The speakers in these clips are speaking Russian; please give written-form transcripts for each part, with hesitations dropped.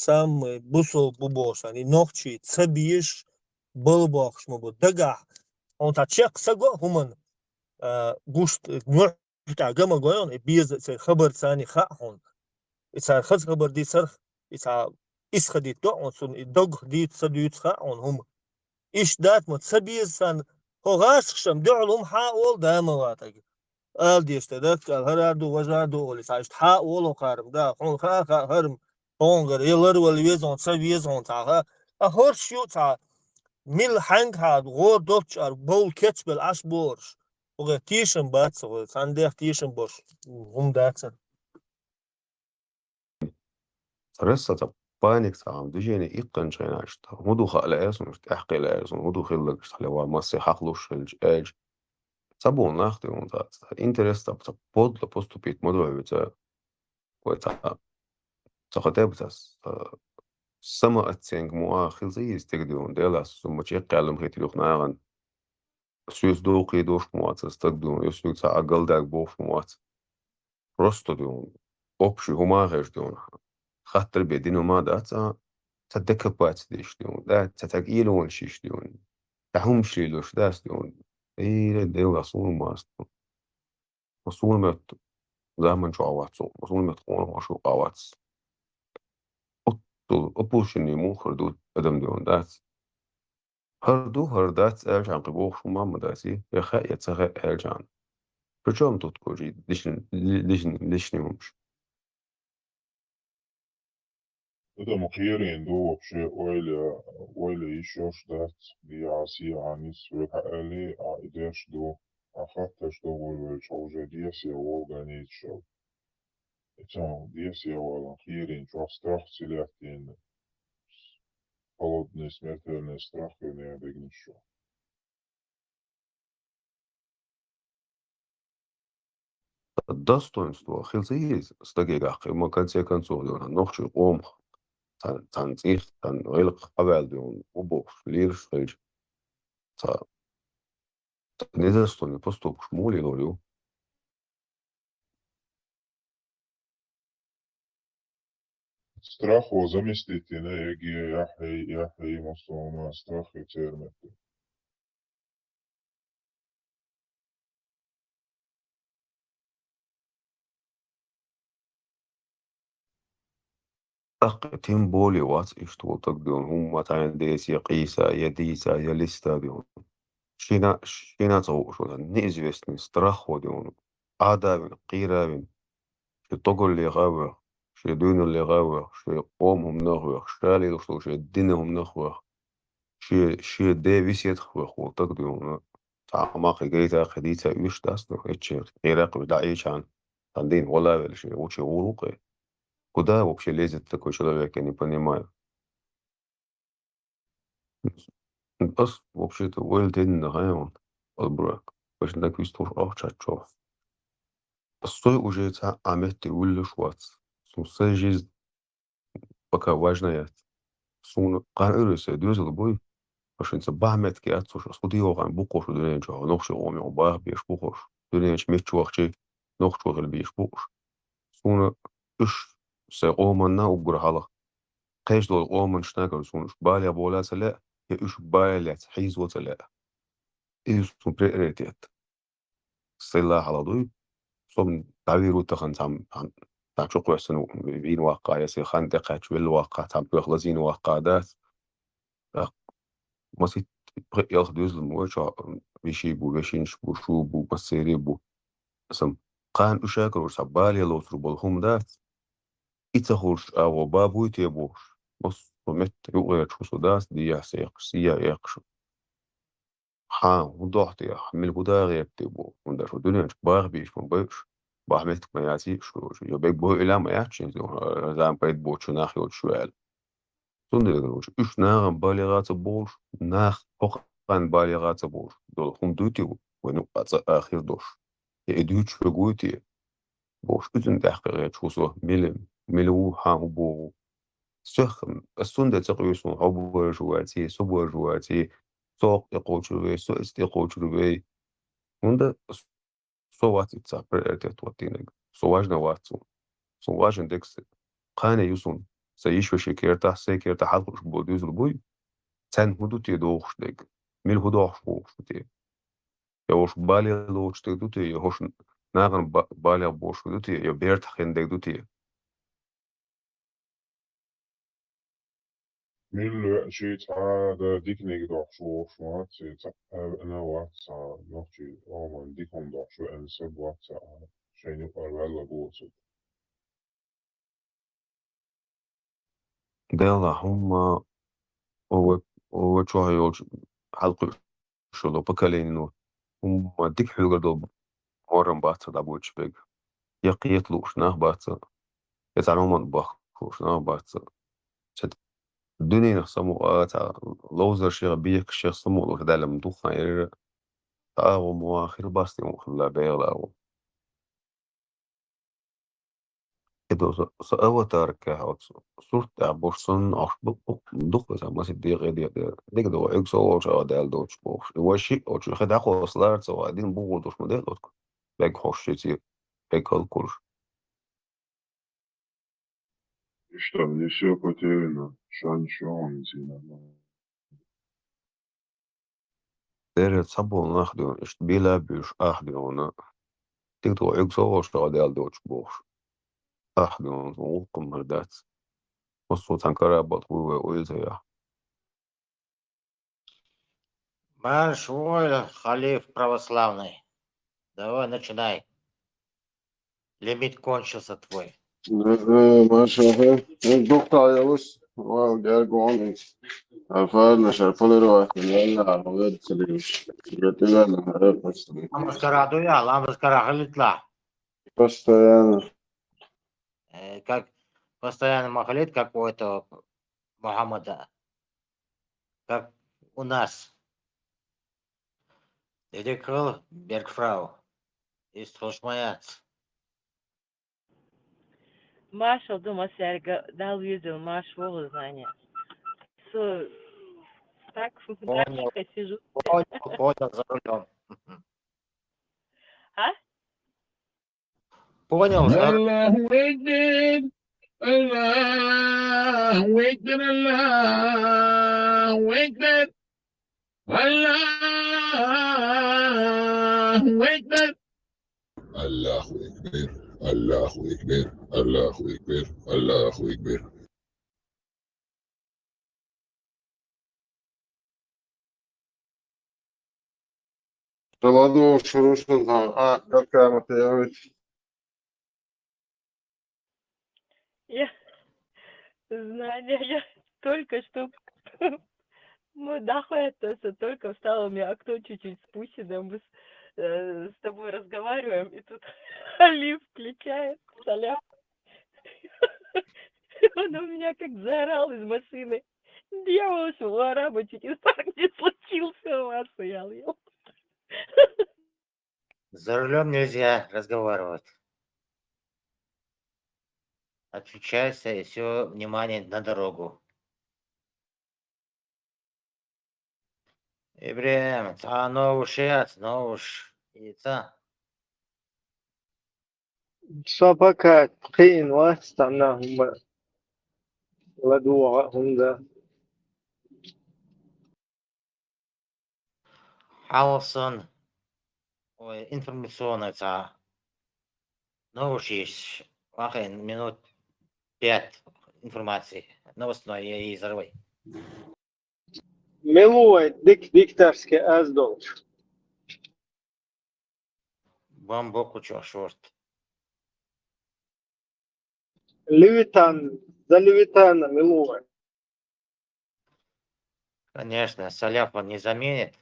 سام بوسو بوبوس يعني نوخشي تسبيش بلبوخش مبو دقع on ta tjek sago human gust نوع بتاع جما جويون بيز سي خبر ثاني خاهم إذا خز خبر دي سرخ إذا إس خدي تو on سون الدق دي تصديت خاهم هم إيش دات متسبيز سان هو غاس خشم دعلهم حاول دائما واتك قال دي استدك الهرادو وجادو واللي سايشت حاول وقارم دا خون خا هرم هونغر يلر والويزون سبيزون تاها أهور شو تا ميل هانگ هاد غور دوتش ار بول كيتش اش بورش وغا تيشن باتس وغا سانديخ تيشن بورش هم داتسن Ressa paaniksaan dyjeni ikkančainasta, muduha läesunust ähkeläesun, muduhillagista leva massi hahlushilj edge. Sabun nähti on taat, interesta ta podla postupit moduivita, وتا تخطبتس سما اتسينج موا خلزيز تقدون ديلاس ثم تشيق علم هيتي لخناغن سيوس دوقي دوش موات استقدون يسوي تا اقل داك بوف موات رستو دون اوبشي هما غير دون خاطر بيدينو ما داتا تدكبات ديش دون دا تتقيلون شيش دون تحوم شليلوش داس دون ايه ديلا صول ماستو وصول مت زمن شو عواتسو وصول مت قوان وشو عواتس أبوشني مو خردود أدم دون دات هردو هردات أرجع قبوخ شو ما داتي يخاء يتسخاء أرجع برجوم تتكوجي ليشني همش ده مخيرين دو بشيء ويلا يشوش دات بيعاسي عنيس ويحقالي عايداش دو أخطش دو والشوجة ديسي وغانيت شو إتان ديسي والأخيرين شو استراح سلاحتين холодные смертельные страхи не обегнешь. الدستونستو خلصيز استجيج أخي ما كان سيكون سولون نخشي قوم تنسيخ تن غلق قبل دون وبوخ ليرش خيج تا نزستوني بوستو بشمولي لوليو Страх о заместите на яхи мостoma страх и термете. أقتم بولي واتس إشتو تقدون هم تعين ديس يقيسا يديسا يلستا دون شينا تغوشو نيزوستني استراخو دون آدابين قيرابين شي طقل اللي غاوة شي دون اللي غاوة شي قومهم نغوة شالي دوشتو شي دينهم نغوة شي ديفيس يدخوة وتقدون تعماقي جيتا خديتا يوش داستو إتشي قيراق بدعيشان تندين ولا بالشي وشي غوروقي Куда вообще лезет такой человек, я не понимаю. بس вообще-то والدين نغايون البراك باش ندك يستوش تشاتشوف الصوي уже عملت يقول شوات سو سجز пока важнаят سون قارئ دوزل بوي باش نصبح مت كي اتسوش اسودي وغان بوقوش دونين جو نوخش غومي وباه بيش بوقوش دونين شميت وقتي نوخش وغل بيش بوقوش سون اش سيقومنا وقرحالة قيش دول قومن شناكر سونش باليا بولا سلا يش باليا تحيز وتلا إيش بريريتيت السلاح على ضوي صوم تعبيرو تخن عم تعشق وحسن بين واقع يسي خان دقات شو الواقع تعم بيخلصين واقعات ما سيت ياخد يزلم موشا بيشيبو بيشينش بو شو بو مسيري بو اسم قان أشاكر وسباليا لو تربو الهم دات إتخورش أو بابو يتيبوش بص ومت يغير شو سوداس دي يحسيق سيا يقشو ها وضحت يا حمل بودا غيبتي بو وندا شو دنيا باغ بيش من بيش بعملت ما ياتي شو يبيك بو إلا ما ياتشين زعم بيت بو شو ناخي وشوال سندر إيش ناغم بالغات بوش ناخ حقن بالغات بوش دول هم دوتي ونو آخر دوش يدوت شو قوتي بوش إذن تحقيقات شو سو ملو ها بو سخم السندة تقيسون عبوة جواتي سبوة جواتي سوق يقوشروي سو استيقوشروي وندا سواتي تسابر ارتيت واتينك سواجنا واتسون سواجن ديكس قانا يوسون سيش وشكيرتا سيكيرتا حلقش بوديز البوي تن هدوتي دوخش ديك ميل هدوخش بوخش تي يوش بالي لوش تي يوش ناغن بالي بوش دوتي يو بيرت خين ديك دوتي Mille shit hade dikning doxu schwarz أنا واتسا نوتي أومن ديكم doxu en sub واتسا شيني قرلا بوسو ديلا هما هو شو هيوش حلقش شلو بكالينو هما ديك حلقة دول مورن باتsa دابوش بيج يقيتلوش ناه باتsa يتعلمون بخوش ناه باتsa الدنيا نخصمو لوزر شيغ بيك شيغ صمو لو تدالة مدوخة يرى تاغو مواخر باستي مخلا بيغلا إذا سأوا تاركها صورت عبورسون أخبط مدوخة زعما سيدي غير ديك دو عيق سوا شو دال دوش بوش وشي أو شو خد أخو أصلار سوا دين بوغو دوش مدير دوتك بيك خوش شيتي بيك هالكولش И что, мне все потеряно, ничего не знаю. دير تصبو ناخدو إش بيلا بيش أخدو ديك دو عيق سوا شو دال دوش بوش أخدو وقم مردات وصو تنكرا بطوة ويزيا Марш, воля, халиф православный. Давай, начинай. Лимит кончился твой. Maşallah. Doktor Yavuz. Well, gel going. Afar şarfalı ruh. Yalla, evet siliş. Götüren evet başladı. Ламаскара дуя, ламаскара халитла. Постоянно. Как постоянно махалит, как у этого Мухаммада. Как у нас. Дедикл Бергфрау. Ist Hoşmayat. Маршал дома серга дал видео, Маш волос знания. Так, Понял. тихо сижу. Понял за рулем. А? Понял за рулем. Allahu Akbar, Allahu Akbar, Allahu Akbar, Allahu Akbar. Allahu Ekber, Allahu Ekber, Allahu Ekber, Allahu Ekber. Şaladı şuruşun ha. Yok kıyamete evet. Я знания, я только что мы нахуй только встала, у меня окно чуть-чуть спущено, мы с тобой разговариваем, и тут Алиф включает салям. Он у меня как заорал из машины. Дьявол, у араба чуть инфаркт не случился, у вас стоял. За рулем нельзя разговаривать. Отключайся и все внимание на дорогу. Ибрahim, новый шиат, новый яйца. صفقات قين واستعناهم ودوعهم ذا Халсон, информационный ца. Новый есть. Вахен, минут 5 информации. Новостной и взорвай. ملوي ديكتارسكي أزدولش Бамбоку чё, шорт. لويتان за Левитана милуй. Конечно, Соляп он не заменит,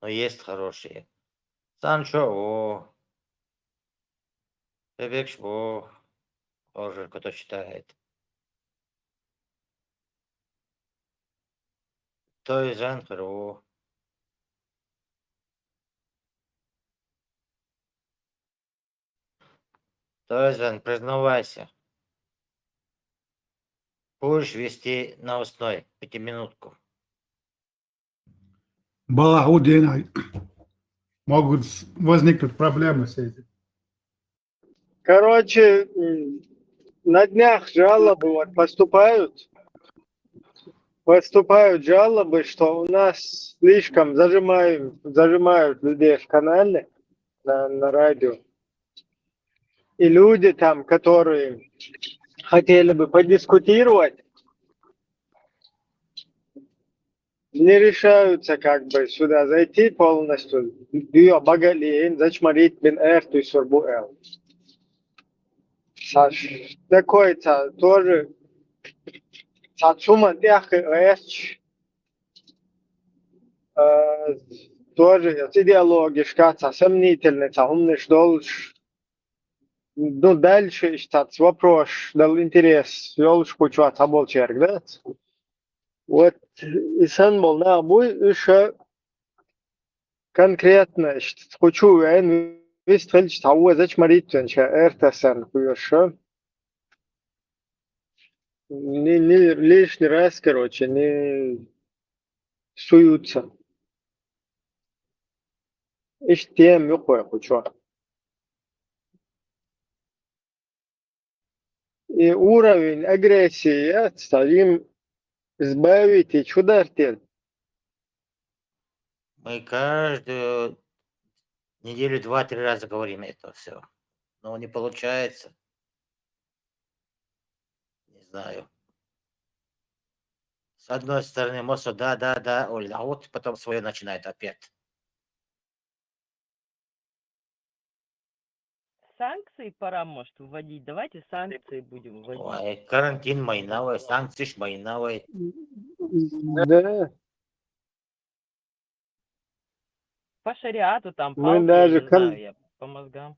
но есть хорошие. Санчо, о. Бебекш, о. Тоже кто читает. То есть Анхер, о. То есть, признавайся. Будешь вести новостной 5-минутку. Балагудина. Могут возникнуть проблемы с этим. Короче, на днях жалобы вот поступают жалобы, что у нас слишком зажимают людей в канале на радио. И люди там, которые хотели бы подискутировать, не решаются как бы сюда зайти полностью. Диyor bagaliyin зачмарить бин эрту сурбу эл. Такой-то тоже Сумма тех тоже идеологически сомнительный, он не должен. Ну, дальше есть вопрос, дал интерес, ёлш кучу табол черг, да? Вот, и сан был на обой еще конкретно, кучу, весь фельдж того, зачмарить, это сан, хуёшо. Не лишний раз, короче, не суются. Иш тем ёкое кучу. И уровень агрессии ставим избавить и чудартель. Мы каждую неделю 2-3 раза говорим это все. Но не получается. Не знаю. С одной стороны, Мосо, да, Оля, а вот потом свое начинает опять. Санкции пора, может, вводить. Давайте санкции будем вводить. Ой, карантин майновый, санкции майновый. Да. По шариату там, Мы палки, даже я не знаю, я по мозгам.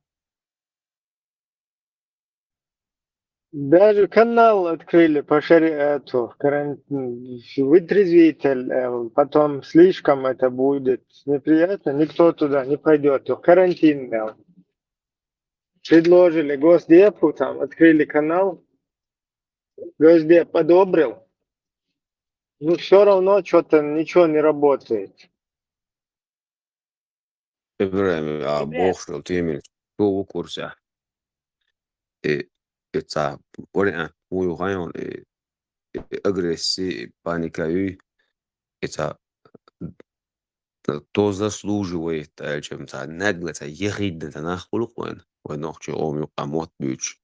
Даже канал открыли по шариату, вытрезвитель, потом слишком это будет неприятно, никто туда не пойдет, карантин. Предложили Госдепу, там открыли канал, Госдеп одобрил, но все равно что-то ничего не работает. إبراهيم Ибрahim, بوخشو تيمين تو كورسا إتسا بوريان ويوغايون агрессии, паникой, это то заслуживает, чем то нагло, ехидно, нахуй, ونوخشي أومي قاموت بيوش.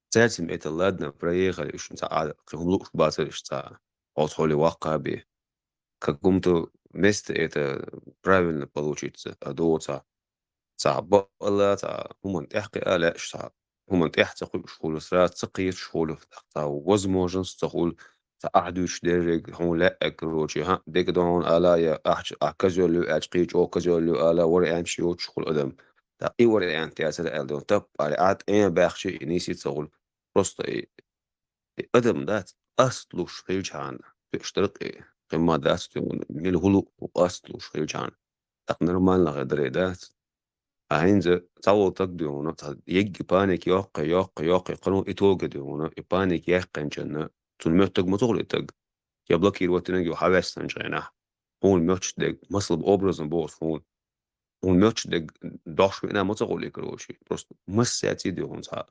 Цятим это ладно, проехали, что то глух бацаешь, что отходи вака би. В каком-то месте это правильно получится, а доца صعب لا هم تحقي لا شتا هم تحت شغل سرات تقيت شغل تحت возможен تقول أحدوش درج هم لا أكروشي ها ديك دون ألا يا أحج أكزولو أشقيج أو كزولو ألا وري أمشي وشغل أدم تقي وري أنت أسر ألدون تب على عاد أين بخشي نيسي تقول просто أدم ذات أصلوش خيجان بيشترك قمة ذات من الهلو وأصلوش خيجان تقنرمان لغدري ذات Ainda تعوضك ديونا يجي بانيك يوقي قانون إتوجد ديونا بانيك يحقن جنة تلمتك مطولتك يبلك يروتنك يحوستن جنة هون ميرشدك مصل بأبرزن بوس هون ميرشدك داش بينا مطولك روشي بس مسياتي ديون صار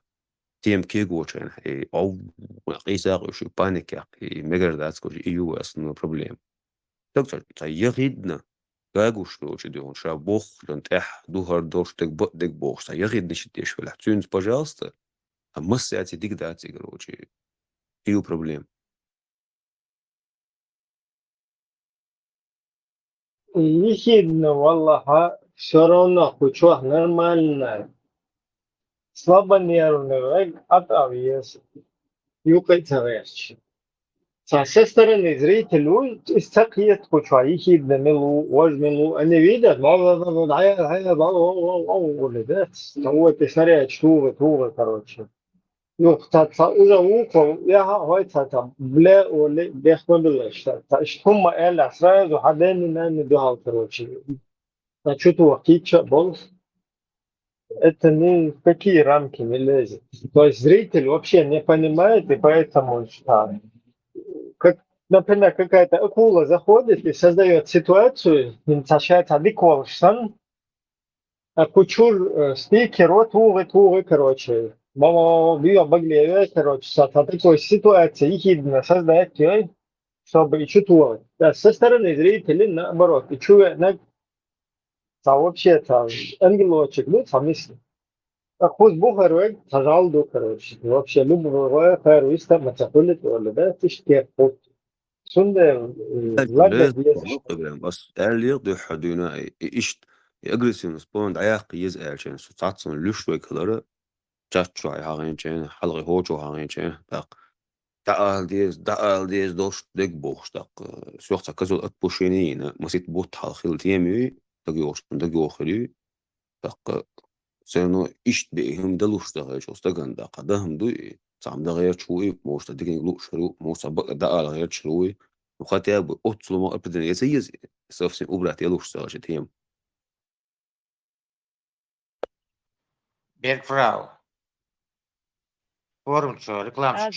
تيم كيغوشن أو قيسا غوشي بانيك يحقي مجردات كوشي إيو أصلا problem تقدر يغيدنا Gagush roche de он шабох, лент духар доштек дек бог, я не считаешь, вела. Цюнс, пожалуйста, а мы с эти дигдати, короче, и у проблем. Ехидно, валлаха, все равно кучу нормально. Слабонервный, отавес, юкается вещь. Со стороны зрителю истакиет кучу, ехидно, милу, возьмилу, они видят, вот и смотрят, тувы, короче. Ну, уже ухо, я говорю, бля, оли, бехмобилы, что هم эля сразу, хадени нами дуал, короче. А что-то кича, бол, это ни в какие рамки не лезет. То есть зритель вообще не понимает, и поэтому что, как, например, какая-то акула заходит и создает ситуацию, начинается адекватно, а кучур спикер, вот увы, короче. Мама бьет баглеве, короче, такой ситуации ехидно создать, чтобы и чувствовать. Да, со стороны зрителей, наоборот, и чувствовать, вообще-то, ангелочек, ну, совместно. Хоть бухарек, пожалуй, короче. Вообще, любой харуиста, мацапулит, да, тишке, Sunde lagga لازم diyesin. والله قبل بس ärlig de haduna ist aggressiv spond ayak yez elchen så tatsun lyshwekları chatchu hagen chen halgi hocho hagen chen tak da al dies dosh dek boch tak sucht kazo at pushenin masit bot halkhil tiemi da gyokhli tak seno ist behim da lushta jo stagan da qadahum du sam da غير شوي موستا digging lu shru موستا da al غير شروي وخاتي اب اوتسلو ما ابدن يسيز سوفسين اوبرات يلوش ساجت هيم Бергфрау. Форум что, Аза.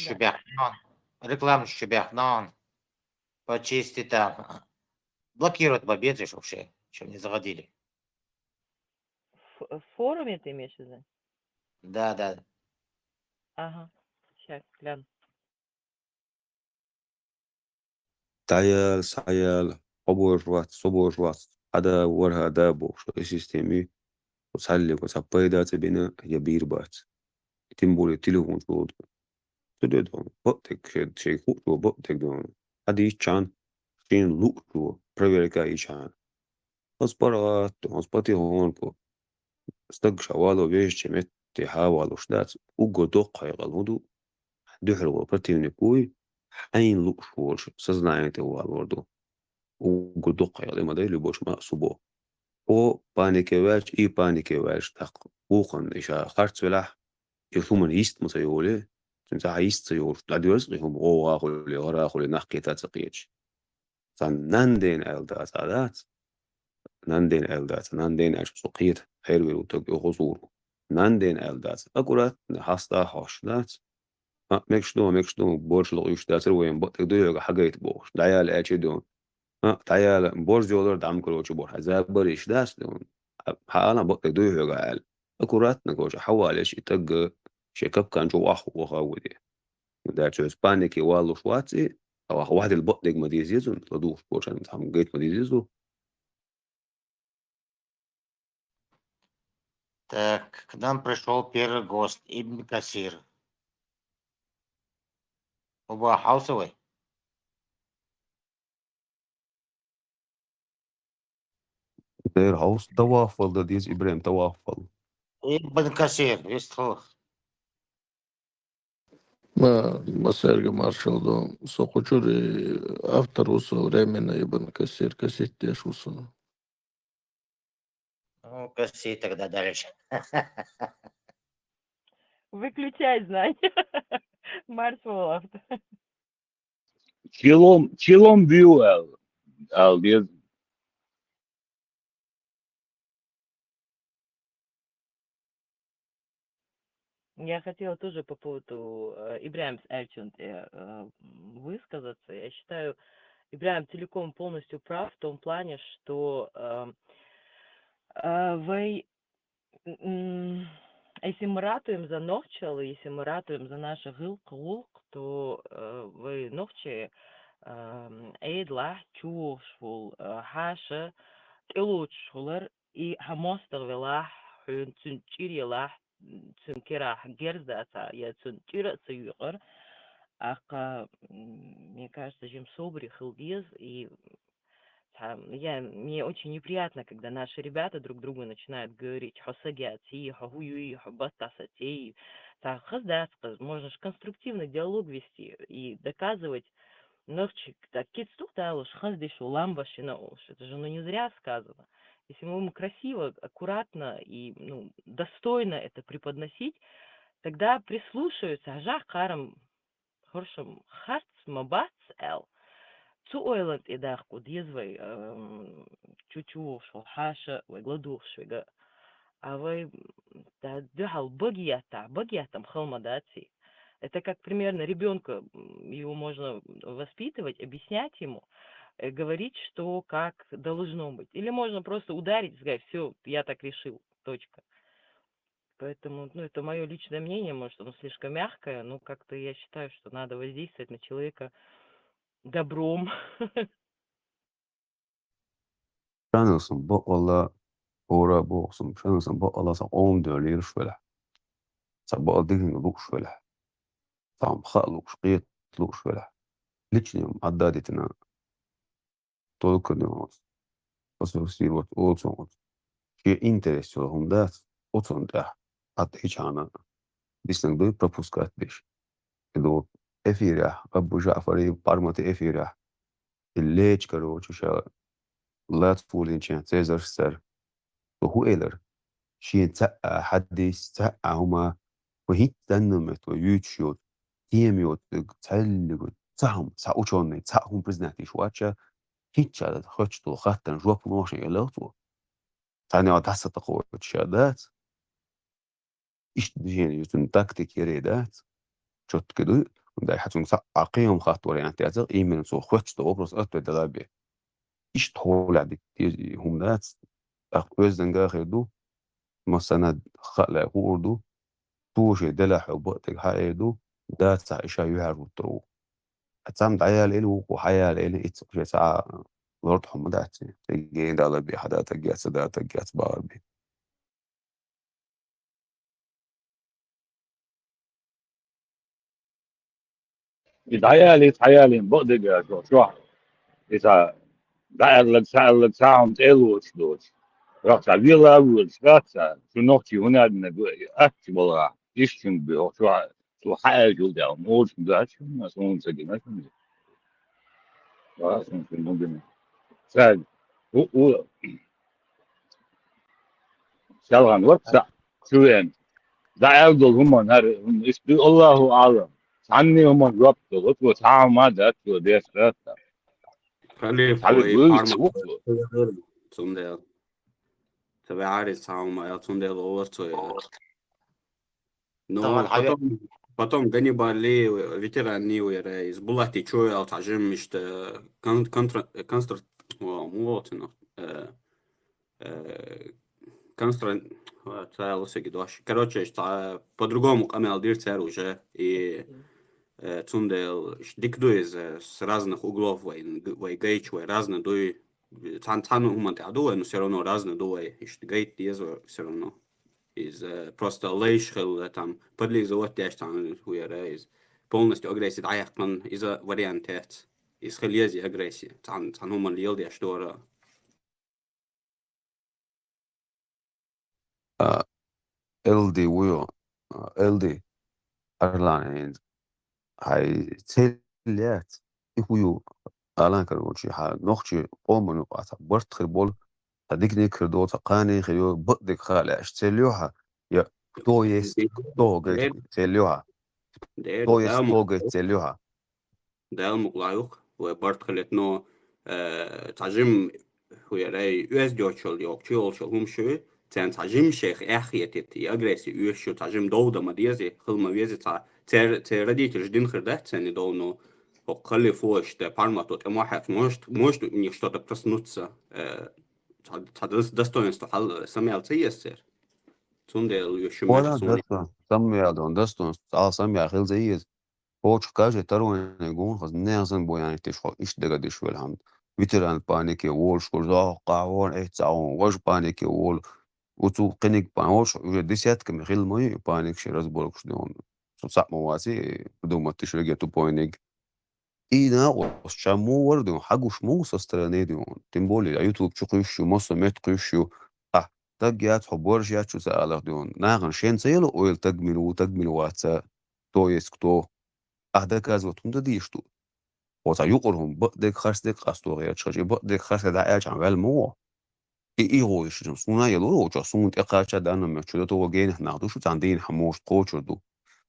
рекламщик бяхнон, почисти там. Блокируют победы вообще, чем не заходили. В форуме ты имеешь в виду? Да. Ага. Сейчас гляну. تعال سعيال صبور وات هذا ورها دابو شو سيستمي وتسلك وتبيدات بنا يبير بات تنبولي تلوون شود تدون بطك شي خوشو بطك دون هذه كان شين لوكو проверка يشان هسبرات هسبتي هونكو استق شوالو بيش مت تحاولوا شدات уго доқай غلودو دحرو противникуй حين لوكشورش сознанието валворду уго доқай غلما любош мақсубо о паникевач так бухан иша харцвелах يثومن يست مسيولي تنسى يست يور لاديوس هم او اخولي غرا اخولي نحكي تاتقيتش سان ناندين الدات ناندين اش سقيت حيروي وتوك غزور ناندين الدات اكورات حاستا هاشدات مكشدو بورش لغيوش داتر وين بطك دويوغا حاجيت بوش دعيال اتشي دون تعيال بورش جولر دعم كروش بور حزاب بريش داس دون حالا بطك دويوغا عال اكورات نكوش حواليش يتق شيكاب كان جو اخو وخاودي داتشو اسبانيكي والو شواتي او واحد البطك مديزيزون لدوش بورش هم جيت مديزيزو Так, к нам пришел первый гость, Ибн Касир. Оба хаусовый. داير هاوس توافل دا ديز ابراهيم توافل Ибн Касир, вестхо. ما سيرجع مارشال دو سوكوچوري автор усо временно ибн Касир кассеттеш усо. Ну, Каси тогда дальше. Выключай знания. Маршал. Челом бью, Алдез. Я хотела тоже по поводу Ибрahim Эльчунд высказаться. Я считаю, Ибрahim целиком полностью прав в том плане, что вы, если мы ратуем за Нохчал, если мы ратуем за наше гулк, то вы Нохче Эйдла, Чушфул, Хаша, Илучшулер и Хамостер Велах, Цунчирилах, Цункирах Герзата, я Цунчира Саюгар, мне кажется, Жим Собри, Хилгиз, и мне очень неприятно, когда наши ребята друг другу начинают говорить «хосагяти», «хагуюи», «хабатасати», можно же конструктивный диалог вести и доказывать, это же не зря сказано. Если мы красиво, аккуратно и достойно это преподносить, тогда прислушаются. Ажах карам хоршам харц мабац эл. Цуойланд идахку дьезвай чучу шел хаша вегладух швега. А вы дыхал багиятам халмадаци. Это как примерно ребенка, его можно воспитывать, объяснять ему, говорить, что как должно быть. Или можно просто ударить и сказать, все, я так решил, точка. Поэтому, ну, это мое личное мнение, может, оно слишком мягкое, но как-то я считаю, что надо воздействовать на человека добром. Şanılsın bu Allah ora bu olsun. Şanılsın bu Allah sa on dölir şöyle. Sa bu adın luk şöyle. Tam خلق شقيت لuk şöyle. Личным отдадитина только днёс. Посвящивать отцом. Че интерес он даст, отцом да. От ичана. Дисның пропускать беш. Иду эфира, Абу Джафари пармати эфира. الليج короче شا لا تفولين شان تيزر سر وهو إيلر شين تأ حديث تأ هما وهيت تنمت ويوتشوت تيميوت تسلق تهم تسعوشوني تسعهم برزناتي شواتشا هيتشا خشتو خاتن جواب نوشن يلوتو تاني وتحسى تقوى الشهادات إيش دجيني يتن تكتيك يريدات شوت كدو وداي حتون عقيم خاطور يعني تأثير إيمن سو خشتو أبرز أتو دلابي إيش تقول عدك هم نات özden gâhedu مثلا خلق وردو توشي دلح وبقتك حقيدو دا تسع إشا يهارو ترو أتسامد عيال إلو وحيال إلو إتسوشي ساعة ورطهم داتي تيجي دالا بي حدا تجيات دا تجيات باربي عيالي بقدق شو إذا دعال ساعهم تلوش دوش رحت على الفيلا والسكاتة شو نوتي هنا أكتب والله يشتم بيه شو حاجة وده موش ده شو ما سوون سجن شو خلاص ممكن ممكن ساد و شغلان وقت شو يعني دعال دول هم نهار يسبي الله أعلم عني هم ربط وتعامل ما ده ده سكاتة خليف على وإي بوي بارما وقت سندل تبع عارف ساوما يا سندل أورتو طبعا Но حاجة потом Ганнибали ветераны уйрейс булати чуял тажим миште констр вот ну констр تعال سجدوش короче по-другому камел дирцер уже и Цундел диктует с разных углов вой гейч вой разные дуй цану humante адуэ но все равно разные дуэ и гейт дезо все равно из просто лейшхел там подлизывать дяш там хуяра из полностью агрессия даяхман из-за вариантет из хелези агрессии там humан лил дяш дора LD ويو LD أرلان هاي تيليات يخويو ألان كروشي ها نوخشي قوم نقاط برت خربول تديكني كردو تقاني خيو بدك خالع اشتليوها يا تو يست تو جيت تليوها تو يست تو جيت تليوها ده مقلايوك وبرت خلتنو تعجم هو يراي US جوشل يوكشول شلهم شو تان تعجم شيخ أخيتي أجريسي US شو تعجم دولة مديزي خل مديزي تردي تجدين خردة تاني دولنو وقلي فوش ده парматот эмахат может у них что-то проснуться достоинство самял цеесер цундел еще ولا мех цундел دستون سمي هذا دستون على سمي أخيل زي هوش كاجي تروين يقول خز نازن بو يعني تشخو إيش دقا دش والحمد ويتران بانيكي وول شكرزا قاون إيه تعاون وش بانيكي وول وتو قنيك بان وش ديسيات كم خيل مي بانيك شي رزبولك شدون صعب مواسي بدون ما تشرق تو بوينيك إينا وشامو وردون حقوش مو سستراني دون تنبولي يوتيوب تشقيشو مصر متقيشو تجيات حبورجيات شو سأله دون ناغن شين سيلو أويل تجمل واتسا تو يسكتو أهدا كاز وتم تديشتو وتا يقرهم بدك خرسدك قصتو غير تشجي بدك خرسد دعاج عن مو إي هو يشجم سونا يلو وجا سون تقاشا دانا مچلو تو وجين ناخدو شو تاندين حموش قوچردو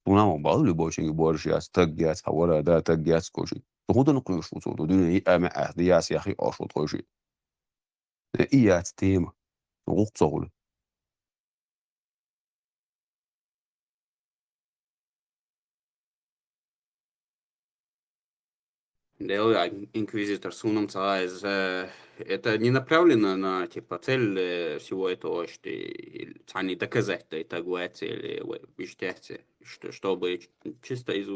سونا مو بالو بوشين بورجيات تجيات حورا دا تجيات كوشي تخود نقيوش وتو دون إي أما أهدياس يا أخي أشوط كوشي إيات تيم وقت صغل Инквизитор Сунам Цаайз, это не направлено на типа цель всего этого, что они доказать это или вещать, что чтобы чисто из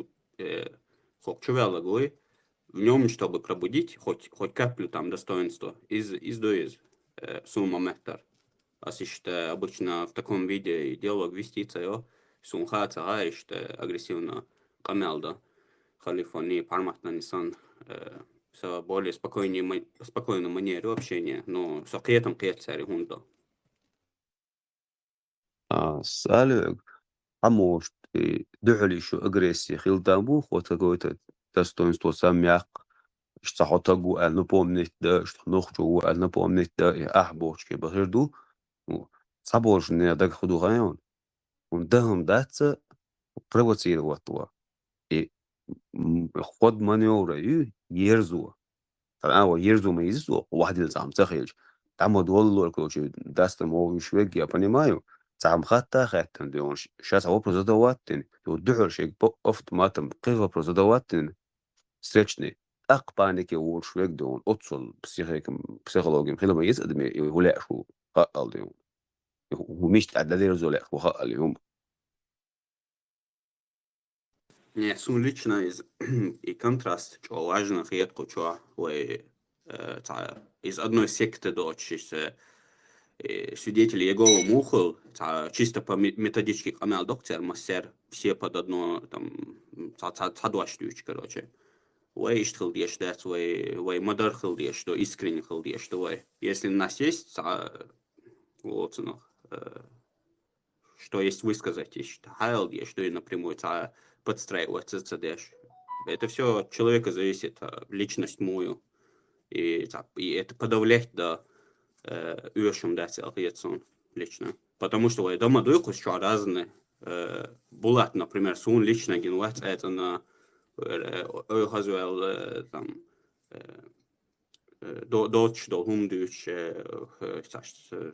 Хокчувела в нем, чтобы пробудить хоть каплю там достоинства из сумма метр. А что обычно в таком виде диалог вестится, сумха цаай, что агрессивно камелда. Халифони парматна Нисан в более спокойной манере общения, но с ответом цари хунда. سأل عموش دعلي شو أجريسي خيل دامو خوتا قويتا достоинство самяк, что хотагу напомнить да, что нохчу напомнить да, и ахбочки бахерду, сабожные да ходу район, он дам даться провоцировать его. И ход маневра и ерзу. Тогда ерзу мы изу, واحد сам захилж. Там одолло, короче, даст ему швеги, я понимаю. Сам хатта хаттен, он сейчас вопрос задаваттен, то духершик автоматом кыв вопрос задаваттен, встречный. Так паники у швег дон, отцол психологием, хилма يسأدمي يقول شو قال اليوم. ومش تعدل زول وقال اليوم. Не, сун лично и контраст, что важно, редко, что из одной секты дочь, свидетели Иеговы Мухол, чисто по методичке канал доктор, мастер, все под одно, там, цадваштуч, короче. Уэй иштхил дештец, уэй мадар хил дешто, искренне хил дешто, уэй. Если у нас есть, вот, что есть высказать, что хайл дешто, и напрямую подстраиваться цадеш. Это все от человека зависит, личность мою. И это подавлять, да, ушем дать алгоритм лично. Потому что я дома дуйку еще разные. Булат, например, сун лично генуать это на хазуэл там дочь до хумдуч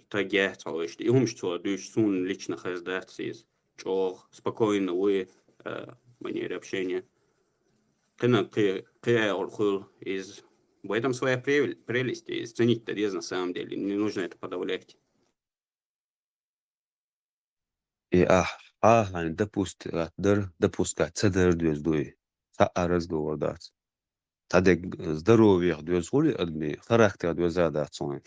тагет, и умшту дуч сун лично хаздать из чох спокойно вы манере общения. Из в этом своя прелесть, и ценить это на самом деле, не нужно это подавлять. И يعني допускать цедер движдуй, разговор дать. Тадек здоровье движули адми, характер движада цон.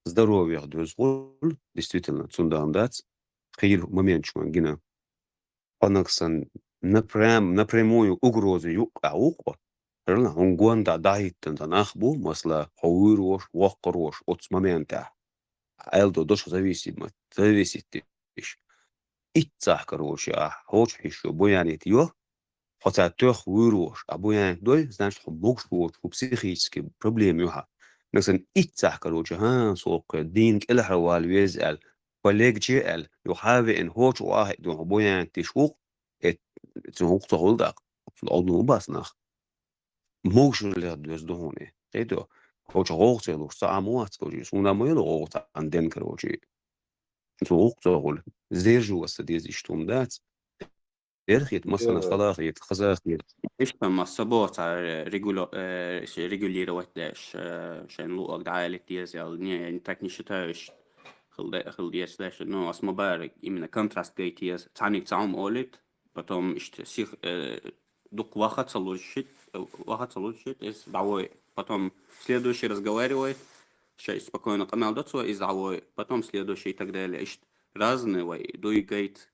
Здоровье движул, действительно, цундам дать. Хир момент чмангина. Панаксан напрямую угрозы юкауко. Он гуанда дайттен танахбу, масла хауирош, ваккарош, от момента. Элдо дош зависит. Итцах, короче, хочешь еще буянит ее, хотя трех вырос, а буянит дой, значит, мог психические проблемы юха. Наксан итцах, короче, сок, динк, إلى حوال ويزال، وليك جيل، يحاول إن هوش واحد دون بويان تشوق، تشوق تقول داك، في الأرض باسناخ، موش اللي دوز دهونه، كده، هوش غوص يلو ساموات، كوجي، سونا ميلو غوص عندن كروجي. تشوق تقول زيرجو وستديز اشتومدات يرخيت مثلا خلاصيت خزاخيت إيش ما صبوت على ريجولير داش عشان لو أقدر على تيز يعني تكنيش تاش خل داش إنه اسمه بارك إمنا контраст تيز تاني تعم أولد потом سيخ дук واحد слушает из дعوة потом следующий разговаривает شيء спокойно канал дацу из дعوة потом следующий и так далее إيش разные дуйгайт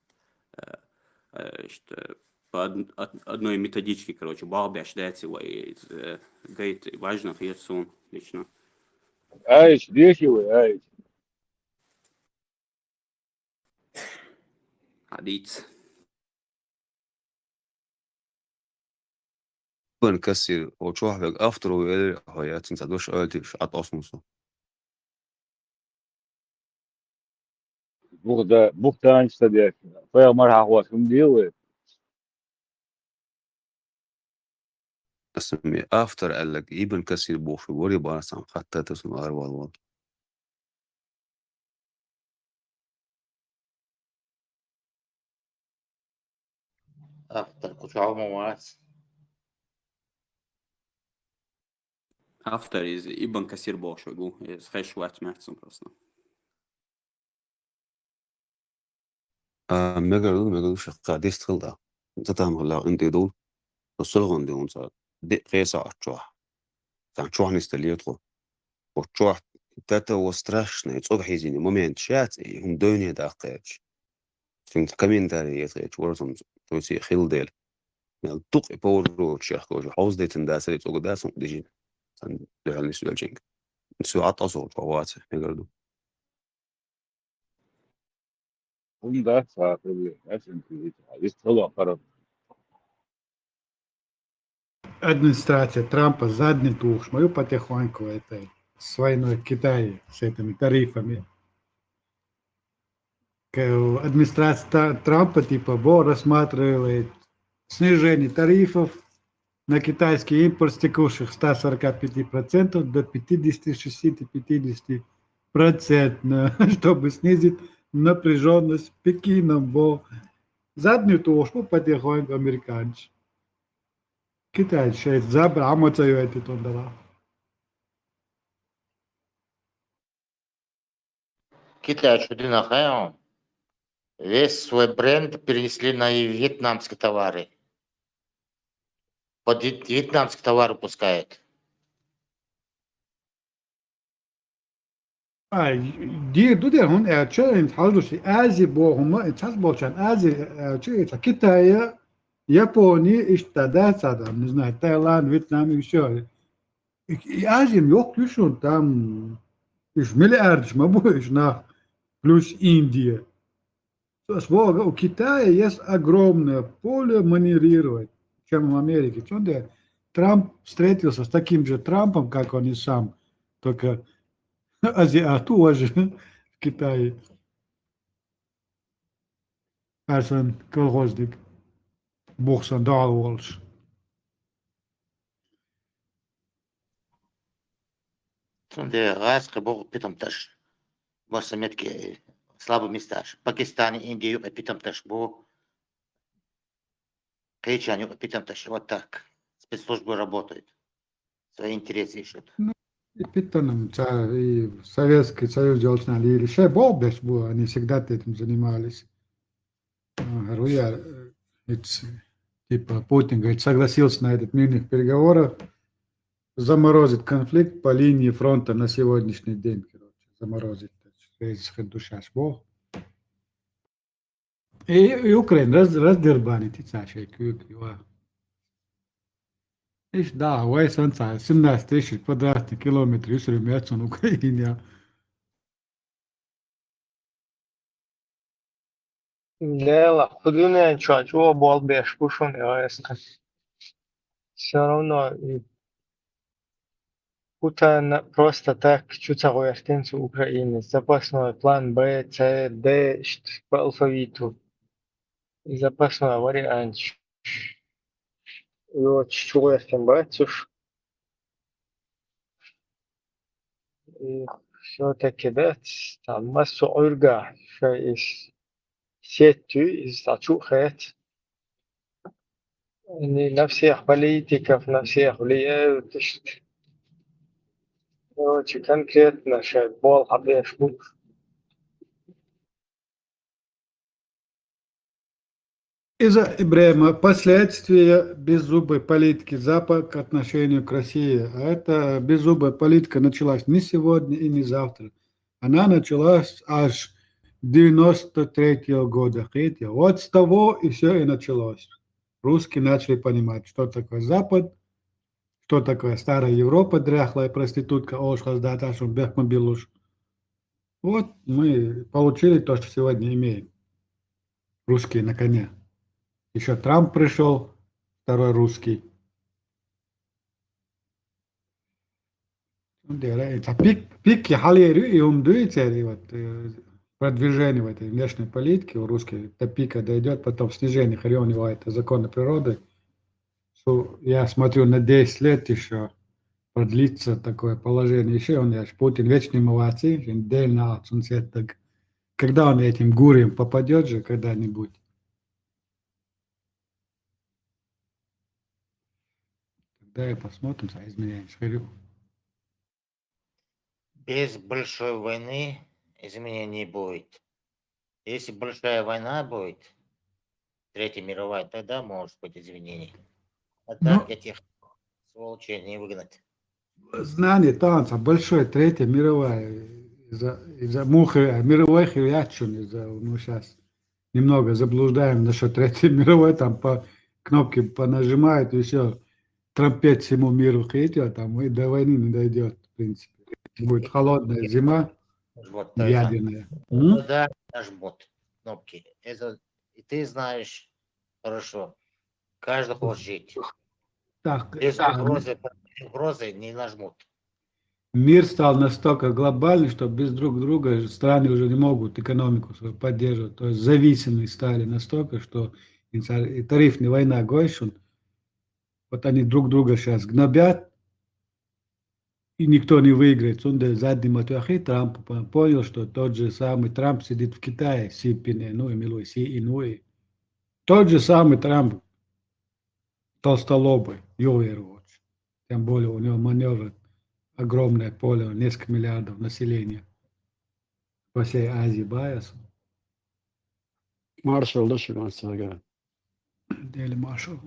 что по одной методичке, короче, балбяш дайте, гайд важно, фьерсун лично. ايش ليش هو ايش عديت. بنكسر وتشوح بق أفطر ويل هيا تنسدوش قلتش عط أصمصو بوغدا انستديك فيا مرة هو شو مديوه اسمي أفطر قال لك إيه بنكسر بوش وري بارسام حتى تسمع غير والله Автор куча умываться. After is Ibn Kasir Boşogu. Es recht weit merkst просто. Megal شقة ديست خلدا. تتهم خلا انت دول. الصلغون دي ونصار. دي قيسا أتشوح. كان شوح نستليتخو. وتشوح تاتا وستراشنا يتصوغ حيزيني مومنت شات هم دوني داقيتش. فهمت كمينتاري يتغيتش ورسم توسي خيل ديل. يعني توقي بورو تشيخ وجو حوز دي تنداسة يتصوغ داسم ديجين. سان دعالي سؤال جينك. نسو عطاسو فواتي يقردو. Onda saatli. Esenci. Ist holo aparat. Администрация Трампа задницу мою потихоньку этой с войной в Китае, с этими тарифами. Администрация Трампа типа рассматривает снижение тарифов на китайский импорт с текущих 145% до 50-60-50%, чтобы снизить напряженность с Пекином, бо заднюю тушку потихоньку американцы. Китай шесть забрал, это туда. Китай чудина хаем. Весь свой бренд перенесли на вьетнамские товары. Под вьетнамские товары пускает. دي دودي هون شو حاولوا شيء آزي بو هم تحسبوا عشان آزي شو كيتايا يابوني اشتدى صدا نزنا تايلاند فيتنام وشو آزي yok düşün tam 3 миллиардов ما будешь на плюс Индия. У Китая есть огромное поле маневрировать, чем в Америке. Трамп встретился с таким же Трампом, как он и сам, только азиат тоже в Китае. Арсен колхозник. Бухсан Далволш. Тунде газ кабо питам таш. Бо метки слабо места. Пакистан, Индию питам таш бо. Кайчане питам таш. Вот так. Спецслужбы работают. Свои интересы ищут. И питаном, и Советский Союз делал или еще Бобдеш был, они всегда этим занимались. Руя, типа Путин, говорит, согласился на этот мирных переговорах, заморозить конфликт по линии фронта на сегодняшний день, короче, заморозить. И Украина раздербанит, и царь, Иш, да, ой, санца, 17 тысяч квадратных километров, если мяться на Украине. لا خذونا نشوفوا بول بيشوفون يا все равно Путин просто так что-то вертится в Украине. Запасной план Б, С, Д по алфавиту. Запасной вариант. Вот четвертым батюш. И все-таки да, там массу урга, что из сетью, из тачухет. Они на всех политиков, на всех влияют. Короче, конкретно, что бол habеш бук. Из-за Ибрема последствия беззубой политики Запада к отношению к России. А эта беззубая политика началась не сегодня и не завтра. Она началась аж 93-го года. Видите? Вот с того и все и началось. Русские начали понимать, что такое Запад, что такое старая Европа, дряхлая проститутка, Ошхаздаташум, Бехмобилуш. Вот мы получили то, что сегодня имеем. Русские на коне. Еще Трамп пришел, второй русский. Это пик халери и умдуете вот продвижение в этой внешней политике у русских до пика дойдет, потом снижение Харионова, это законы природы. Я смотрю, на 10 лет еще продлится такое положение. Еще он, Путин вечный молодцы, когда он этим гурием попадет же когда-нибудь. Да, и посмотрим, изменяем ширю. Без большой войны изменений не будет. Если большая война будет, Третья мировая, тогда может быть изменений. А так Ну, этих сволочей не выгнать. знание танца большой, Третья мировая, из-за мухи, мировой хрячин, из-за, ну, сейчас немного заблуждаем насчет Третьей мировой, там по кнопке понажимают, и все, трампет всему миру хейтят, там и до войны не дойдет, в принципе. Будет холодная зима, Вот, ядерная. тогда нажмут кнопки. Это и ты знаешь хорошо. Каждый хочет жить. Так, Без угрозы не нажмут. мир стал настолько глобальный, что без друг друга страны уже не могут экономику свою поддерживать. То есть зависимые стали настолько, что и тарифная война гойшун, вот они друг друга сейчас гнобят, и никто не выиграет. Сунда задним отвахи Трамп понял, что тот же самый Трамп сидит в Китае, Си Пине, ну и милой, Си Инуи. Тот же самый Трамп, толстолобый, Йовервоч. Тем более у него маневр, огромное поле, несколько миллиардов населения по всей Азии, Байасу. Маршал, да, что говорит. Дели Маршал.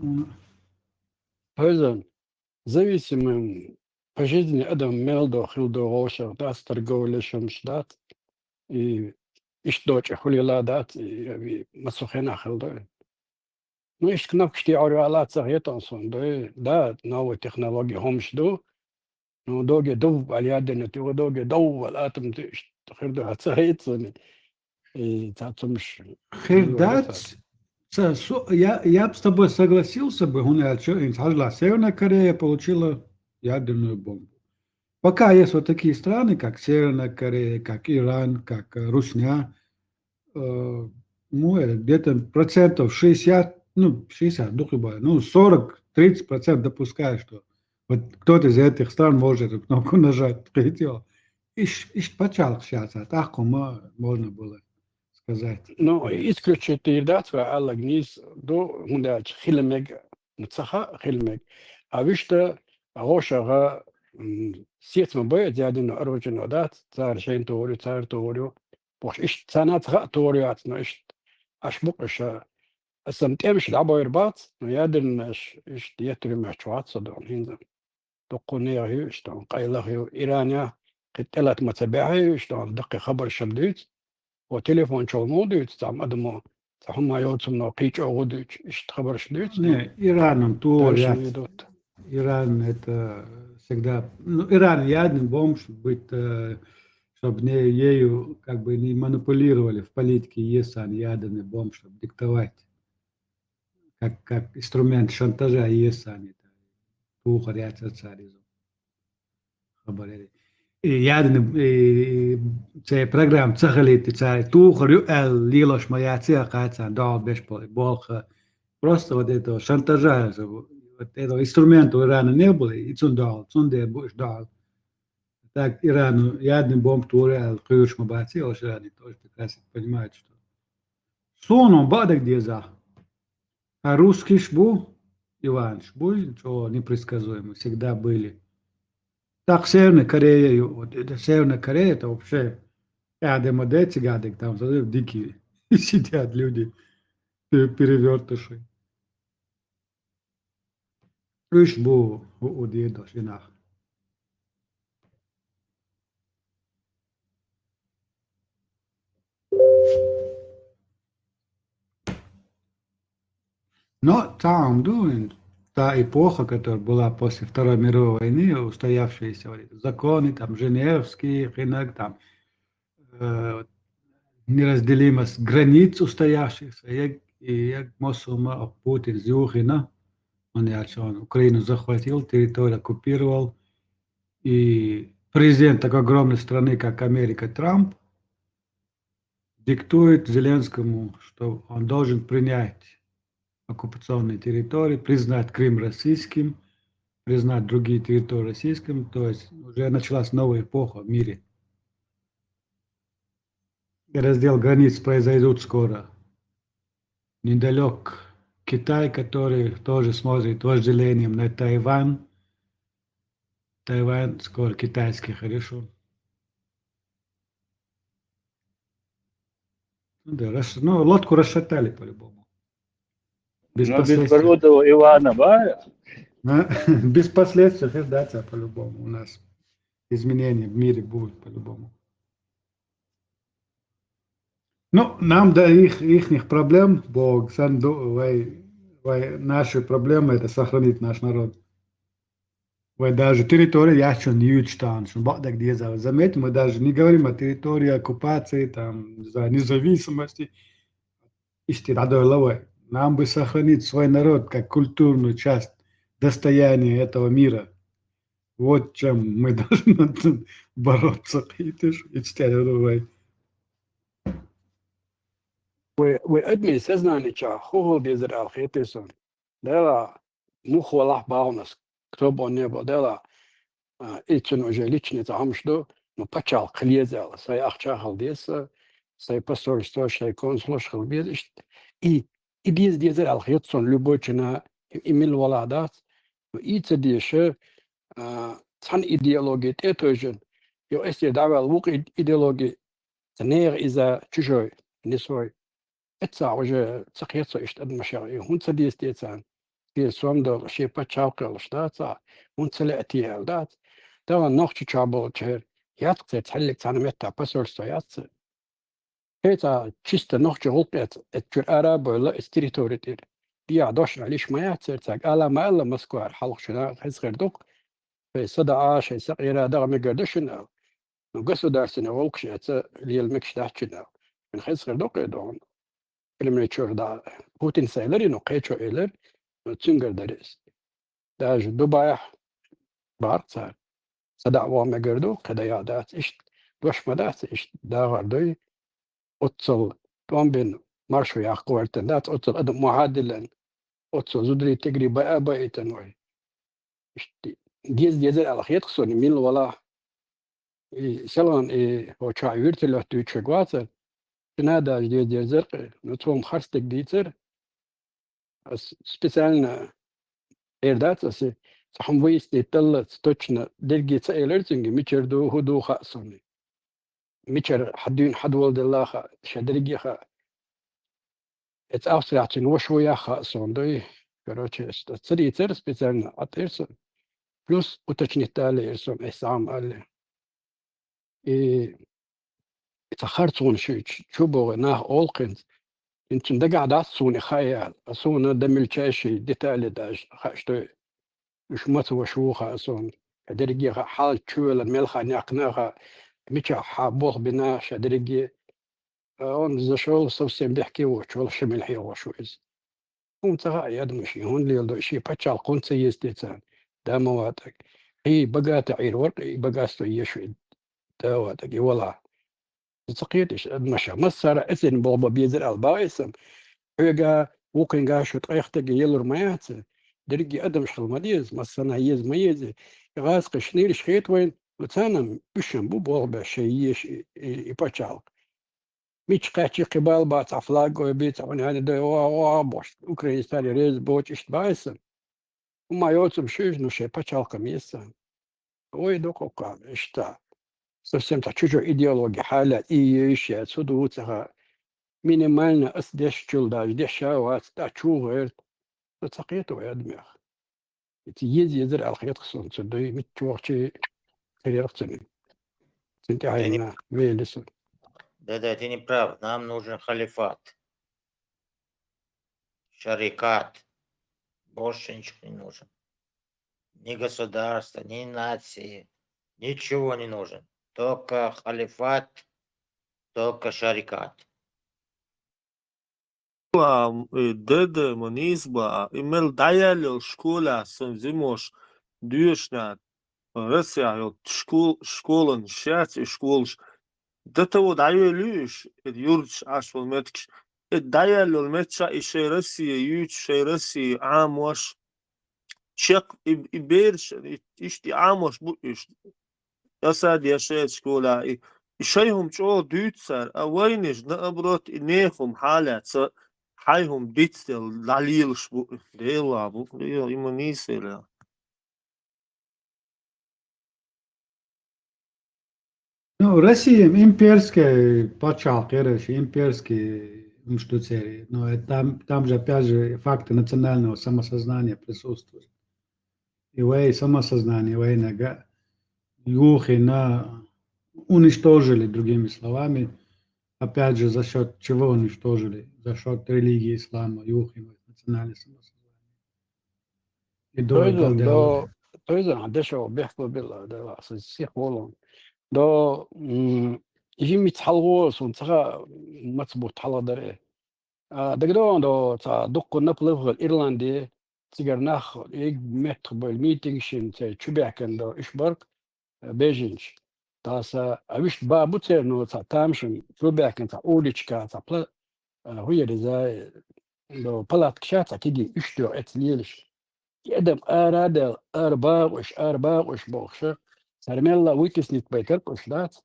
Хозяин, зависимым по жизни Адам Мелдо, Хилдо Роша, да, с торговлей Шамшдат, и Ишдоча Хулила дат, и Масухена Хилдо. Ну, ишь кнопки, что я алат сагетон сон, да, новые технологии Хомшду, ну, доги дов, аляден, ты доги дов, алатом, ты Хилдо Хацаетсон, и татумш. Хирдат, я бы с тобой согласился бы, Северная Корея получила ядерную бомбу. Пока есть вот такие страны, как Северная Корея, как Иран, как Русня, ну, это где-то процентов 60, ну, 60, ну, 40-30% допускаю, что вот кто-то из этих стран может эту кнопку нажать. Иш почал сейчас, а так можно было сказать. Ну, исключить ирдатва аллагниз до мудач хилмег нцаха хилмег. А вишта рошага сетма бая дядин орочино дат цар шейн цар тоорю. Бош иш цанатха тоорю но иш ашбукша самтемш лабойр бат но ядин иш диетрим мачватса дон хинза. تقنية هي شلون قايلة هي إيرانيا قتلت متابعة شلون دقي خبر شمديت وتليفون شو موديت تعم أدمو هم يوتهم نوقيت أوديت إيش خبر شديت Не, Ираном тоже. دارش يدوت Иран это всегда... Ну, Иран ядерный бомб, чтобы быть, чтобы ею как бы не манипулировали в политике ЕСАН, ядерный бомб, чтобы диктовать как инструмент шантажа ЕСАН. Тухар царизм. Це програм цахалити, це тухар лилош моя цеха, дал болха. Просто вот этого шантажа, вот этого инструмента у Ирана не было, и цундал, цунде будешь дал. Так Ирану ядный бомб турел, ключ мабати, они тоже прекрасно понимают, что соном бада где за. А русский шбу, Иван шбу, что непредсказуемо, всегда были. Так Северная Корея, вот это Северная Корея, это вообще гадик там дикие сидят люди, перевертыши. Иш бу у деда шинах. Но там, та эпоха, которая была после Второй мировой войны, устоявшиеся вот эти законы, там, Женевские, рынок, там, неразделимость границ устоявшихся, и як Мосума Путин с Юхина, он Украину захватил, территорию оккупировал, и президент такой огромной страны, как Америка, Трамп, диктует Зеленскому, что он должен принять оккупационные территории, признать Крым российским, признать другие территории российским, то есть уже началась новая эпоха в мире. И раздел границ произойдет скоро. Недалек Китай, который тоже смотрит вожделением на Тайвань. Тайвань скоро китайский решен. Да, ну, лодку расшатали по-любому. Без Но без последствий. Бородова Ивана Бая, А? Без последствий редакция по-любому у нас. Изменения в мире будут по-любому. Ну, нам до их проблем, бо наши проблемы это сохранить наш народ. Даже территория ящу Ньютштан, что багдак где заметь, мы даже не говорим о территории оккупации, там, за независимости. Нам бы сохранить свой народ как культурную часть достояния этого мира. Вот чем мы должны бороться. وادمي سزناني تشا هو بيزر الخيتسون دلا مخ ولا باونس كتب اني بدلا اتشن وجليتشني تعمشدو no pachal kliezela sai achchal des sai pastor что sai консулш خلبيز и без дезер алхетсон любочина имел валадат и цедише цан идеология этожен yo este давал вук идеология цнер иза чужой не свой это уже цахетso ist адмашари hun цедис децан في سوامدر شيء بتشاوكل شتاتا ونتلاتي الدات ترى نوخش تشابل تشير ياتك تحلك تانا متى بسول ستويات هيتا تشيست نوخش غلقت التر اراب ولا استريتوري تير دي عدوش عليش ما ياتر تاك الا ما الا مسكوار حلق شنا خيز غير دوق في صدا عاش يسقيرا دغ مقردشنا وقصو دارسنا ولقش اللي المكش تحتنا من خيز غير دوق يدون كلمة تشور دا بوتين سايلر انو قيتشو ايلر تشنجر دارس داج دبي بارتسار صدع وما قردو كدا يادات إيش دوش مدات إيش داغر دوي أتصل توم بين مارشو يعقوارتن دات أتصل أدم معادلا أتصل زدري تجري بقى بقى تنوي إيش ديزل على خيط خصوني ميل ولا سلان هو شاعرت له تويتشقواتر تنادى ديز زرق نتوم خرستك ديتر سبيسالنا إيردات أسي صحن ويس تطلع ستوشنا دلقي سائلرتنجي ميشر دو هدو خاصوني ميشر حدين حد ولد الله خا شدرقي خا اتأوسرعتين وشويا خاصون دوي كروتشي تصري تر سبيسالنا أطيرسون بلس وتشني تالي إرسون إسعام قال اتأخرتون شو بوغ ناه أولقنت انتم دقع داتسوني خيال أسونا دمل شاشي ديتالي داش خاشتوي مش متو شوخة أصلا درجي حال شوال الملخة نقناها ميشا حابوخ بنا شدرجي on زشول совсем بيحكي وشول شمل حي وشويز هم تغا يد مشي هون اللي يلدو شي باتشال قنصة يستيتان دا مواتك هي بقات عير ورق بقاستو يشوي دواتك ولا تقيتش مشى مسار اسن بابا بيزر البايسم هيجا وكن شو تقيختك يلر ماياتس درجي أدم شغل مديز مثلا يز ميز غاز قشنير شخيت وين وتانا بشم بو بوغ شيء يباتشال ميش قاتشي قبال بات عفلاق ويبيت عن هذا دا وا بوش أوكراني ستالي ريز بوش اشتبايسن وما يوتم شيش نو شي باتشال كميسان ويدوكو قام اشتا совсем так чужой идеология حالات إيش سودوتها минимально أسدش чулдаш دشاوات تشو غير تقيتو يا دماغ يزر على الخيط خصون تصدقي متوقعي خيرتني انت عينا ويلسون Да, ты не прав. Нам нужен халифат. Шарикат. Больше ничего не нужен. Ни государства, ни нации. Ничего не нужен. Только халифат, только шарикат. Dede Manisba, imel dajal škola, sem zimoš dušna, Rusija, školen, šac školš, da to dajališ, jurč ašval metkiš, dajal metša i še Rusija, juč še Rusija, amoš, ček i berš, išti amoš buš, jasad ja še škola, i šejhum čo dütser, a vajniš, na abrot i nehum halat, حيهم ديتل دليل شبو ديلا بو ديلا Ну, Ну, Россия имперская, почал, короче, имперские институции. Но там же, опять же, факты национального самосознания присутствуют. И вей самосознание, вей нага, юхи уничтожили, другими словами. Опять же, за счет чего уничтожили? За счет религии ислама, юхи, национальное самосознание. И до تويزن عدشوا بيحكوا بالله سيخ والله دو يجي يتحلوس ونتخا متبوط حلا دري دقدون دو تا دق نبلغ الإيرلندي تيجر ناخ إيج مت بالميتينغ شين تي تشبعكن دو إشبرك بيجينش تاسا أبيش بابوتير نو تا تامشن تشبعكن تا أوليشكا تا بلا هي رزاي دو بلات كشاتا كيجي إشتو أتليلش يقدم أراد أرباغش بوخشة سرميلا ويكسنيت بيتركش دات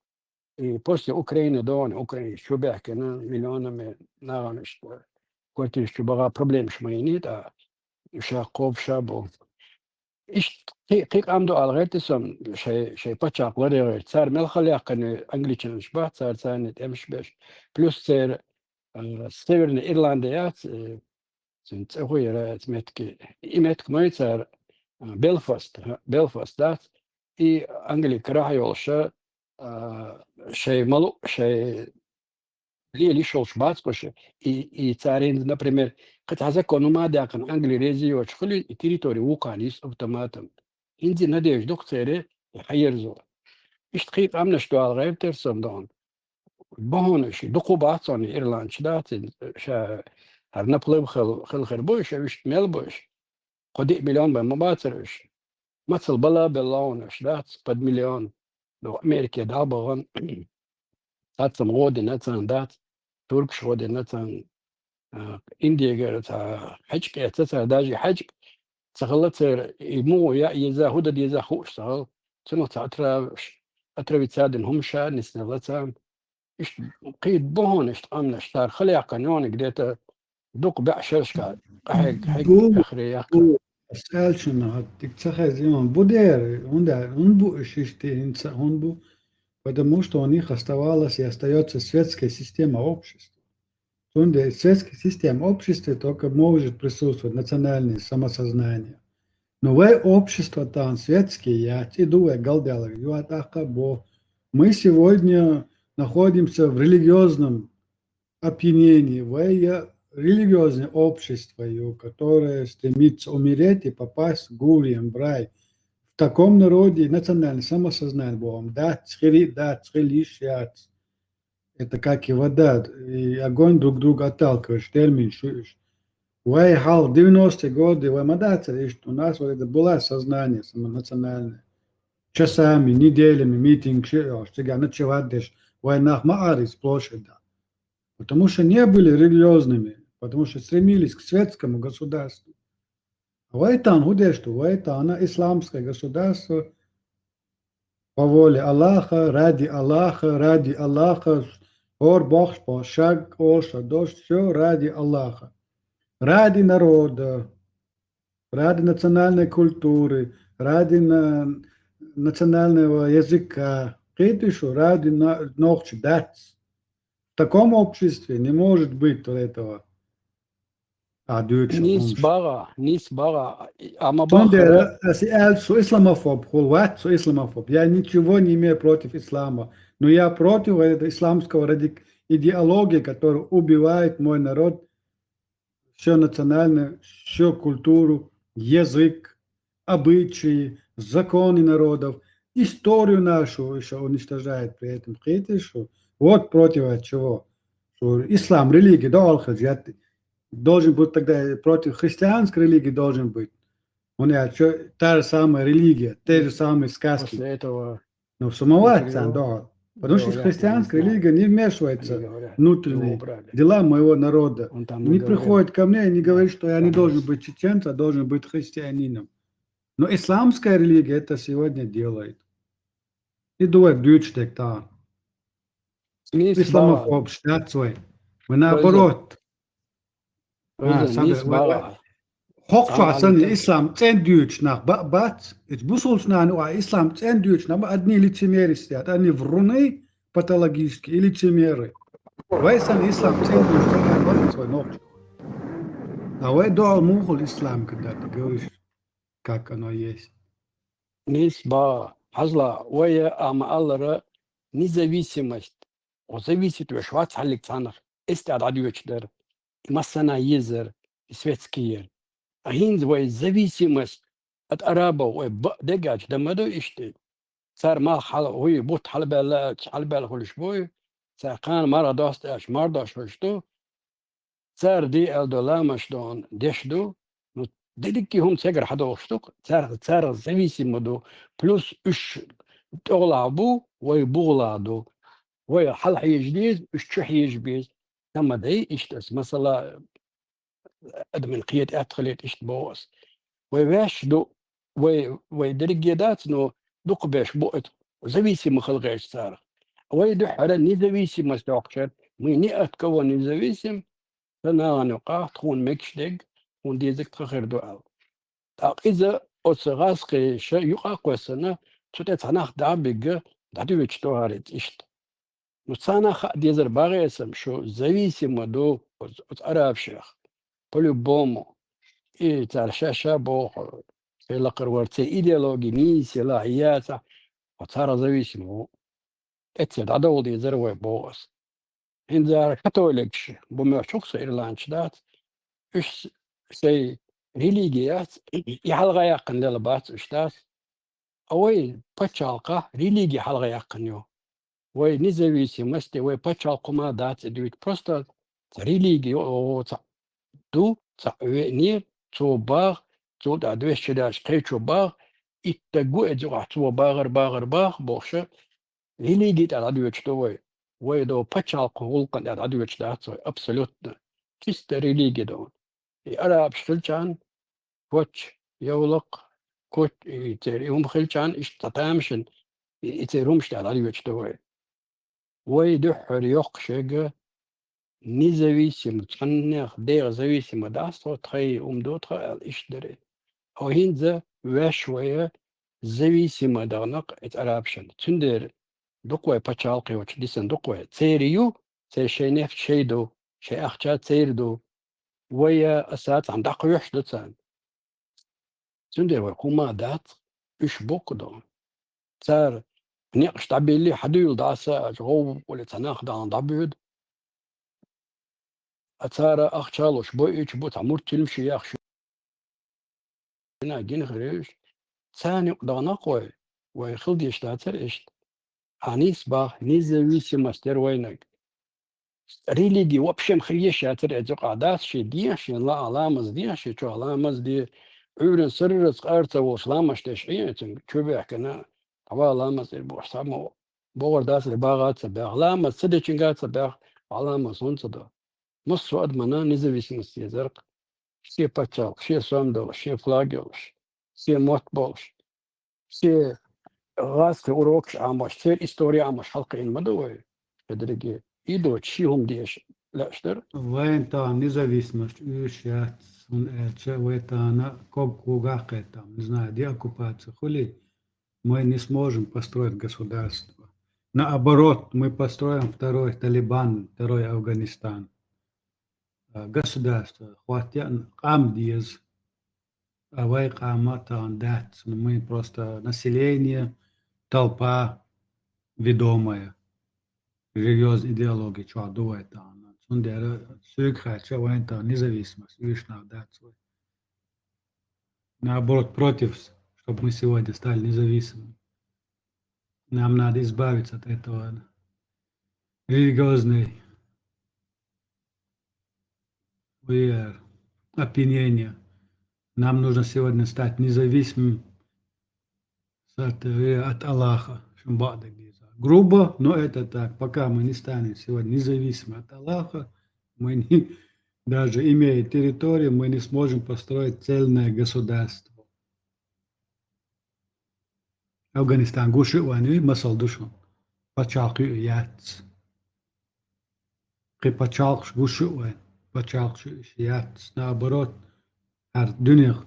بوستي أوكرانيا دون أوكرانيا شو بيحكينا مليون من ناغنش كنت شو بغا بروبليم شمينيت شاقوب شابو إيش قيق عمدو على غير تسم شيء بتشاق وري غير صار ملخلي أقن أنجليشن شبه صار ثاني أمش بيش بلس صار سيفرن إيرلنديات سنت أخوي إيمتك ما يصير بلفاست دات إي أنجلي كراهي والشة شيء ملو شيء ليه شغل شباط كوشه إي تارين например قد هذا كانوا ما داكن أنجلي ريزي وشخلي تريتوري وقانيس أوتوماتم إنزي نديش دكتوري يحيرزو إيش تقيق أمنش دوال غير ترسم دون بهونش دقو بعضاني إيرلاند شدات شا هرنبلب خل خربوش أوش ملبوش قدي مليون بمباترش مثل بلا بلاونش دات قد مليون لو أمريكا دابغن تاتم غودي نتان دات تركش غودي نتان إنديا جرت حج كأتسا داجي حج تغلط مو يزا هودا يزا خوش تغل تنو أترى بتساعدن هم شاد نسنغلتان إيش قيد بهونش أمنش تار خلي قانون قديت دوق بعشرشكا حق آخري ياقا Сальчина, ты цахазион, будер, он бу шишти, он бу, потому что у них оставалась и остается светская система общества. В светской системе общества только может присутствовать национальное самосознание. Но в общество там светские, я иду, я галдел, мы сегодня находимся в религиозном опьянении, в религиозное общество, которое стремится умереть и попасть в Гурием, в рай. В таком народе национальное самосознание Богом. Да, цхилишят. Это как и вода, и огонь друг друга отталкиваешь, термин шуешь. В 90-е годы, в Амадате, у нас вот это было сознание самонациональное. Часами, неделями, митинг, что ночевать, война, маарис, площадь. Потому что не были религиозными, потому что стремились к светскому государству. А вайтан худешту, вайтана исламское государство по воле Аллаха, ради Аллаха, ор Бог, шаг, оша, дождь, все ради Аллаха. Ради народа, ради национальной культуры, ради национального языка, ради ночи, дать. В таком обществе не может быть этого. نيس باغا أما исламофоб. Я ничего не имею против ислама, но я против исламского идеологии, которая убивает мой народ, все национальное, все культуру, язык, обычаи, законы народов, историю нашу еще уничтожает при этом. Вот против чего. Что ислам, религия, должен быть тогда против христианской религии должен быть. У них та же самая религия, те же самые сказки. После этого... Но самоваться, да. Потому что христианская религия не вмешивается в внутренние дела моего народа. Не приходит ко мне и не говорит, что я не должен быть чеченцем, а должен быть христианином. Но исламская религия это сегодня делает. И дует дючтек там. Исламофоб, штат свой. Мы наоборот. Хокфасен ислам цендюч nach бат, it's буsulш на ислам цендюч на одни лицемерие стоят, они вруны, патологические и лицемеры. Вайсан ислам центр свой ногти. А вы дуал мухул ислам, когда ты говоришь, как оно есть. Низба hazla вая амаллара независимость. Зависит от вас Александр. Истададючдер. Массана езер. Светские. А хинзвай зависимость от арабов. Ой, дегач, да маду ишти. صار ما حل هو بوت حلبة كل شوي صار كان مرة دوست اش مرة شو صار دي الدولا مش دون دشدو ديكي هم سجر حدا وشتوك صار زويسي مدو بلس اش تغلبو ويبغلادو وي حل حي جديد اش تشحي جبيز تم دي اشتس مثلا ادمن قيت ادخلت اشت بوس ويواش دو وي درجيدات نو دوق باش بوقت зависимых خلقاش صار ويدح على نزويسم مستوقشر ميني اتكون نزويسم فانا نقاط تكون مكشدق ونديزك تخير دعاء إذا أصغاس قيش يقع قوسنا تتت هناخ دعبق دعدو يشتو هارت إشت نصانا خا ديزر باغي اسم شو зависимо دو أتعرف شيخ по-любому и تعرشاشا بوخ لقر ورتي إيديولوجي نيسي لا عياتا وصار зависимо اتسد عدو ديزر ويبوس إن زار كاتوليكش بما شخص إيرلانش دات إيش سي ريليجيات يحلغا يقن للبات إشتاس أوي باتشالقة ريليجي حلغا يقن يو وي независимость وي باتشالقو ما دات دويت просто ريليجي أو دو نير تو باغ تو دا دويش شداش قيتشو باغ إتقو إدزو تو باغر بوخشة ريليجي تا دويش تو وي دو باتشالقو ولقن دا دويش دات أبسولوتنا كيست ريليجي دون أراب شلشان كوتش يولق كوت يتريهم خلشان اشتتامشن يتريهم شتال على وجهه ويدحر يقشق نزويسم تنخ دير زويسم داستو تخي دوتخ الاشتري او هينزا وشوية زويسم دغنق اترابشن تندر دقوة بچالقي وش ديسن دقوة تيريو تيشينيف شيدو شي اخشا تيردو ويا اسات عن دقو يحدثان تندر وكوما دات اش بوكدو صار نقش تعبيلي حدو يلدعسا غو ولا تناخ دان دبود أتارا أخشالوش بويش بوت عمور تلمشي ياخش هنا جين غريش ثاني دانا قوي ويخلد يشتاتر إشت عنيس با نزويسي مستر وينك ريليجي وبشم خريش ياتر أجوق عداس شي ديش لا علامز ديش شو علامز دي عورن سررس قارتا وسلامش تشعين تشوبيح كنا طبعا علامز البوح سامو بور داس الباغات سباغ علامز سدشنغات سباغ علامز هونصدا مصر أدمنا نزويسي زرق все почал, все сандал, все флагелш, все мотболш, все غاسك уроك عمش все история عمش حلقين مدوي بدرجة إيدو تشيهم ديش لا اشتر وين та независимость уезжать это кобкугака там, не знаю, деоккупация, хули, мы не сможем построить государство. Наоборот, мы построим второй Талибан, второй Афганистан. Государство, хватит камдиз, авай каматан дат, мы просто население, толпа ведомая, живет идеология, что думает там. Сундера сюркха, что воин-то независимость, вишна дат свой. Наоборот, против, чтобы мы сегодня стали независимыми. Нам надо избавиться от этого религиозной опьянения. Нам нужно сегодня стать независимым от Аллаха. Грубо, но это так. Пока мы не станем сегодня независимы от Аллаха, мы не, даже имея территорию, мы не сможем построить цельное государство. Афганистан гуши войны, масал душу. Пачалки яц. При пачалк гуши войны. Пачалк яц. Наоборот, ар дюнях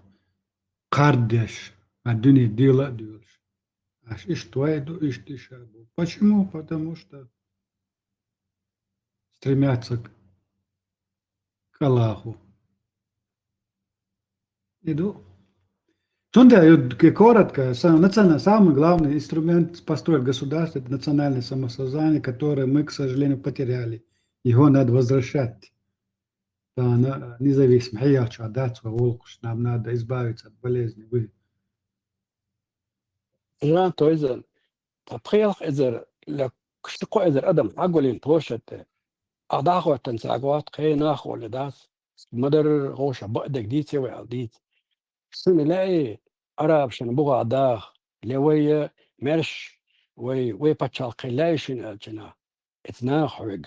кардеш, ар дюнях дила дюлш. Аж иштвайду, иштишабу. Почему? Потому что стремятся к Аллаху. Иду. Тунда, коротко, самый главный инструмент построить государство – это национальное самосознание, которое мы, к сожалению, потеряли. Его надо возвращать. Да, независимо. Нам надо избавиться от болезни. Жан Тойзен, تبخيل إذا لكشتكو إذا أدم عقولين توشت أضاعوا تنساقوات خيناخ ولا داس مدر غوشة بقدك دي تسوي عديت سنة لاقي أراب شن بغا أضاخ لوي مرش وي باتشال قلايشن الجنا اتنا حوق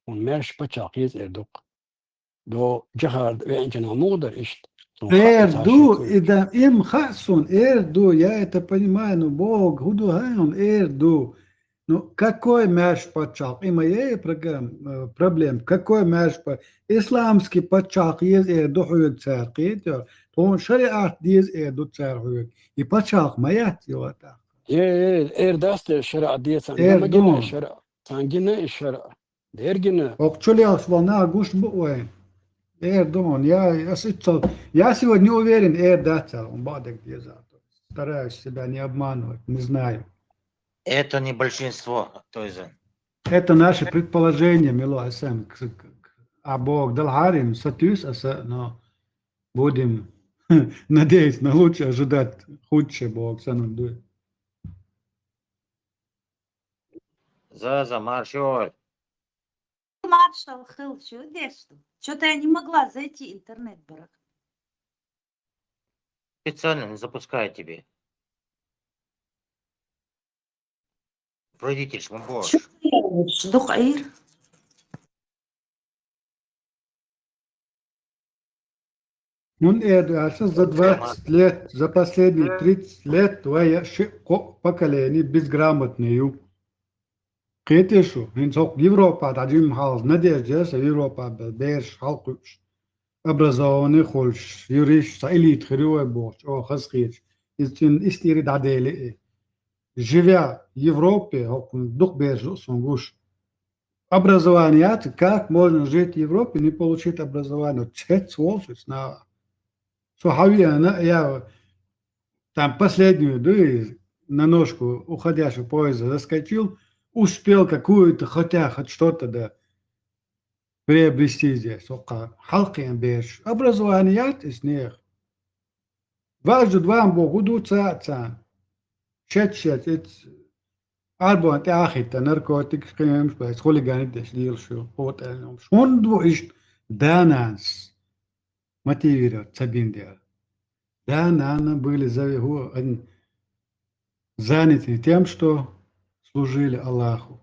ومرش باتشال قيز إردوق دو جهر وينجنا مقدر إشت Эрду, и да, им хасон, эрду, я это понимаю, но Бог, худу хайон, эрду. Ну, какой мяш почал? И моей проблем, какой мяш почал? Исламский почал, есть эрду хуек церкви, то он шариат есть эрду церкви. И почал, моя тилата. إرداست الشرع دي سانجنا جنا الشرع سانجنا الشرع ديرجنا. Окчулялся волна, гуш буой. Эрдон, я сегодня не уверен, Эрдацал, он бадок дезатор. Стараюсь себя не обманывать, не знаю. Это не большинство, Тойзен. Это наше предположение, Мило Асем. А Бог дал Харим, Сатюс, но будем надеяться на лучшее, ожидать худшее, Бог санам дует. Заза, маршой. Маршал Хилл, что-то я не могла зайти, интернет барах. Специально не запускаю тебе. Родитель шмабош. Духаир. Он за 20 лет, за последние 30 лет твое поколение безграмотные. Китишу, инсок Европа, таджим халс, надежда, Европа, берш, халкуш, образованный хольш, юриш, элит, хрюй борч, о, хасхич, истирид адели. Живя в Европе, дух берж, сонгуш. Образование, как можно жить в Европе, не получить образование? Цвет сволочь, на... Я там последнюю, на ножку уходящего поезда заскочил, успел какую-то, хоть что-то да, приобрести здесь. Халкин беш. Образование из них. Важно два Богу дуца. Шет. Арбан тяхита наркотик скрем спайс хулиган дешдил шо хотел. Шон двоиш дананс. Мотивировать сабиндия. Данана были заняты тем, что служили Аллаху.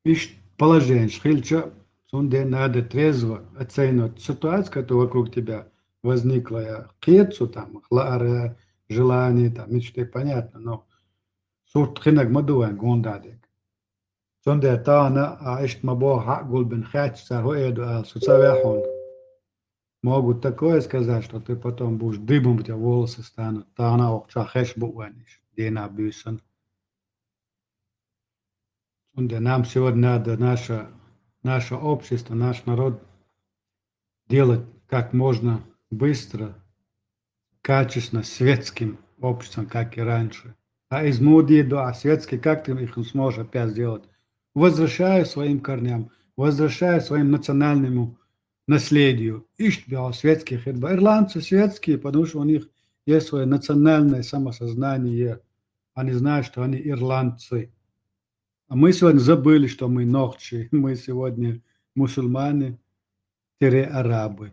Ищ положение, шхильча, сонде надо трезво оценивать ситуацию, которая вокруг тебя возникла. Кецу там, хлара, желание, там, мечты, понятно, но сурт хинаг мадуан гондадек. Сонде таана, а ишт мабо хакгул бен хач, сарху эду ал, суцавяхон. Могут такое сказать, что ты потом будешь дыбом, у тебя волосы станут. Таана окча хэш буаниш, дена бюсон. Нам сегодня надо наше общество, наш народ делать как можно быстро, качественно, светским обществом, как и раньше. А из моды до светский, как ты их сможешь опять сделать? Возвращая своим корням, возвращая своим национальному наследию. Ищут светских ирландцы светские, потому что у них есть свое национальное самосознание. Они знают, что они ирландцы. А мы сегодня забыли, что мы нохчи. Мы сегодня мусульмане-арабы.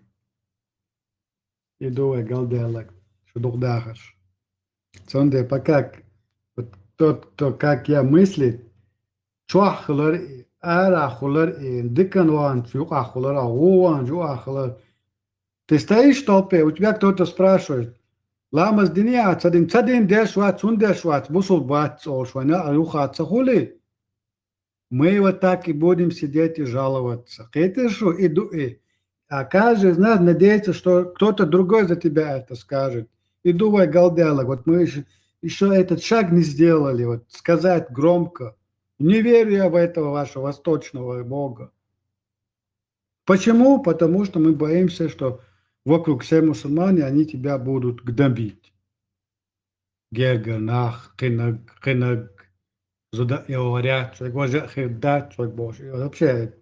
И думаю, галделак, что духдахаш. Сонде, пока тот, кто, как я мыслит, чуахлар, арахлар, диканван, чуахлар, агуан, чуахлар. Ты стоишь в толпе, у тебя кто-то спрашивает, ламаз диния, цадин дешват, сундешват, бусулбат, олшвана, алюхат, хули. Мы вот так и будем сидеть и жаловаться. Это что? А каждый из нас надеется, что кто-то другой за тебя это скажет. И думай, галдялок, вот мы еще этот шаг не сделали, вот сказать громко, не верю я в этого вашего восточного бога. Почему? Потому что мы боимся, что вокруг все мусульмане, они тебя будут гнобить. Герга, нах, хинаг, зуда и говорят, хирдат, боже. Вообще,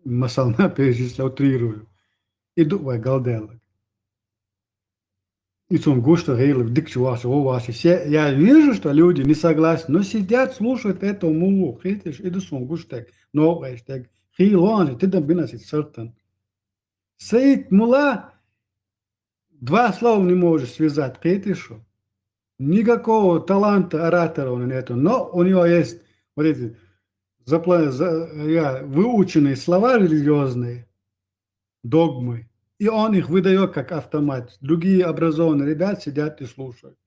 масална перечисляю, утрирую. И думай, галдялок. И сон густо говорил, я вижу, что люди не согласны, но сидят, слушают этого мулу. Видишь, и сон густо, но эштег, хилон, ты там бинасит сертан. Саид мула, два слова не можешь связать, видишь? Никакого таланта оратора он нету, но у него есть вот эти выученные слова религиозные, догмы. И он их выдает как автомат. Другие образованные ребята сидят и слушают.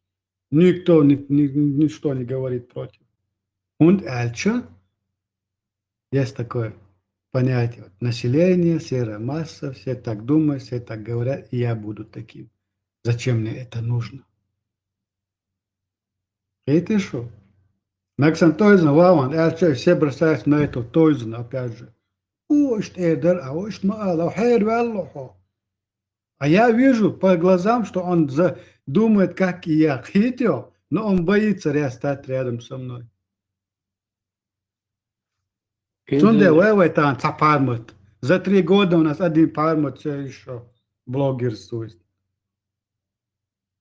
Никто ничто не говорит против. Und also, есть такое понятие. Население, серая масса, все так думают, все так говорят, и я буду таким. Зачем мне это нужно? Это что? Максим Тойзен, Ваван, все бросаются на эту Тойзен, опять же. А я вижу по глазам, что он думает, как и я, хитер, но он боится стать рядом со мной. За 3 года у нас один пармут все еще блогерствует.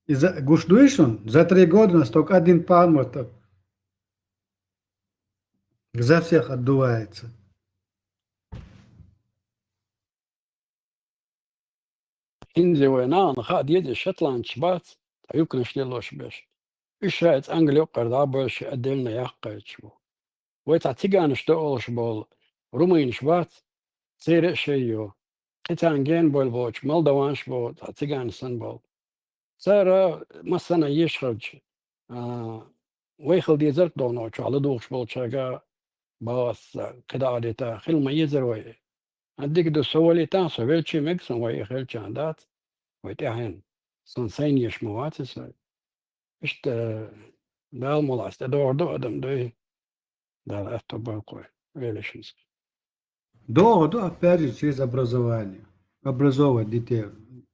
И за 3 года у нас только один пармут за всех отдувается. Inzi või naan gaat jede Shetland шбац, а юкна шлилош беш. Ишаец Англия qardaa больш отдельно яхкачу. Вот атиган что олш бол. Румын шбац, цере шею. Хитанген бол боч, Молдаван шбот, атиган сан бол. Цара масана ешхалч. ويخل دي زرت دونو على دوخ بول شاقا باس قدادتا خل ما يزروي عندك دو سوالي تان سوالشي مكسن وي خل شاندات ويتاهن سنسين يشمواتس اشت بالمولاست دور دو ادم دوي да это балкой величинский. Да, опять же, через образование. Образовывать детей,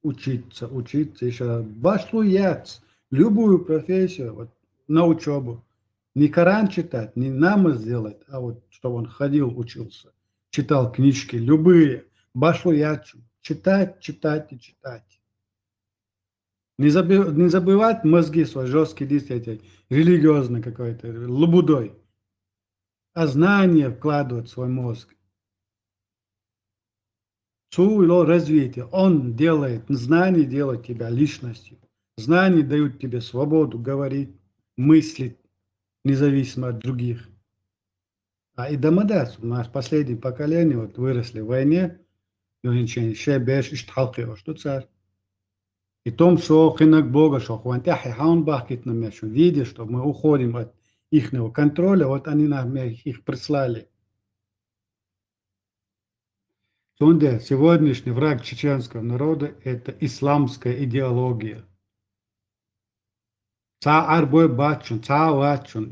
учиться, еще башлуять любую профессию, вот, на учебу. Не Коран читать, не намаз сделать, а вот, чтобы он ходил, учился, читал книжки, любые, башлуять, читать и читать. Не забывать мозги свои, жесткие действия, религиозно какой-то, лабудой, а знания вкладывать в свой мозг. Его развитие. Он делает, знания делают тебя личностью. Знания дают тебе свободу говорить, мыслить, независимо от других. А и домодать, у нас последнее поколение вот выросли в войне, что царь. И том, что хинак Бога, что видя, что мы уходим от их контроля, вот они нам их прислали. Сегодняшний враг чеченского народа – это исламская идеология.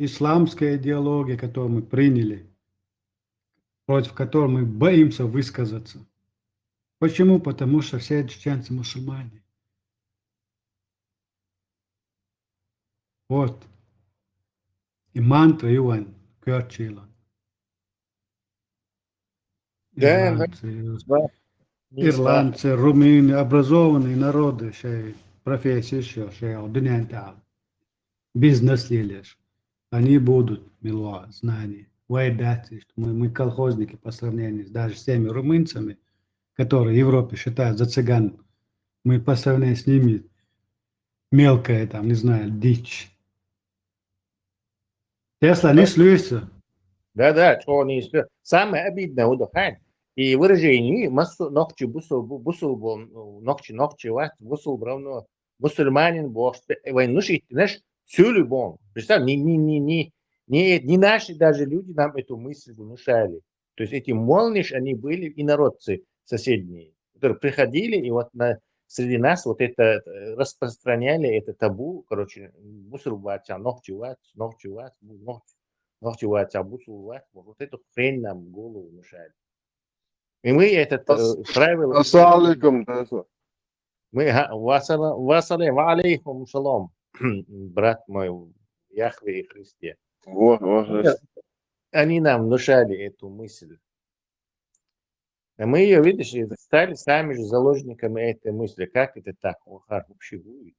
Исламская идеология, которую мы приняли, против которой мы боимся высказаться. Почему? Потому что все чеченцы мусульмане. Вот. И мантра Иван Кёрчила. Ирландцы, румыны, образованные народы, профессии еще, бизнес лишь. Они будут, мило, знания, воедать, что мы колхозники по сравнению даже с теми румынцами, которые в Европе считают за цыган, мы по сравнению с ними мелкая, там, не знаю, дичь. Тесла не слышится. Да, что не слышится. Самое обидное, удохань. И выражение ногчи бусул был ногчи вас бусул равно мусульманин бог войну шить знаешь всю любовь. Представь, не наши даже люди нам эту мысль внушали. То есть эти молниш они были инородцы соседние, которые приходили и вот среди нас вот это распространяли, это табу, короче, бусурбача, ногчевать, бусурбать, вот эту хрень нам в голову внушали. И мы этот правило... Ассаламу алейкум, Тесла. Мы вассалям алейкум шалом, брат мой, Яхве и Христе. Они нам внушали эту мысль. А мы ее, видишь, стали сами же заложниками этой мысли. Как это так? Вообще будет.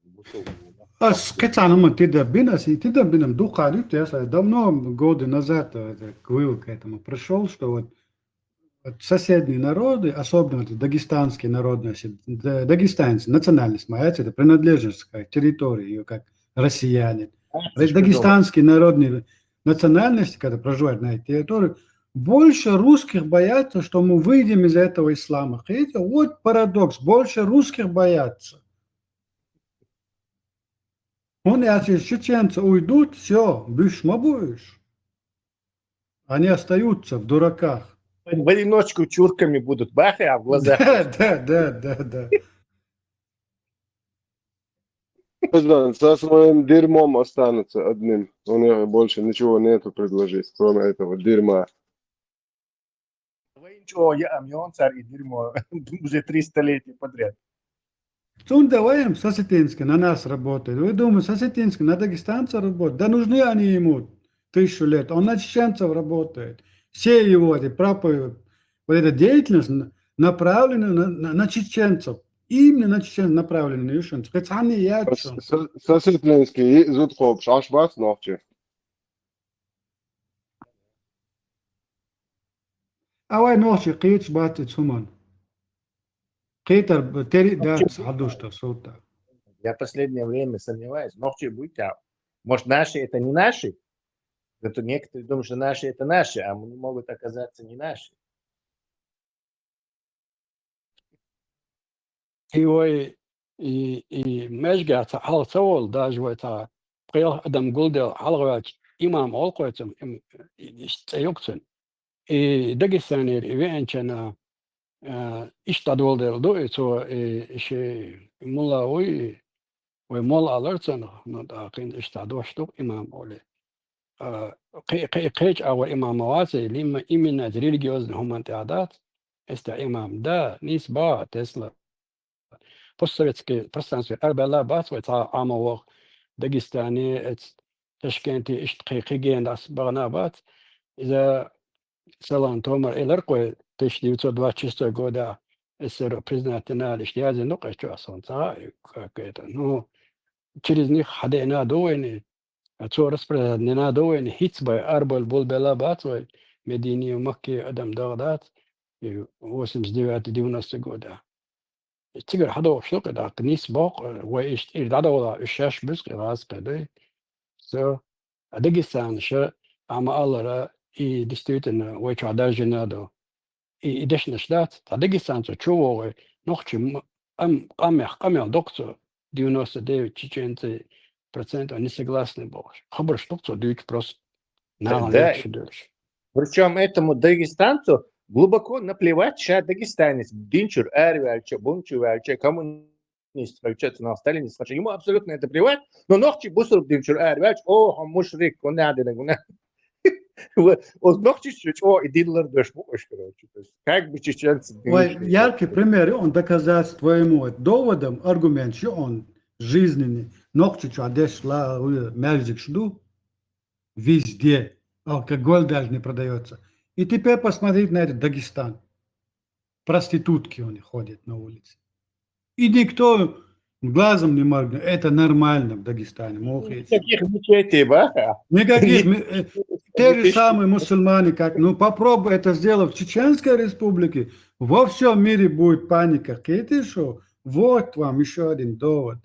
Скачано, ты добинам духа, я давно, годы назад, к выводу к этому пришел, что вот соседние народы, особенно дагестанские народности, дагестанцы, национальность моя, это принадлежность к территории, ее как россияне. Дагестанские народные национальности, когда проживают на этой территории, больше русских боятся, что мы выйдем из этого ислама. Видите, вот парадокс, больше русских боятся. Если чеченцы уйдут, все, будешь. Они остаются в дураках. В одиночку чурками будут, бах, а в глазах. Да. Со своим дерьмом останутся одним. У них больше ничего нету предложить, кроме этого дерьма. Ничего, я амион, царь и дерьмо уже 300 лет подряд. Давай Сосетинский на нас работает. Вы думаете, Сосетинский на дагестанцев работает? Да нужны они ему 1000 лет. Он на чеченцев работает. Все его эти проповеди, вот эта деятельность направлена на чеченцев. Именно на чеченцев направлена на чеченцев. Хотя они ячу. Сосетинский зудхоп, шашбат ночи. Авай ночи кич батит суман. Кейтер тери дат садушта сута. Я последнее время сомневаюсь, ночи будет, может наши это не наши? Это некоторые думают, что наши это наши, а они могут оказаться не наши. и مشجع على صول دا جوتا قيل أدم قلد على غاج إمام ألقيتم يقتن دقيستاني وين كان إشتدول دو تو إيش مولا ومولا ألرتن نقين إشتدوشتو إمام أولي قيج أو إمام واسي لما إمنا ريليجيوز هم انتعادات إمام دا نسبة تسلا постсоветское пространство Арбела Батвайта Амовох Дагестане Ташкенте Иштхиген Барнабат из-за Салан Томар Эларкой 1926 года СССР признательна лишь язы, ну, конечно, солнца, как это, ну, через них ходина дуэни, а что распространена дуэни, хитсбай Арбел Булбела Батвай, Медине Макки Адам Дагдад, 89-90 года. تقدر حدا شو كده كنيس باق وإيش إرداده ولا إيشاش بس كراس كده so داغستان شو أما الله را действительно ويش عدا جنادو إيدش نشدات داغستان شو نخش قام دكتور 99% они согласны были. Хабар что дают просто на легче. Причем этому дагестанцу глубоко наплевать, что дагестанец, Динчур, Эрвельча, Бунчувельча, коммунист, на сталинист, ему абсолютно это плевать, но ногти бусур Динчур, Эрвельч, о, мушрик, он надо, вот ногти чуть, о, и Дидлер дашь, короче, то есть как бы чеченцы... Яркий пример, он доказать твоему доводом, аргумент, что он жизненный, ногти чуть одешла, мельзик жду, везде, алкоголь даже не продается. И теперь посмотреть на этот Дагестан. Проститутки у них ходят на улице. И никто глазом не моргнет. Это нормально в Дагестане. Никаких мечетей, баха. Никаких. Те же самые мусульмане, как, ну попробуй это сделать в Чеченской республике. Во всем мире будет паника. Это что? Вот вам еще один довод.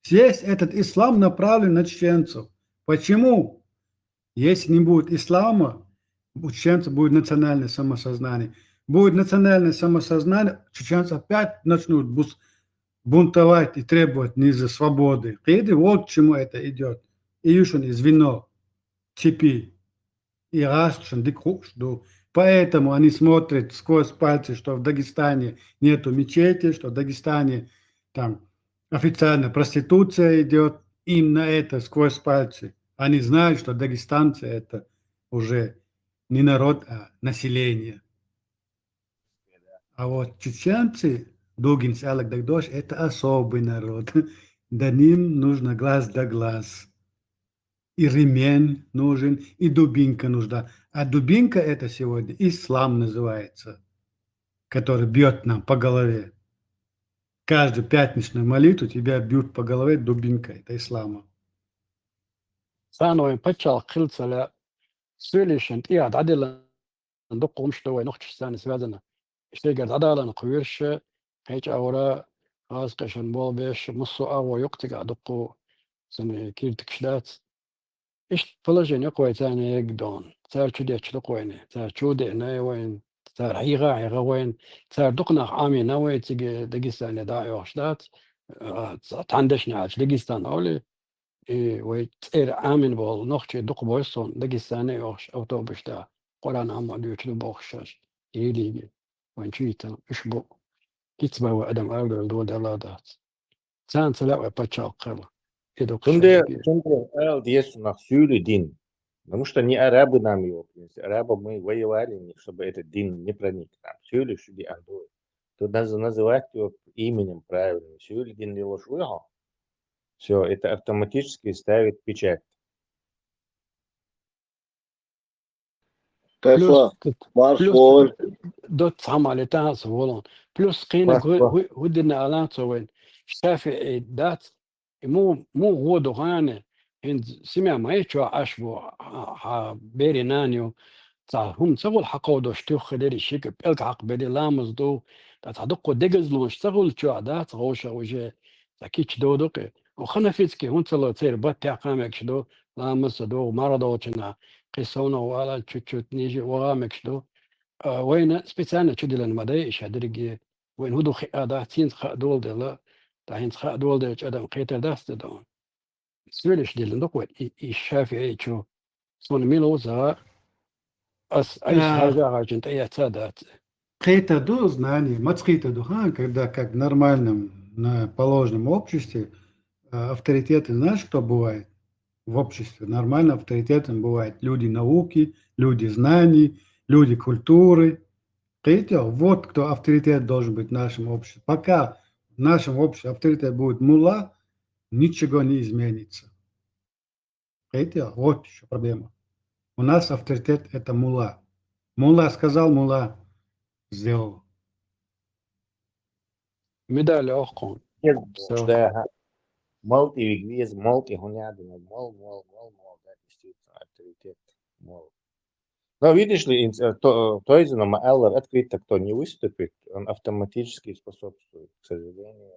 Здесь этот ислам направлен на чеченцев. Почему? Если не будет ислама, у чеченцев будет национальное самосознание. Будет национальное самосознание, чеченцы опять начнут бунтовать и требовать не за свободы. И вот к чему это идет. И еще не звено, цепи. И растшен, дикушду. Поэтому они смотрят сквозь пальцы, что в Дагестане нету мечети, что в Дагестане там официально проституция идет, им на это сквозь пальцы. Они знают, что дагестанцы это уже не народ, а население. А вот чеченцы, дугинцы, Алак Дагдош, это особый народ. До ним нужно глаз да глаз. И ремень нужен, и дубинка нужна. А дубинка это сегодня ислам называется, который бьет нам по голове. Каждую пятничную молитву тебя бьют по голове дубинкой. Это ислама. Sanoin patchal khiltsala söyleyişin iyad adilan dokum što ovaj nohči sani svedana. İştegar adalan kuyurşe hiç avra az qashan bol beş musu avo yoktiga dokku sani kirtikşlat. İşte palajen yok way tani gdon. Tar çude çluk wayne. Tar çude ne wayn. Tar higa wayn. Tar dokna ami na way tige Dagestan da yoshlat. Tandesh na Dagestan oli. ويتسير آمن بول نخشى دق بويسون دقيستاني يوش أوتوبش دا قرآن أما ديوتلو بوخشاش يليجي وين شيتا إشبو كتبا وأدم أولو دول دلادات سان سلاوة باتشاق قرى إدو Şimdi قشاق el diyorsun nach Süle din. Потому что не арабы нам его принесли. Арабы мы воевали, чтобы этот дин не проник нам. Süle шуди андой. Тут надо называть его именем правильным. Süle din лилошуйха. Все, это автоматически ставит печать. Тайфа, بلوس دوت عمل تاس ولون بلوس قينا Москва. ودنا ألانسو وين شافي دات مو هو دغانة هند سمع ما يشوا عشبو بيري نانيو تا هم سووا الحقو دو شتو خدري شيك بلك عقبالي لامز دو تا تدقو دقز لون شتغل شو دات غوشة وجه تاكيش دو دوقي وخنا فيتسكي هون تلو تير باتي عقامك شدو لامز دو مرضو چنا قصونا ولا تشوت نيجي وغامك شدو وين سبيسانا شدي لنا مدى إيش هدرجي وين هدو خا تين خا دول دلا تاين خا دول دلا أدم قيتر داست دون سويلش دي لندق وين الشافعي شو صون ميلوزا أي حاجة عشان أي اعتادات Какие-то до знания, мацкита духа, когда как в нормальном, на положенном обществе авторитеты, знаешь, кто бывает в обществе? Нормально авторитетом бывает люди науки, люди знаний, люди культуры. Видите, вот кто авторитет должен быть в нашем обществе. Пока в нашем обществе авторитет будет мулла, ничего не изменится. Видите, вот еще проблема. У нас авторитет это мулла. Мулла сказал, мулла сделал. медали أخون Да, молти вигвиз, молти гонядина, мол, да, действительно, авторитет, мол. Но видишь ли, Тойзеном Эллер открыто, кто не выступит, он автоматически способствует, к сожалению.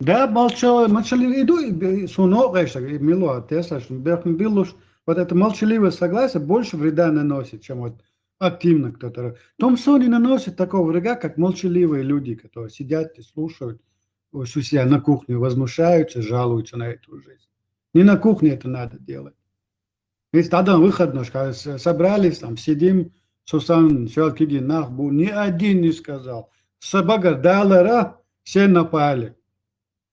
Да, молчаливый, иду, сунок, мило, тесаш, билуш, вот это молчаливое согласие больше вреда наносит, чем вот активно кто-то. Томсон не наносит такого вреда, как молчаливые люди, которые сидят и слушают, у себя на кухне возмущаются, жалуются на эту жизнь. Не на кухне это надо делать. Ведь тогда выходно, собрались, там, сидим, Сусан, Сёлкиги, Нахбу, ни один не сказал. Собака далара, все напали.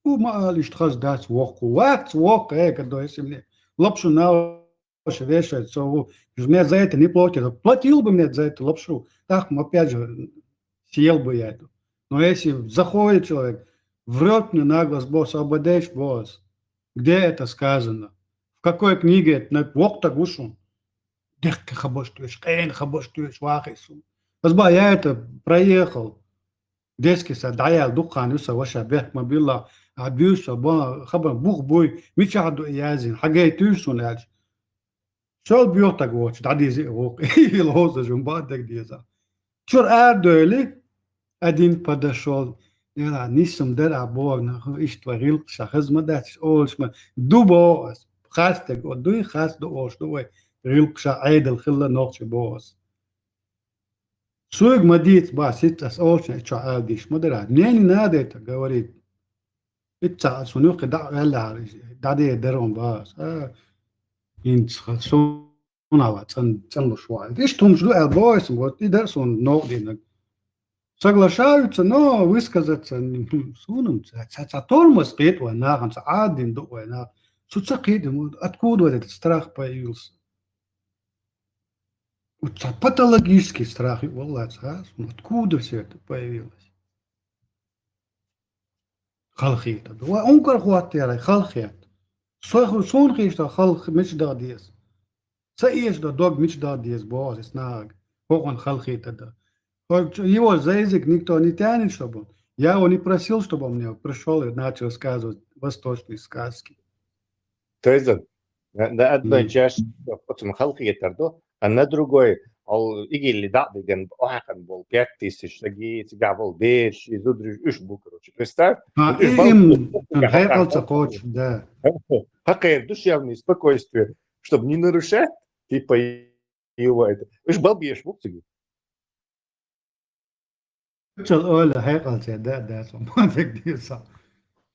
Умалиш тхаздать воку, вок, когда если мне лапшу на уши вешают, мне за это не платят. Платил бы мне за эту лапшу, так, опять же, съел бы я эту. Но если заходит человек, врет мне на глаз, босс, ободешь, босс, где это сказано? В какой книге это? Вок так ушел. Дехка хабоштуешь, кейн хабоштуешь, вахису. Возба, я это проехал. Детский сад, даял, духан, юса, ваша, бех, мобила, абьюса, хаба, бух, бой, мичаду язин, хагей, тюсун, яж. Şöyle bir yok da goç, dadizi yok, il hoza jumbadak diza. Çur erdöli, adin padashol, ya nisum der abo na iş tvaril şahız madat olşma dubo khastek o duy khas do olş do ril kşa aydel khilla noqş boz. Суег мадит басит as olşna ço aldiş madara. Neni nadet говорит. İtsa sunu qda alla dadi deron bas. Sonava, can lo šuai. Iš tom ždu elbojas, вот и дер сон ногдина. соглашаются, но высказаться сунем. Тормоз спит война, один до война. Откуда этот страх появился? Вот патологический страх, Аллах, откуда все это появилось? خلقيته وأنكر خواتيري خلقيت صون خيشتا خلق مش داديس سأيش دا دوغ مش داديس بوز سناغ هون خلقيته да. Его за язык никто не тянет, чтобы он. Я его не просил, чтобы он мне пришел и начал рассказывать восточные сказки. Тойзен, на одной чаше потом халки тарду, а на другой ал игили да деген охан был 5000 таги тебя был беш и зудриш уж был короче. Представь, Им хайкалца хочет, да. Какое душевное спокойствие, чтобы не нарушать типа его это. Уж балбеш муктиги. Оля хайкалца, да, сама так диса.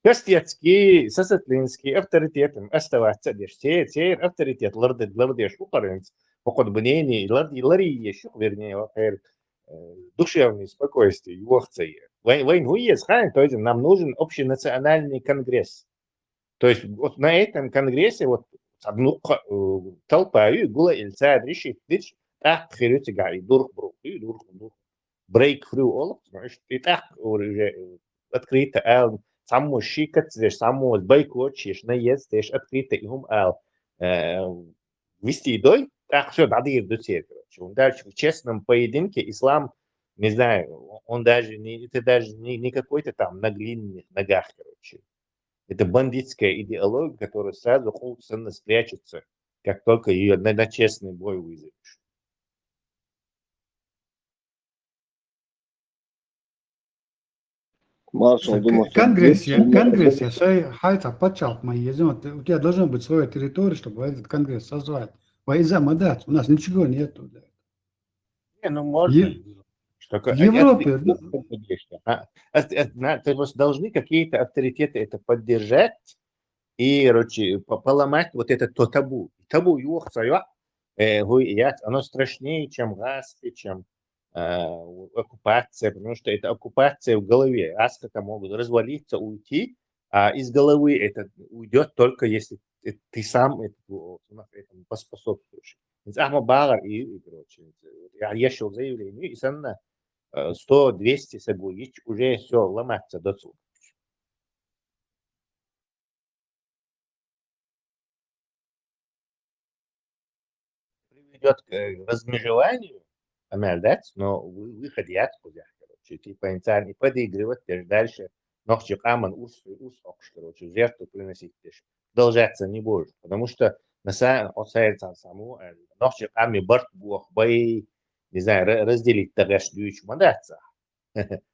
Кастецкий, Сасатлинский авторитетом оставаться деш. Сеер авторитет лардеш укаренц. Покод бнени лари еще вернее вахер душевное спокойствие его хцеер. Войн хуез хайн, то есть нам нужен общенациональный конгресс. То есть вот на этом конгрессе вот одну толпа была ильца решит дич так херете гаи дурх брейк фру олов, значит и так уже открыто ал саму шикат здесь саму байкочишь наездишь открыто им ал вести дой так все надо ir короче. Он даже в честном поединке ислам не знаю он даже не это даже не какой-то там на глиняных ногах короче. Это бандитская идеология, которая сразу холодно спрячется, как только ее на честный бой вызовешь. Маршал, думаю, Конгрессе, хайта почал мои языки. У тебя должна быть своя территория, чтобы этот конгресс созвать. Вайзам отдать. У нас ничего нету. Не, ну можно. В Европе. То есть должны какие-то авторитеты это поддержать и, короче, поломать вот это то табу. Табу его оно страшнее, чем распи, чем оккупация, потому что это оккупация в голове. Распи-то могут развалиться, уйти, а из головы это уйдет только если ты сам этому поспособствуешь. И, короче, я шел заявление, и санна 100-200 сагуич уже все ломаться до суда. Приведет к размежеванию, но выход я короче, типа инсан и подыгрывать дальше, но аман ус короче, жертву приносить продолжаться не будет, потому что на саму ночью ами барт бух бой, не знаю, разделить тагашдуич мандаться.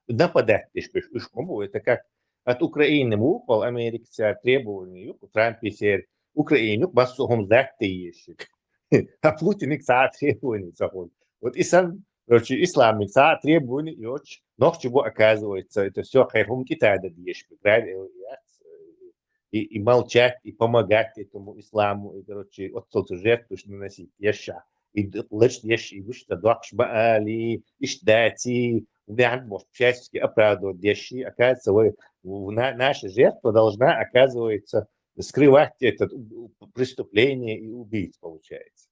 Нападать уж кому это как от Украины упал Америка требования Трампе сер Украину бассухом заттеещик. А Путин их требования заходит. Вот и сам, короче, ислам их требования и очень, но чего оказывается, это все хайхум Китая дадешь, и молчать, и помогать этому исламу, и, короче, от жертву наносить, яша. И лишь яш, и выше докш баали, и ждати, да, может, всячески оправдывать ящи. Оказывается, наша жертва должна, оказывается, скрывать это преступление и убийц, получается.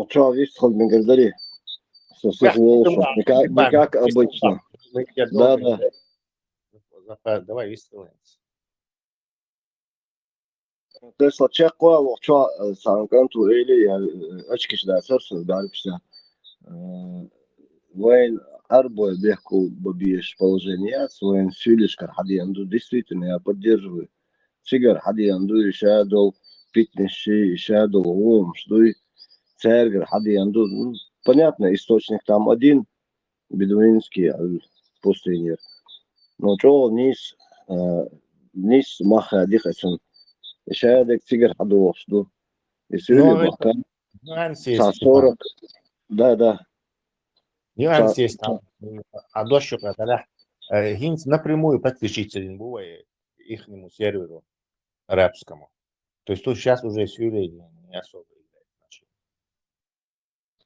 Чё, видишь, من قدري. Не как обычно. Да. Давай, выстроимся. Tesla çekwa وقتها سانكانتو إلي أشكش دا سرسل بعرفش وين أربعة بيحكوا ببيش положение, وين сюлишкар حد عنده действительно я поддерживаю. Сигар حد عنده يشادل питнищи, يشادل ум, что и цергер حد عنده понятно источник там один бедуинский пустынер. Но что низ маха дихачен يشاهدك تيجر حد وصده يصير لي بحكام ساعة 40 да. Нюанс есть там. А дощу когда Гинц напрямую подключиться не бывает ихнему серверу арабскому. То есть тут сейчас уже сюрей не особо играет значение.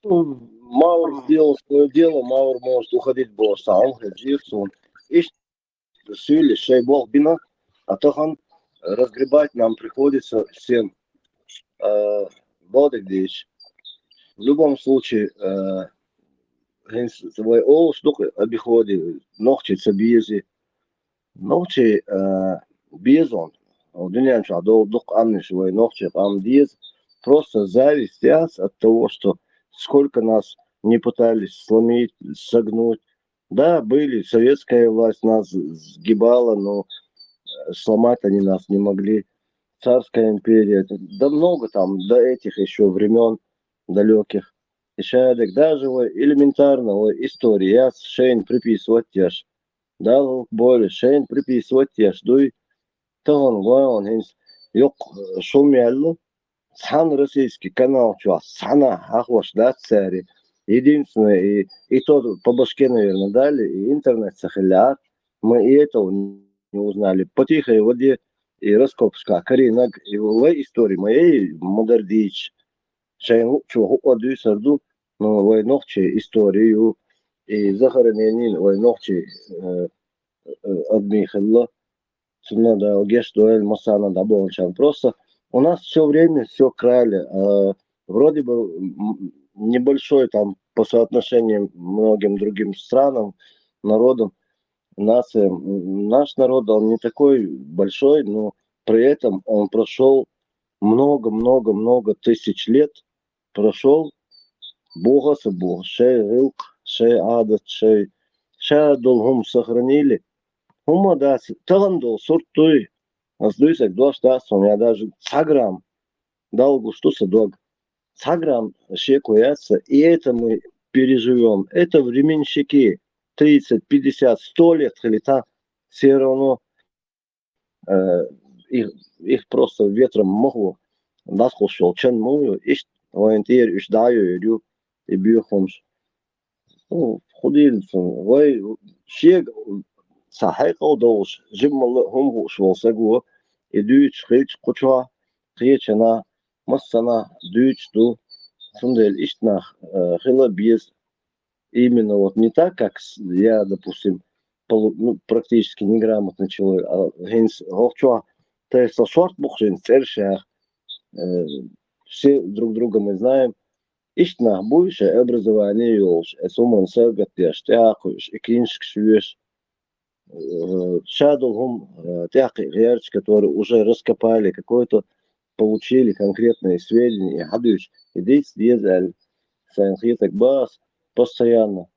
Ну, Маур сделал свое дело, Маур может уходить было сам, Джирсон. И Сюли, Шейбол, Бина, а то он разгребать нам приходится всем. Бодегдич. В любом случае, свой олштук обиходи, ногти цабизи, ногти безон. Дунян шадол дук анны свой ногти амдиз. Просто зависть от того, что сколько нас не пытались сломить, согнуть. Да, были, советская власть нас сгибала, но сломать они нас не могли. Царская империя, да много там, до этих еще времен далеких. И шадек даже элементарно истории. Я шейн приписывать тяж. Да, более шейн приписывать тяж. Дуй, то он хинс, yok шумяло. Сан российский канал, чувак, сана, ахваш, да, цари. Единственное, и то по башке, наверное, дали, и интернет сахалят. Мы и этого не узнали. По тихой воде и раскопска, коренок, и в истории моей модердич. Шейн, чувак, воду сарду, но в ночи историю, и захоронение в ночи адмихалла. Надо геш дуэль масана добавочан. Просто у нас все время все крали. Вроде бы небольшой там по соотношению многим другим странам, народам, нациям. Наш народ, он не такой большой, но при этом он прошел много тысяч лет. Прошел Бога с Бога. Шей Рилк, Шей Адат, Шей Долгум сохранили. Хума да, таландол, сортой. Аздуйсак дуаштасон, я даже цаграм долгу что садок. Цаграм шекуяться, и это мы переживем. Это временщики 30, 50, 100 лет халита, все равно их просто ветром могло. Наскушал чен мою, ищ, ориентир, ищ даю, иду, и бьюхомш. Ну, худильцем, вай, шег, صحيح دوش جم الله هم شو سجوا يدوش خيش قطعة خيشنا مصنا دوش دو сундel ишна хила без именно вот не так, как я, допустим, практически неграмотный человек, а генс говчо, то есть шорт бухшин цершах, все друг друга мы знаем. Ишна больше образование юлш, суман сагат яштяхуш, и киншк швеш. Шадулгум тяхи герч, которые уже раскопали какое-то, получили конкретные сведения, хадуш, и здесь езаль санхитак бас постоянно.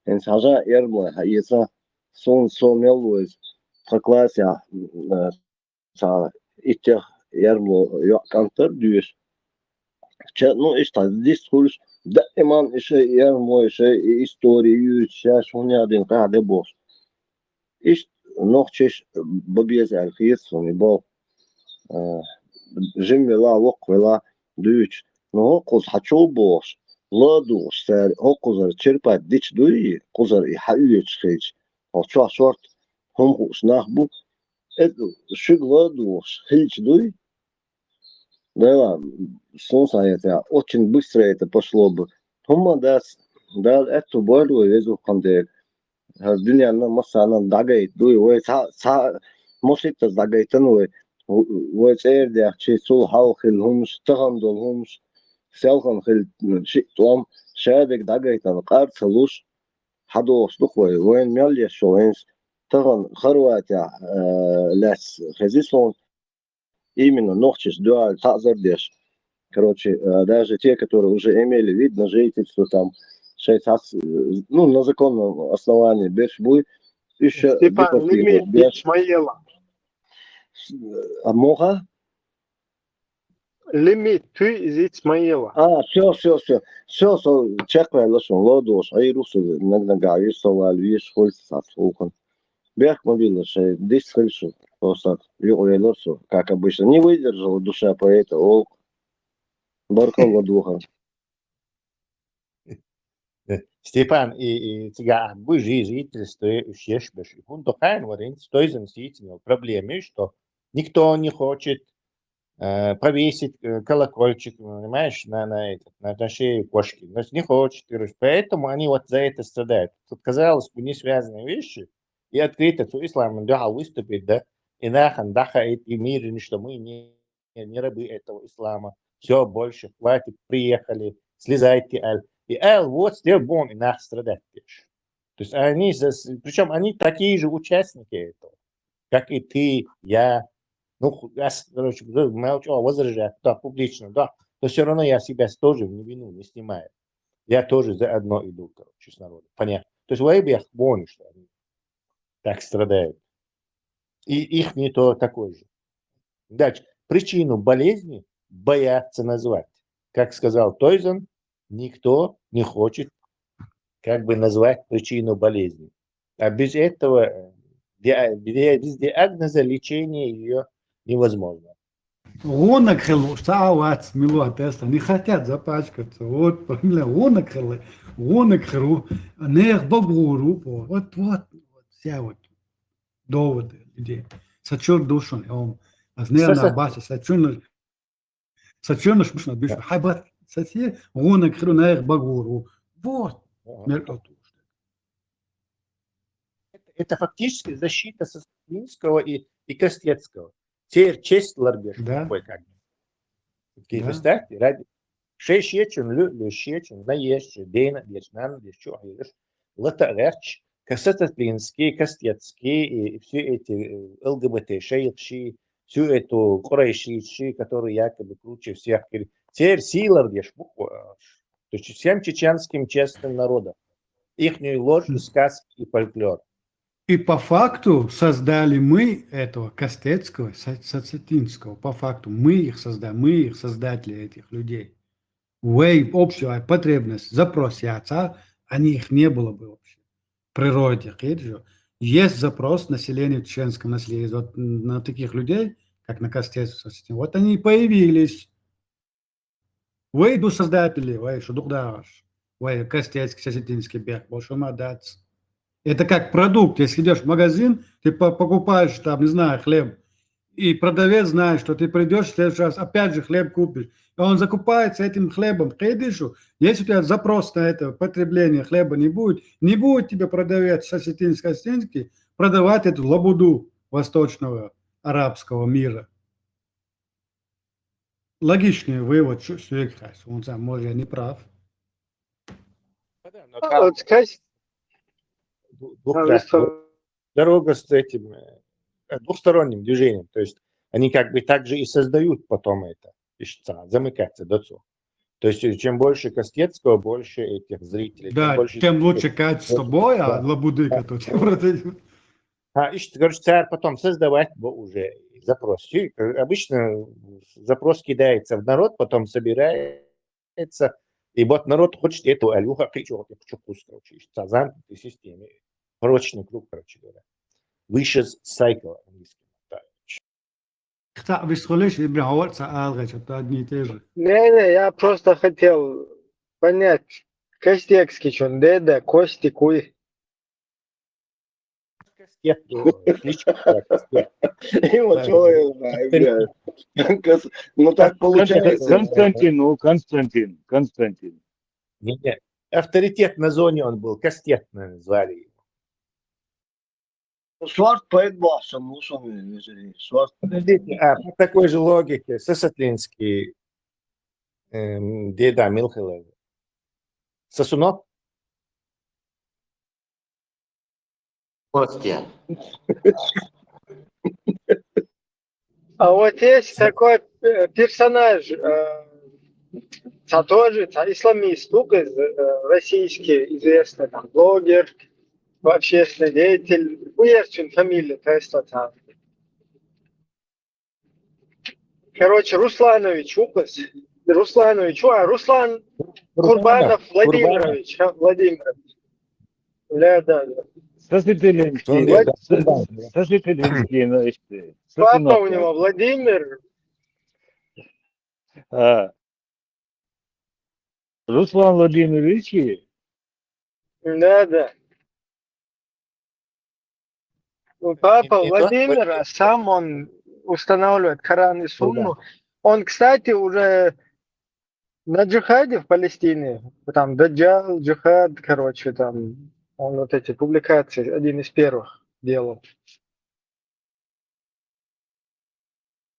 Инсажа эрмла, хаица сон сомелуез, хаклася са итях эрмло кантер дюш. Ну, и что, здесь хулиш, да, иман еще эрмло, еще историю, сейчас у меня один каде бош. Иш нохчеш бабиез алхиес он ибо жимела воквела дюч но куз хачул бош ладу стар окузар черпать дич дуи кузар и хаюч хич оча шорт хом хус нахбу это шиг ладу хич дуи да солнце это очень быстро это пошло бы хома да это боль везу канде Dünyanın masana dagayt duy ve sa mosita dagaytan ve çerde çi sul halkhil hums taham dol hums selhan khil şi tom şadek dagaytan qar çaluş hado sduq ve mel yaşoyens tahan Хорватия las хазисон именно нохчиш дуаль тазар деш. Короче, даже те, которые уже имели вид на жительство там ну, на законном основании Бешбуй еще Степан, лимит Исмаила. А моха? Лимит ты из Исмаила. Все, чекай лошон, лодош, а и русы иногда гавишь, совальвишь, хольца, слухан. Бех мобильно, что здесь слышу, просто лёсу, как обычно, не выдержала душа поэта, баркова духа. Степан, и тебя вы жительство ущешбешь. Он дохайн варен, стоизен ситинил. Проблема, что никто не хочет повесить колокольчик, понимаешь, на шею кошки. Но не хочет, короче. Поэтому они вот за это страдают. Тут, казалось бы, не связанные вещи. И открыто ислам выступит, да, и нахан дахает и мир, что мы не рабы этого ислама. Все, больше, хватит, приехали, слезайте, аль. И аль, вот, бон, и нах страдать. То есть они, причем они такие же участники этого, как и ты, я. Ну, я, короче, молчу, возражаю, да, публично, да. Но все равно я себя тоже в вину не снимаю. Я тоже заодно иду, короче, с народом. Понятно. То есть в Лейбе понял, что они так страдают. И их не то такой же. Дальше. Причину болезни боятся назвать. Как сказал Тойзен, никто не хочет как бы назвать причину болезни. А без этого, без диагноза лечения ее невозможно. Гонок хелу, сауат, мило теста, не хотят запачкаться. Вот, гонок хелу, нех багуру, вот, вся вот доводы людей. Сачур душон, аз не на базе, сачур шмушна бишу, хайбат, сати, гонок хелу, нех багуру. Вот, это фактически защита Состринского и Костецкого. Теперь честь Ларбеш. Да. Как бы. Представьте, ради шещечен, лющечен, наещен, дейна, вечнан, еще, латареч, Состринский, Костецкий и все эти ЛГБТ-шейши, всю эту корейши, которые якобы круче всех. Теперь си Ларбеш, то есть всем чеченским честным народом. Ихнюю ложь, сказки и фольклор. И по факту создали мы этого Костецкого, Сацетинского. По факту мы их создали, мы их создатели этих людей. Общая потребность, запрос яца, они их не было бы вообще. В природе. Есть запрос населения в чеченском населении. Вот на таких людей, как на Костецкого, вот они и появились. Иду создатели, что духдаш. Костецкий, Сацетинский берег, больше мадаться. Это как продукт. Если идешь в магазин, ты покупаешь там, не знаю, хлеб, и продавец знает, что ты придешь в следующий раз, опять же хлеб купишь. И он закупается этим хлебом. Если у тебя запрос на это потребление хлеба не будет тебе продавец Сосетинский продавать эту лабуду восточного арабского мира. Логичный вывод, что он сам, может, я не прав. Вот сказать, Дорога с этим двухсторонним движением. То есть они как бы также и создают потом это, замыкаться до цу. То есть чем больше Костецкого, больше этих зрителей. Да, тем лучше качество боя, лабуды, которые продают. Короче, царь потом создавать уже запрос. Обычно запрос кидается в народ, потом собирается. И вот народ хочет эту алюха, я хочу вкус, короче, замкнутой системе. Порочный круг, короче говоря. Vicious cycle английский. Не, я просто хотел понять, Костецкий, что он деда, Кости, куй. Ну так получается. Константин. Нет, авторитет на зоне он был, Костет назвали его. Сварт поэт басом, ну что мы Сварт. Подождите, по такой же логике, Сосотлинский, деда Милхелев, Сосунов? Костя. А вот есть такой персонаж, тоже исламист, российский, известный там, блогер, общественный деятель. Уерчин фамилия, то короче, Русланович, Руслан Курбанов Владимирович. Да. Сосителинский. Папа у него Владимир. Руслан Владимирович. Да. Папа Владимир, а сам он устанавливает Коран и Сунну. Он, кстати, уже на джихаде в Палестине, там Даджал, джихад, короче, там он вот эти публикации один из первых делал.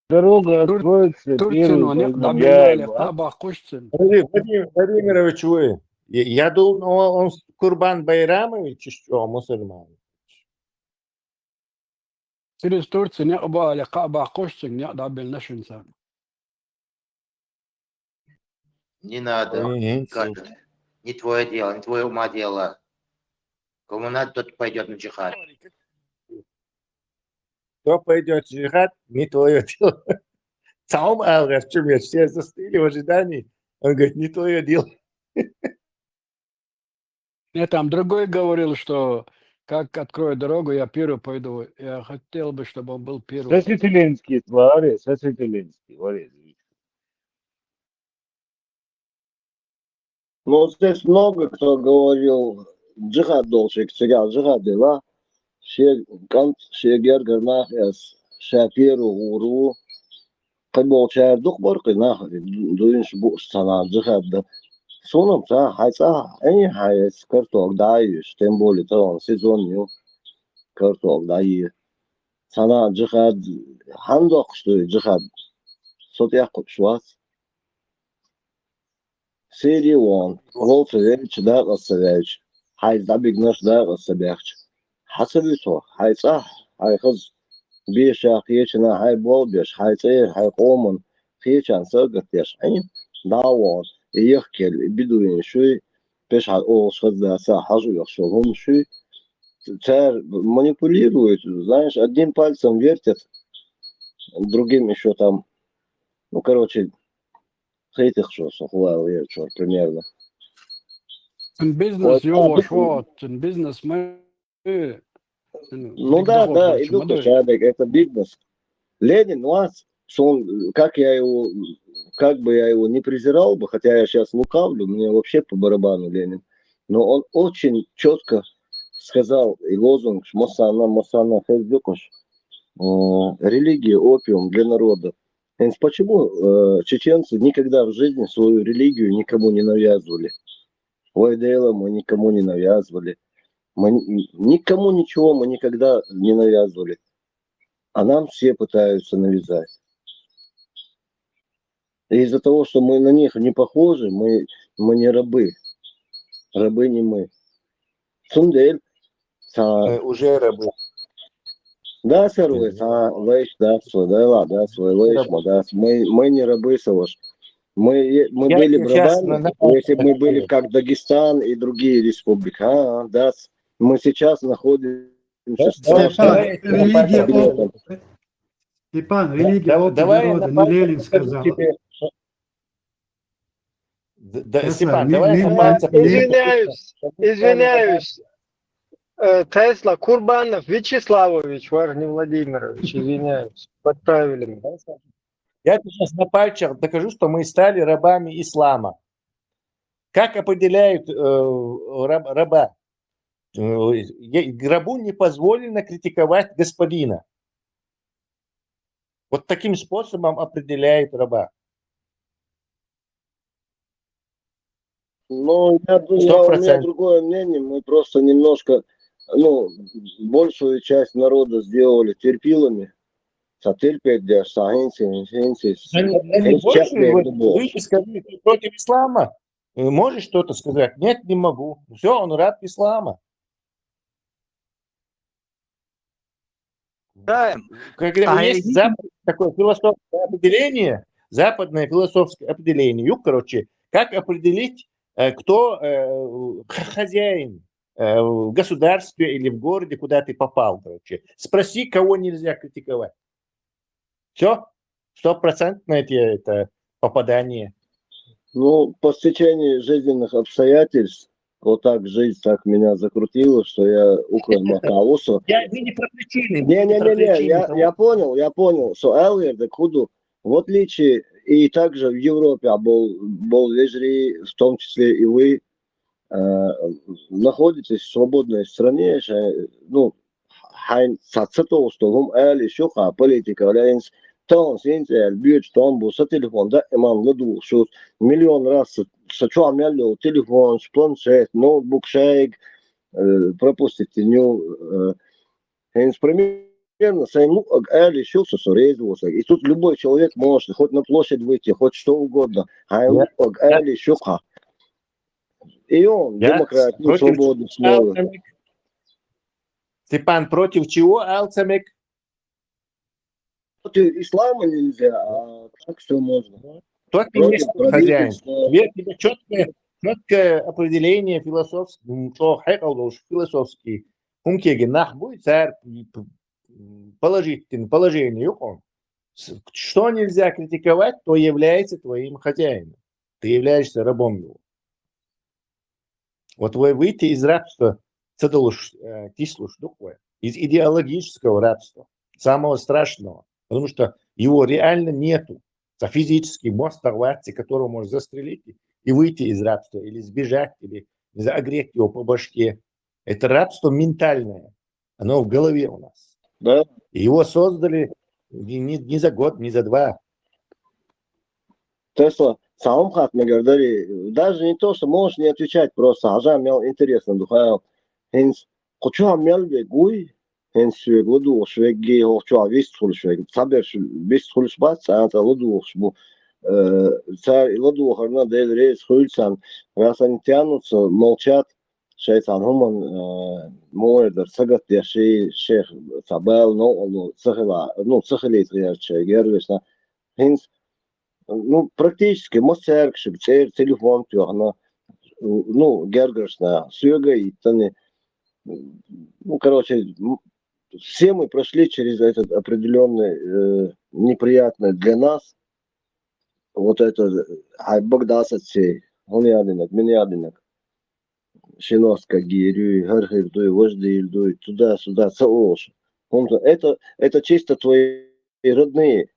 Дорога откроется Турцину первый не по дабелали Муляеву, а? Каба Кушцин. Владимир Владимирович, вы. Я думал, он Курбан Байрамович, что мусульман. Через Турцию не обали Каба Кушцин не дабел нашинсан. Не надо, скажет. Не твое дело, не твое ума дело. Кому надо, тот пойдет на джихад. Кто пойдет в джихад, не твое дело. Сам Алгар, в чем я все застыли в ожидании. Он говорит, не твое дело. Я там другой говорил, что как открою дорогу, я первый пойду. Я хотел бы, чтобы он был первый. Сосветилинский, твари, Сосветилинский, варит. Ну, здесь много кто говорил, джихад должен, сега джихад дела, шегер горнах эс, шапиру уру, кабол чайр дух боркы нах, дуинш буш сана джихад да. Сонам та хайца, они хайц карток дайш, тем более то он сезон ню карток дай. Сана джихад, хандок что джихад, сот яхут швац. Серия он, волцы веч, да, расставяч. Хайц да бигнаш да расставяч. حسبته هاي صح هاي خز بيشا خيشنا هاي بولبيش هاي صير هاي قومن خيشان سرقت يش عين داوان يحكي بدوين شوي بيش على أوش خز دا سا حاجو يخشوهم شوي царь манипулирует, знаешь, одним пальцем вертит, другим еще там, ну, короче, хейтих что, сухвал, я что, примерно. Бизнес его швот, бизнес мы. Ну да, иду шадек, это бизнес. Ленин, вас, что он, как бы я его не презирал бы, хотя я сейчас лукавлю, мне вообще по барабану Ленин, но он очень четко сказал, и лозунг Мосана Фездюкош, религия опиум для народа. Почему чеченцы никогда в жизни свою религию никому не навязывали? Вайдейла мы никому не навязывали. Никому ничего мы никогда не навязывали. А нам все пытаются навязать. И из-за того, что мы на них не похожи, мы не рабы. Рабы не мы. Сундель. Уже рабы. Да, сэрвы, лейш, да, свой, да, свой лейш, да. Мы не рабы, Саваш. Мы были бы рабами, если бы мы были как Дагестан и другие республики. Да, мы сейчас находимся... Степан, религия опыт народа, не Ленин сказал. Степан, давай на пальцах. Извиняюсь. Тесла Курбанов Вячеславович, Варни Владимирович, извиняюсь, подправили меня. Я сейчас на пальцах докажу, что мы стали рабами ислама. Как определяют раба? Рабу не позволено критиковать господина. Вот таким способом определяют раба. Ну, у меня другое мнение. Мы просто немножко, большую часть народа сделали терпилами. Сатерпеть, Вы сказали, ты против ислама? Можешь что-то сказать? Нет, не могу. Все, он раб ислама. Да. Когда есть такое философское определение, западное философское определение, как определить, кто хозяин в государстве или в городе, куда ты попал, Спроси, кого нельзя критиковать. Все, 100% это попадание. Ну, по стечению жизненных обстоятельств, вот так жизнь так меня закрутила, что я украл Макаусу. Я не про причины. Не, я понял, что Элвер, да куду, в отличие и также в Европе, был вежри, в том числе и вы, находитесь в свободной стране, хайн сацато, что вам эли шуха политика, تون سينتال بيوت تون بوسا تليفون ده إمام لدو شو مليون راس سچو عملو تليفون планшет ноутбук шайк пропустите ню хенс примерно сайму али шился сорезался. И тут любой человек может хоть на площадь выйти, хоть что угодно. А али шуха. И он демократию, свободу слова. Степан, против чего Алцамек? Против ислама нельзя, а так все можно. Тот и есть хозяин. Тебе четкое определение философский. Хумкеги нах будет царь положительное положение. Что нельзя критиковать, то является твоим хозяином. Ты являешься рабом его. Вот вы выйти из рабства, из идеологического рабства, самого страшного, потому что его реально нету. За физический мост оторваться, которого можно застрелить и выйти из рабства, или сбежать, или огреть его по башке. Это рабство ментальное. Оно в голове у нас. Да. И его создали не за год, не за два. Тесла, сам хат мы говорили, даже не то, что можешь не отвечать просто, а же имел интересно, духал. Хенс, хочу имел бегуй, хенс гладу, швеги, хочу весь швеги, сабер весь шбац, а это ладу, шбу. Царь ладу, харна дель рейс хульцан, раз они тянутся, молчат. شيطان هم موردر سقط يا شيخ صبال نو سخلي تغير شيء غيرلشنا هنس практически мостер шибцер телефон тёгна гергершна сюга и тани короче все мы прошли через этот определенный неприятный для нас вот это багдасацей он ядинок меня ядинок Шиноска, Гирю, Гархирдуй, Вождильдуй, туда-сюда, Саош. Это чисто твои родные.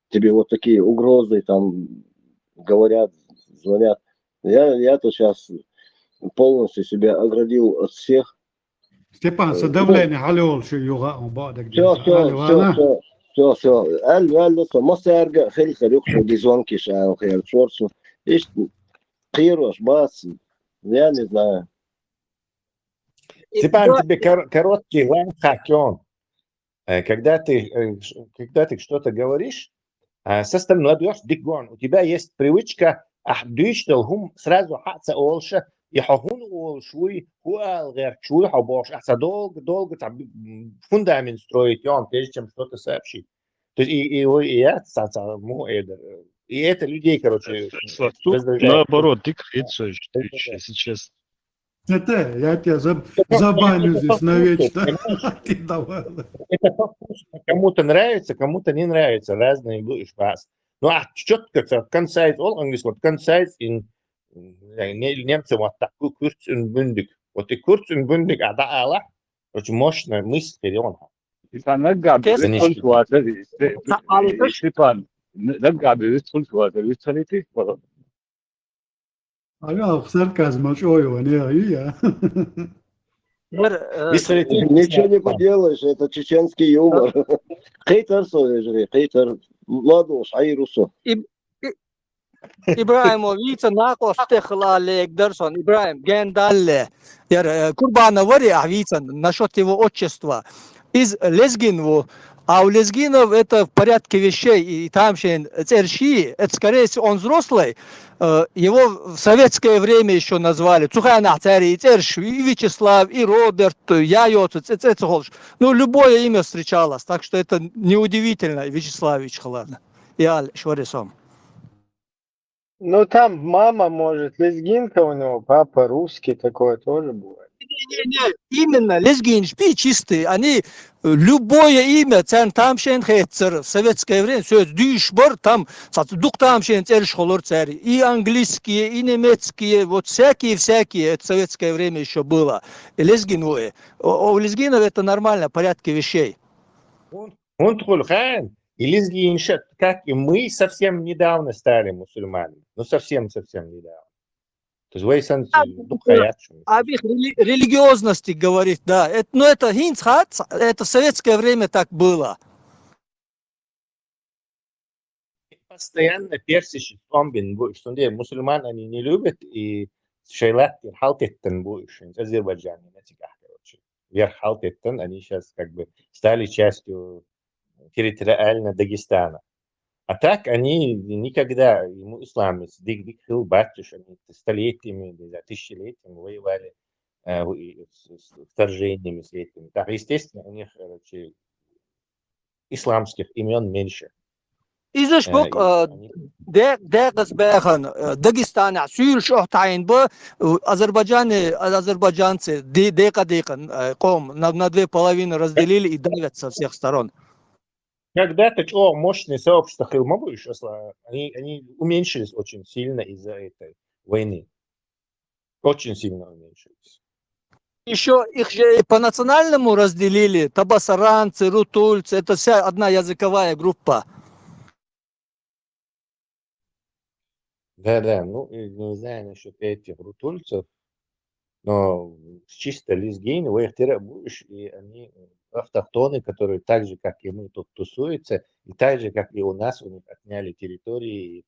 Тебе вот такие угрозы там говорят, звонят. Я-то сейчас полностью себя оградил от всех. Степан, давление халёл шо юга он бадак. Все. Мостер, хель-халюк, звонки шаал, хель-шорцу. Ишь, хирош, бас. Я не знаю. Степан, тебе короткий лайфхак. Когда ты что-то говоришь, с остальным дикгон. У тебя есть привычка, сразу хатса олша, и хахун олшуй, хуал герчуй, хабош, долго фундамент строить, прежде чем что-то сообщить. То есть и это людей, короче, наоборот, ты кричишь сейчас. Это я тебя забаню здесь навечно. Ты давай. Это кому-то нравится, кому-то не нравится. Разные будешь вас. Ну, а четко, концайт, он английский, концайт, немцы вот такой курцунбюндик. Вот и курцунбюндик, а да, Аллах, очень мощная мысль вперед. Степан, نرجع بيدخل في وقت الثالثي والله. أنا сарказм шою, не я. Ничего не поделаешь, это чеченский юмор. Хейтер соежри, хейтер ладош, айрусо. İbrahim vice nakos tehlalek derson Ibrahim gendalle. Курбана вари vice насчет его отчества. Из лезгинву. А у лезгинов это в порядке вещей, и там церши, это скорее всего он взрослый, его в советское время еще назвали Цуханах царь, и церш, и Вячеслав, и Роберт, Яйот, ну любое имя встречалось, так что это неудивительно, Вячеславович, ладно. Я шварисом. Ну там мама может, лезгинка у него, папа русский, такое тоже бывает. Не, именно лезгин шпи чистые, они любое имя, там в советское время, все дюшбор, там и английские, и немецкие, вот всякие, это в советское время еще было. И лезгиновые. У лезгинов это нормально, в порядке вещей. Он тхульхан, и лезгин, как и мы совсем недавно стали мусульманами. Ну совсем недавно. Об их религиозности говорит, да. Но это хинцхат, это в советское время так было. постоянно персишь комбин будешь. Что мусульман они не любят, и шейлат халтеттен будешь. Азербайджане на тебя, короче. Верх халтеттен, они сейчас как бы стали частью территориально Дагестана. А так они никогда, ему ислам, дик хил батюш, они столетиями, тысячелетиями воевали с вторжениями, с этими. Так, естественно, у них, короче, исламских имен меньше. إذا شبك داغس باخن داغستان سيل شو تعين ب азербайджанцы декан قوم на две половины разделили и давят со всех сторон. Когда-то мощные сообщества Хилмабу еще они уменьшились очень сильно из-за этой войны. Очень сильно уменьшились. Еще их же по национальному разделили. Табасаранцы, рутульцы. Это вся одна языковая группа. Да, ну, не знаю насчет этих рутульцев, но чисто лезгины, будешь, и они автохтоны, которые так же, как и мы, тут тусуются, и так же, как и у нас, у них отняли территории и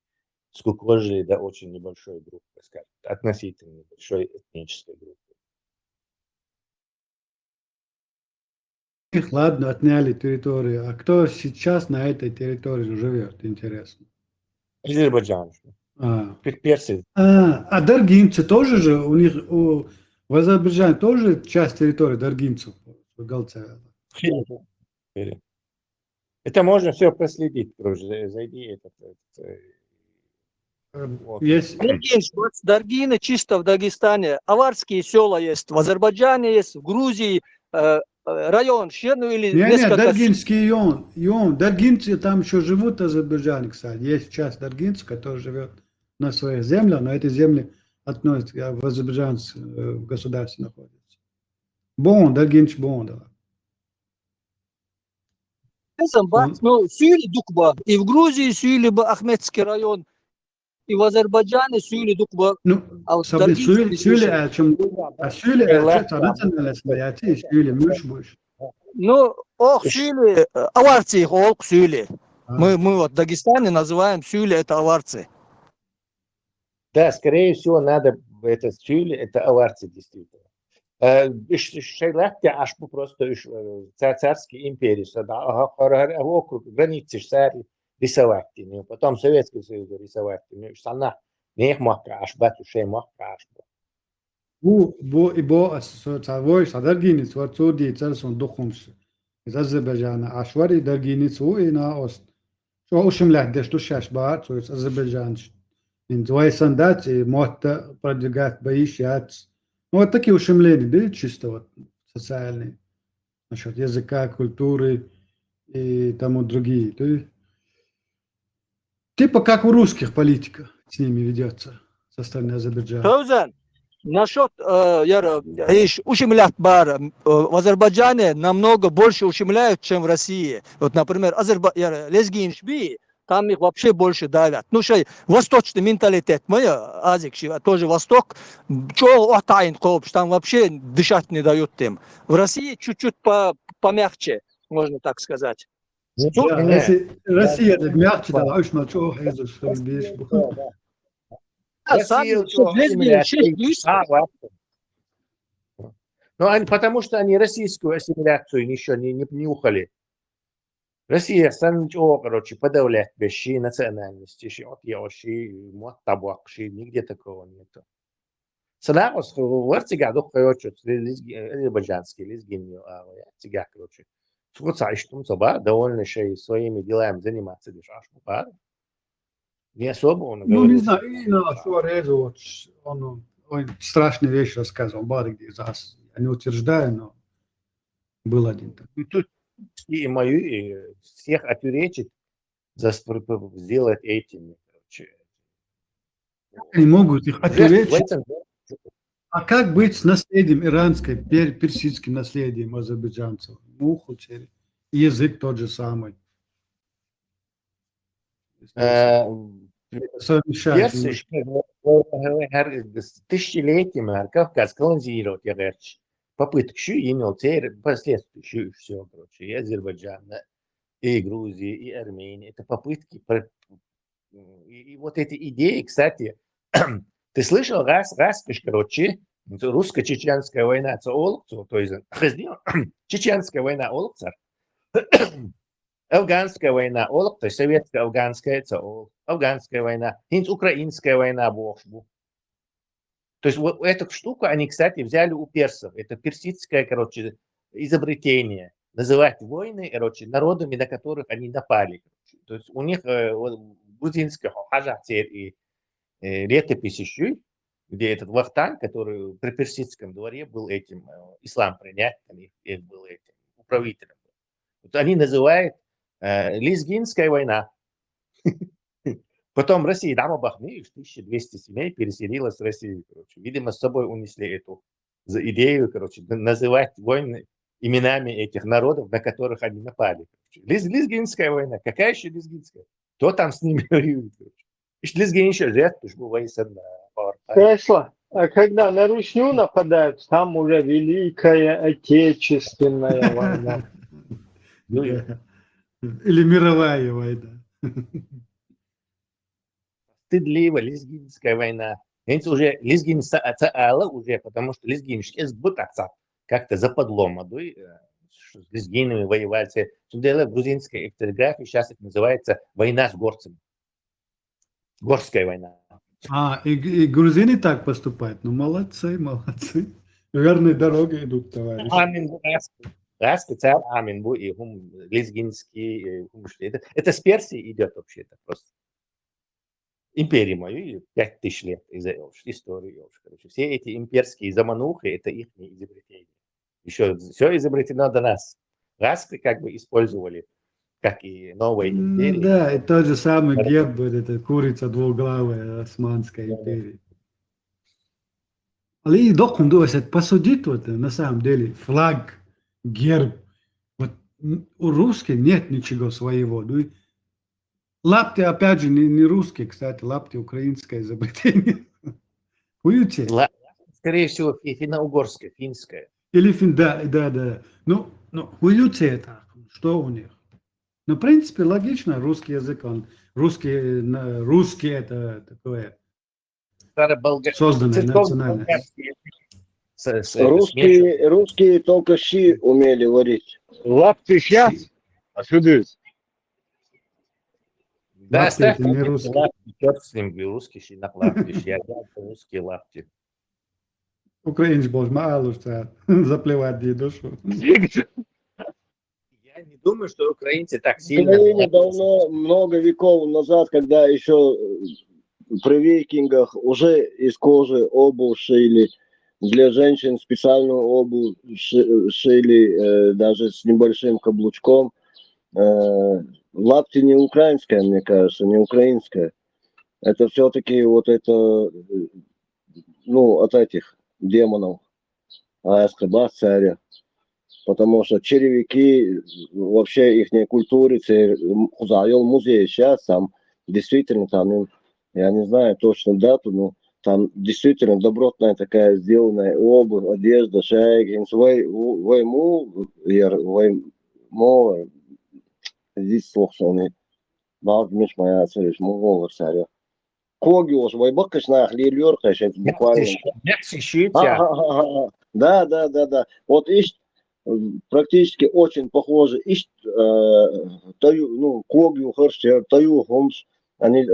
скукожили до очень небольшой группы, скажем, относительно небольшой этнической группы. Их, ладно, отняли территорию. А кто сейчас на этой территории живет, интересно? Азербайджан. Персы. А даргинцы тоже же, у них в Азербайджане тоже часть территории даргинцев в Галце. Это можно все проследить, зайди. Есть Даргины чисто в Дагестане. Аварские села есть, в Азербайджане есть, в Грузии район, ну или несколько... даргинский район. Даргинцы там еще живут в Азербайджане, кстати. Есть часть даргинцев, которые живет на своей земле, но эти земли относятся в Азербайджанском государстве находятся. Даргинч да. Ну, Сюли Дукба. И в Грузии Сюли Ахмедский район, и в Азербайджане Сюли Дукба. Ну, Сюли, о чем? Сюли, Ну, Сюли, аварцы их, Сюли. Мы вот в Дагестане называем Сюли, это аварцы. Да, скорее всего, надо, это Сюли, это аварцы действительно. Şeyler аж просто царские империи, округ, границы рисовать, потом Советский Союз рисовать, sana ne makka аж бату şey makka аж. Bu savoy sadarginiz var Suudi çarson dokhums. Iz Azerbaycan ashwari darginiz u ina ost. Şu ушимлях дешто шаш баат, so Азербайджан. In zwei sandat мота продвигать боищат. Ну, вот такие ущемления, да, чисто вот социальные, насчет языка, культуры и тому другие. Да? Типа как у русских политиков с ними ведется со стороны Азербайджана. Тозан, насчет ущемлять бар в Азербайджане намного больше ущемляют, чем в России. Вот, например, лезгин шби, там их вообще больше давят. Ну, что восточный менталитет, Азик, тоже Восток, там вообще дышать не дают им. В России чуть-чуть помягче, можно так сказать. Россия мягче, да, уж на что Ну, потому что они российскую ассимиляцию еще не ухали. Россия короче, подавлять вещи, национальности, нигде такого нету. Санаус в Арцигах, азербайджанский лезгин, короче. Довольно своими делами заниматься. Не особо он говорил. Ну, не знаю, и на что резу, он страшные вещи рассказывал, где я не утверждаю, но был один такой. Тут и мою, и всех отвлечь, сделать этими. Они могут их отвлечь. А как быть с наследием иранской, персидским наследием азербайджанцев? Язык тот же самый. Тысячелетиями Кавказ колонизировать, я говорю, попытки имел последствия все, короче, и Азербайджан, и Грузия, и Армения. Это попытки И вот эти идеи, кстати, ты слышал, раз, короче, русско-чеченская война, то есть чеченская война, афганская война, то есть советско-афганская, афганская война, украинская война, то есть вот эту штуку они, кстати, взяли у персов. Это персидское, короче, изобретение. Называть войны, короче, народами, на которых они напали. То есть у них грузинская и летопись еще, где этот Вахтанг, который при персидском дворе был этим, ислам принят, их был этим управителем. Вот они называют Лезгинская война. Потом Россия, Дама Бахмеев, 1200 семей переселилась в Россию. Короче. Видимо, с собой унесли эту идею, короче, называть войны именами этих народов, на которых они напали. Лезгинская война. Какая еще Лезгинская? Кто там с ними воюет? Лезгин еще жертв, уж бывает одна. Тесла, а когда на Русню нападают, там уже Великая Отечественная война. Или мировая война. Стыдливо, Лезгинская война. Ведь уже Лезгин цаала уже, потому что Лезгинский сбытаться как-то западло модой, с лезгинами воевать. В грузинской историографии сейчас это называется война с горцами. Горская война. И грузины так поступают? Ну, молодцы. Верной дорогой идут, товарищи. Амин бу и лезгинский. Это с Персии идет вообще-то просто. Империи мою 5000 лет из истории. Короче, все эти имперские заманухи, это их изобретение. Еще все изобретено до нас. Раски как бы использовали, как и новые империи. Да, и тот же самый герб, это курица двуглавая Османской империи. Але и докумдуется посудить вот на самом деле флаг, герб. Вот у русских нет ничего своего. Ну, лапти, опять же, не русские, кстати, лапти украинское изобретение. Уйти. Скорее всего, финно-угорское, финское. Или да. Ну, уйти это. Что у них? Ну, в принципе, логично, русский язык, русский это такое созданное национальное. Русские только щи умели варить. Лапти сейчас? А сюда? Да, Лапти это не русский. Лапти, черт с ним, русский щи на лапти, я русские лапти. Украинец боже, мало что заплевать ей душу. Я не думаю, что украинцы так сильно... Украине давно, много веков назад, когда еще при викингах уже из кожи обувь шили, для женщин специальную обувь шили, даже с небольшим каблучком. Лапти не украинская, мне кажется, не украинская. Это все-таки вот это, ну, от этих демонов Аэскоба, царя. Потому что черевики, вообще их культуры, Хузайол музей сейчас, там действительно, там, я не знаю точно дату, но там действительно добротная такая сделанная обувь, одежда, шайгинс, вайму, здесь слухсоны, бардмиш моя цариш, муговар царя. Когиош, вайбакаш на хлильёрка, это буквально. Да. Вот ищ практически очень похожи. Ищ когио, харшер, таю, хомш. Они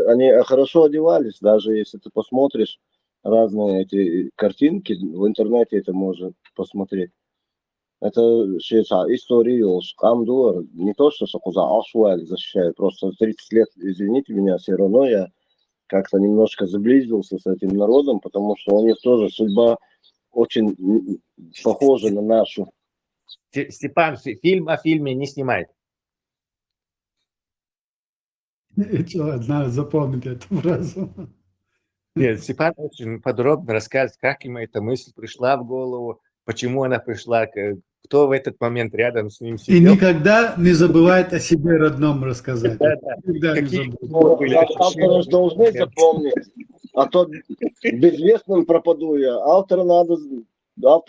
хорошо одевались, даже если ты посмотришь разные эти картинки, в интернете это можно посмотреть. Это история, Камдур, не то, что Сакуза Ашуэль защищает, просто 30 лет, извините меня, все равно я как-то немножко заблизился с этим народом, потому что у них тоже судьба очень похожа на нашу. Степан, фильм о фильме не снимает. Надо запомнить эту фразу. Нет, Степан очень подробно рассказывает, как ему эта мысль пришла в голову, почему она пришла, кто в этот момент рядом с ним сидел. И никогда не забывает о себе родном рассказать. Да. Никогда не забывает. Авторы должны запомнить, а то безвестным пропаду я. Автор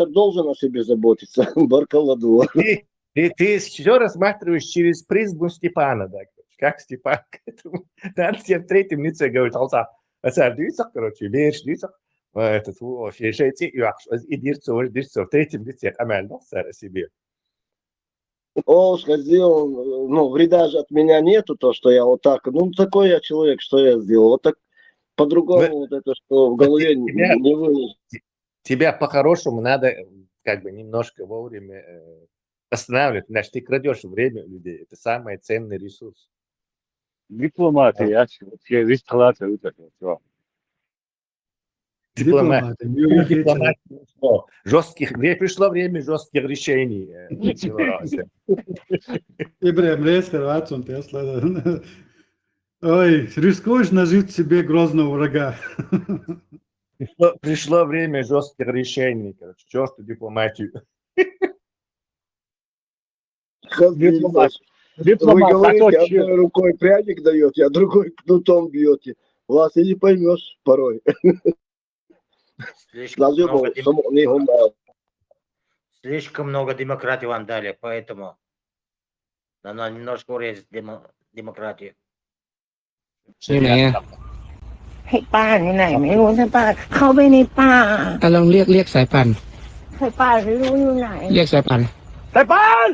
должен о себе заботиться. Баркаладу. Ты все рассматриваешь через призму Степана, да? как Степан к этому. Надо тебе в третьем лице говорить, алса дюйцах, короче, лишь дюйцах. Этот, шейти, и дирцу, в третьем лице, амально, о себе. Олушка сделал, ну, вреда же от меня нету, то, что я вот так, ну, такой я человек, что я сделал. Вот так по-другому вот это, что в голове не выложить. Тебя по-хорошему надо как бы немножко вовремя останавливать, иначе ты крадешь время у людей. Это самый ценный ресурс. Дипломатия, вообще весь халат Дипломатия. Жестких, пришло время жестких решений. Ибраим резко рацун Тесла. Ой, рискуешь нажить себе грозного врага. Пришло время жестких решений. Короче, черту дипломатию. Вы говорите, одной рукой пряник даете, а другой кнутом бьете. Вас и не поймешь порой. Слишком много демократии вам дали, поэтому надо немножко урезать демократию. ให้ป้าที่ไหนไม่รู้ใช่ป้าเข้าไปในป่า ลองเรียกสายป่าน ให้ป้าไม่รู้อยู่ไหน เรียกสายป่าน สายป่าน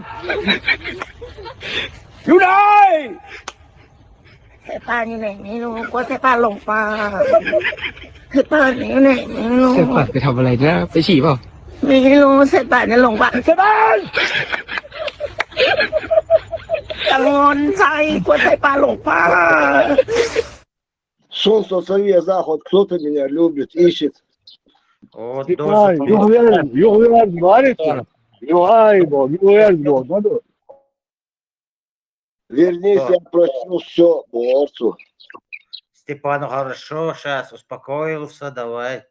อยู่ไหนสายป่านอยู่ไหนไม่รู้กลัวสายป่านหลงป่าสายป่านอยู่ไหนไม่รู้ สายป่านไปทำอะไรนะไปฉี่เปล่า ไม่รู้สายป่านจะหลงป่าสายป่านกังวลใจกลัวสายป่านหลงป่า Солнце, совет, заход, кто-то меня любит, ищет. Вернись, я прощу все, борцу. Степану хорошо, сейчас успокоился, давай.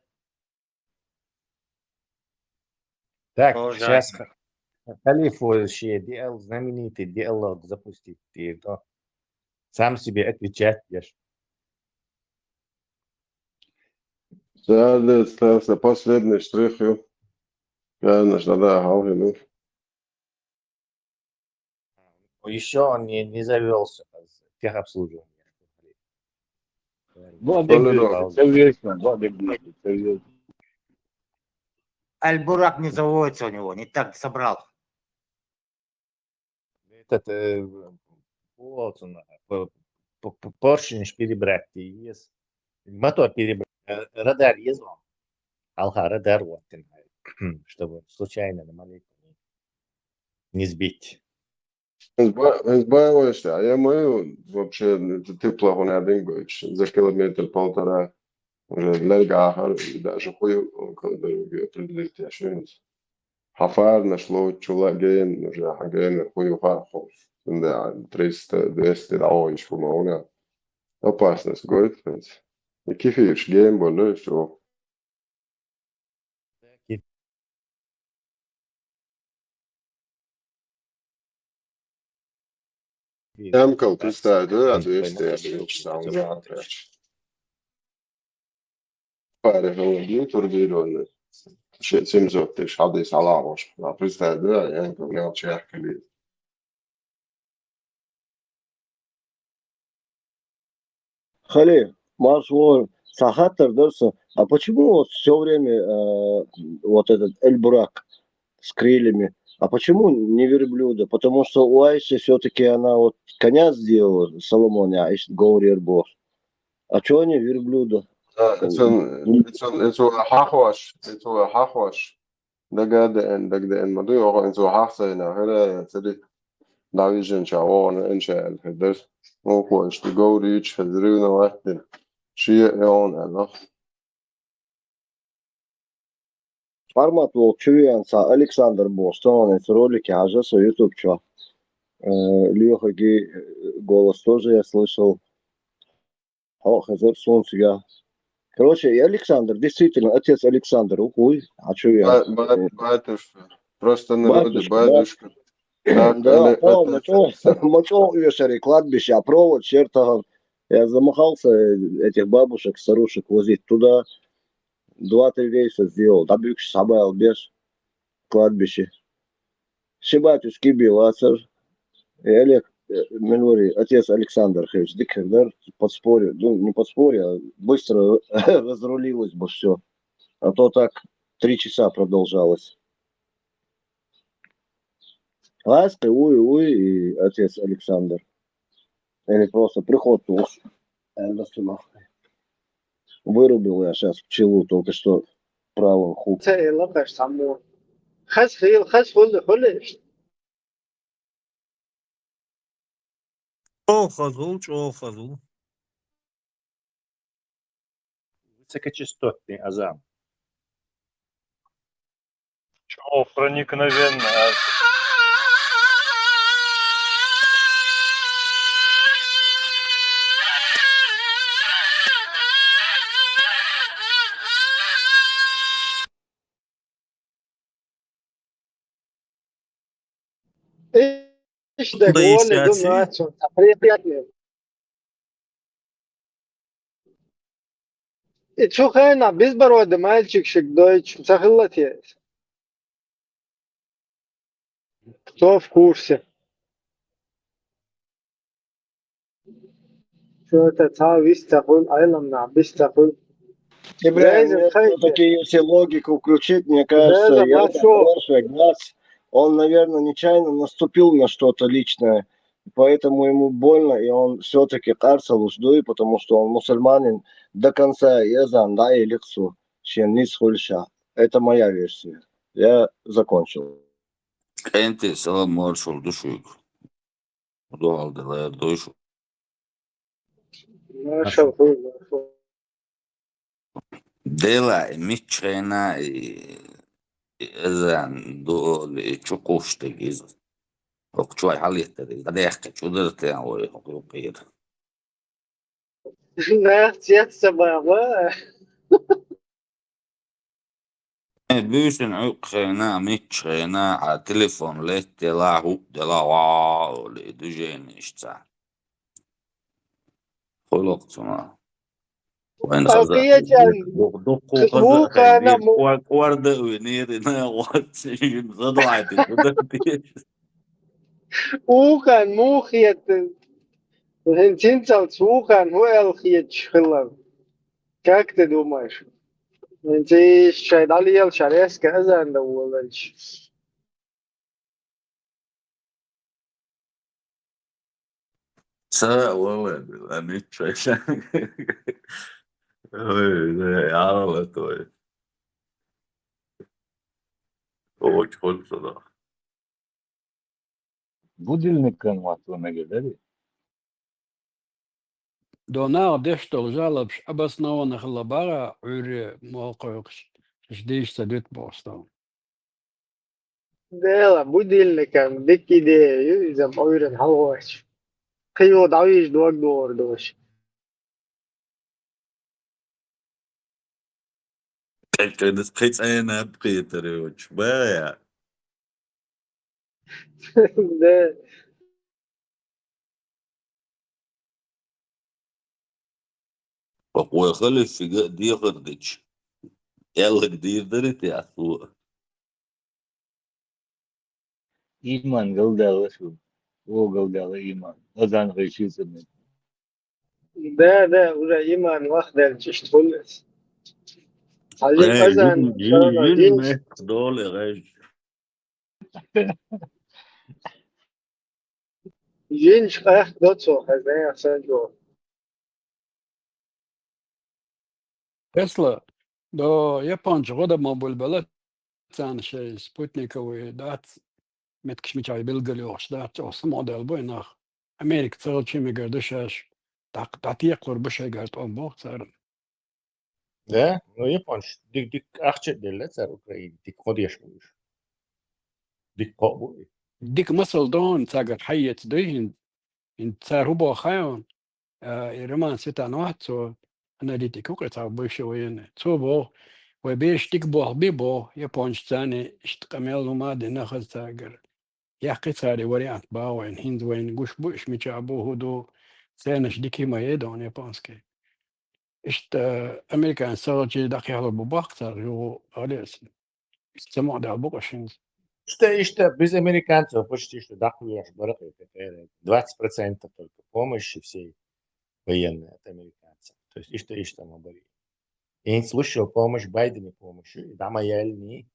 Так, Продолжай. сейчас халифу делал знаменитый диалог запустить. Ты сам себе отвечать будешь. Далее остался последний штрих. Конечно, да, Галину. Еще он не завелся с техобслуживания. Альбурак не заводится у него, не так собрал. Этот поршень перебрать есть. Мотор перебрать. Радар есть вам. Алха, радар вот, чтобы случайно на маленькую не сбить. Избавишься, а я мою вообще ты плохо не одингуешь. За километр-полтора уже для гахар, даже хую когда определить я швинц. Хафар нашло чулаген, уже хаген хую хаху. Да, 300-200 давай что можно. Опасность, говорит, и кифиш гейм более что. Tam kaut kas tāds - atgriežties savu ātrāk. Pārējie tur bija šeit simzot tieši hadīs alāvoši. Представляю, да, я не понял, чехали. Халиф, Маршвор, Сахатар, Дерса, а почему вот все время вот этот Эль-Бурак с крыльями, а почему не верблюда? Потому что у Айши все-таки она вот коня сделала, Соломоне, Айши говорит бог. А что они верблюда? Это хахваш. Дагаден, мадуй, это хахсайна, это сидит. Давижен чавон, энчел, это ну, что говорит, что зрюна вахтин. Шия он, да. Формат волчуянца Александр Бос, он эти ролики, а же со YouTube чё. Леха голос тоже я слышал. Ох, это солнце я. Короче, и Александр, действительно, отец Александр, ухуй, а чё я? Батюшка, просто народе, батюшка. Да, мочол вешали кладбище, а провод чертогов. Я замахался этих бабушек, старушек возить туда. 2-3 рейса сделал. Да бюкш собрал без кладбище. Шибатюшки бил, а сэр. И Олег, Мелори, отец Александр Хевич, Дикхердар, подспорье, ну, не подспорье, а быстро разрулилось бы все. А то так 3 часа продолжалось. Ласка, уй, и отец Александр. Или просто приход уж. Вырубил я сейчас пчелу только что правым хук. تلا باش سامو خس خيل خس خل Чохазул. Высокочастотный азам. Чего проникновенно? ايش ده Да قول لي دم сяси. ناتشو تقريبا شو خلينا بيزبر ود مالчик شك دويتش مسخلتي кто в курсе что это تعال تقول ايلم بيستقول Ибраим, لازم خيتي все-таки если логику включить, мне кажется, لازم я نشوف он, наверное, нечаянно наступил на что-то личное, поэтому ему больно, и он все-таки карсал уждуй, потому что он мусульманин до конца езан, да, и лицу, чем низ хульша. Это моя версия. Я закончил. انت سلام مارشال دوشوك دو halde la doyuş ما شاء الله dela michena ezan do çukoşte giz okçu ay haliyette de yakka çudurte ya o okuyur ناس يتسبب büyüsün ukşena michena a telefon lette la hu de la wa le düjeni işte kolokçuna وين غزا القية دقو غزا هو كان خيبير ورد ونير نا واتشين غدو عادي هو كان مو خيط هنتين هو كان هو الخيط شخلر как ты думаешь انتي شايدالي الشريس كذا نولش سا والله بالله شايف يا توي هو كل صدق Будильник канватона гедери. Донар дештол жалобш обоснованных лабара уре молкоюкш ждиш садит бостон. ده будильник كان ديكي ده يزم أويرن هالواش خيو دعويش دوك دور دوش كان سقيت انا بقيت ريوش بايع ده وخلف في دي غردش يلا كدير درت يا سوق İman gıldalı şu. O gıldalı iman. Azan gıyşısı mı? ده ولا إيمان واخدة تشتغل عايزين أذن شلون جيل عايزين ما دول يا غاج جين شقاق دوتسو خزين أحسن جو Тесла до японч года мобиль балет цан шей спутниковый дат меткшмичай билгалёш дат ос модель бойнах Америка целчими гардышаш так татияклар бушай гарт он бог цар. Да? Ну, японч. Дик ахче деле цар Украин. Дик ходишь будешь. Дик побуй. ديك مسل دون تاقر حيت دين ان تار هو خايون يرمان سيتا نواتسو انا دي تكوكا تا بوشوين توبو وبيش تكبو بيبو يبونش تاني اشتقميل ما دي ناخذ تاقر يحقي تاري وريات باوين هند وين قوش بوش ميشابو هدو سينش ديكي ما يدون يبونسكي اشت امريكان سوجي دقيقة بباقتر يو غاليس استمع دا بوشنز Что без американцев почти что дохуя барахлит. 20% только помощи всей военной от американцев. То есть что мы говорим. Я не слушал помощь Байдену помощью. Да, моя не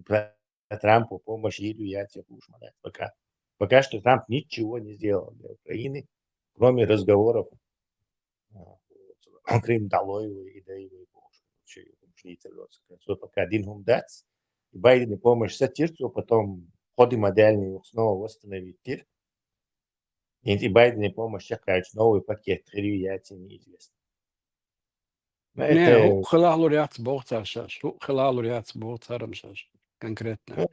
про Трампу помощь еду, я тебе уж мадать. Пока что Трамп ничего не сделал для Украины, кроме разговоров Крым долой и даевой помощи. Пока один хумдац, и Байдену помощь сатирцу, потом ходы модельные снова восстановить тир. И Байдену помощь чекает новый пакет, я тебе неизвестно. Не, هو خلال رياض بوقتها شاش هو خلال رياض بوقتها رمشاش كونكريتنا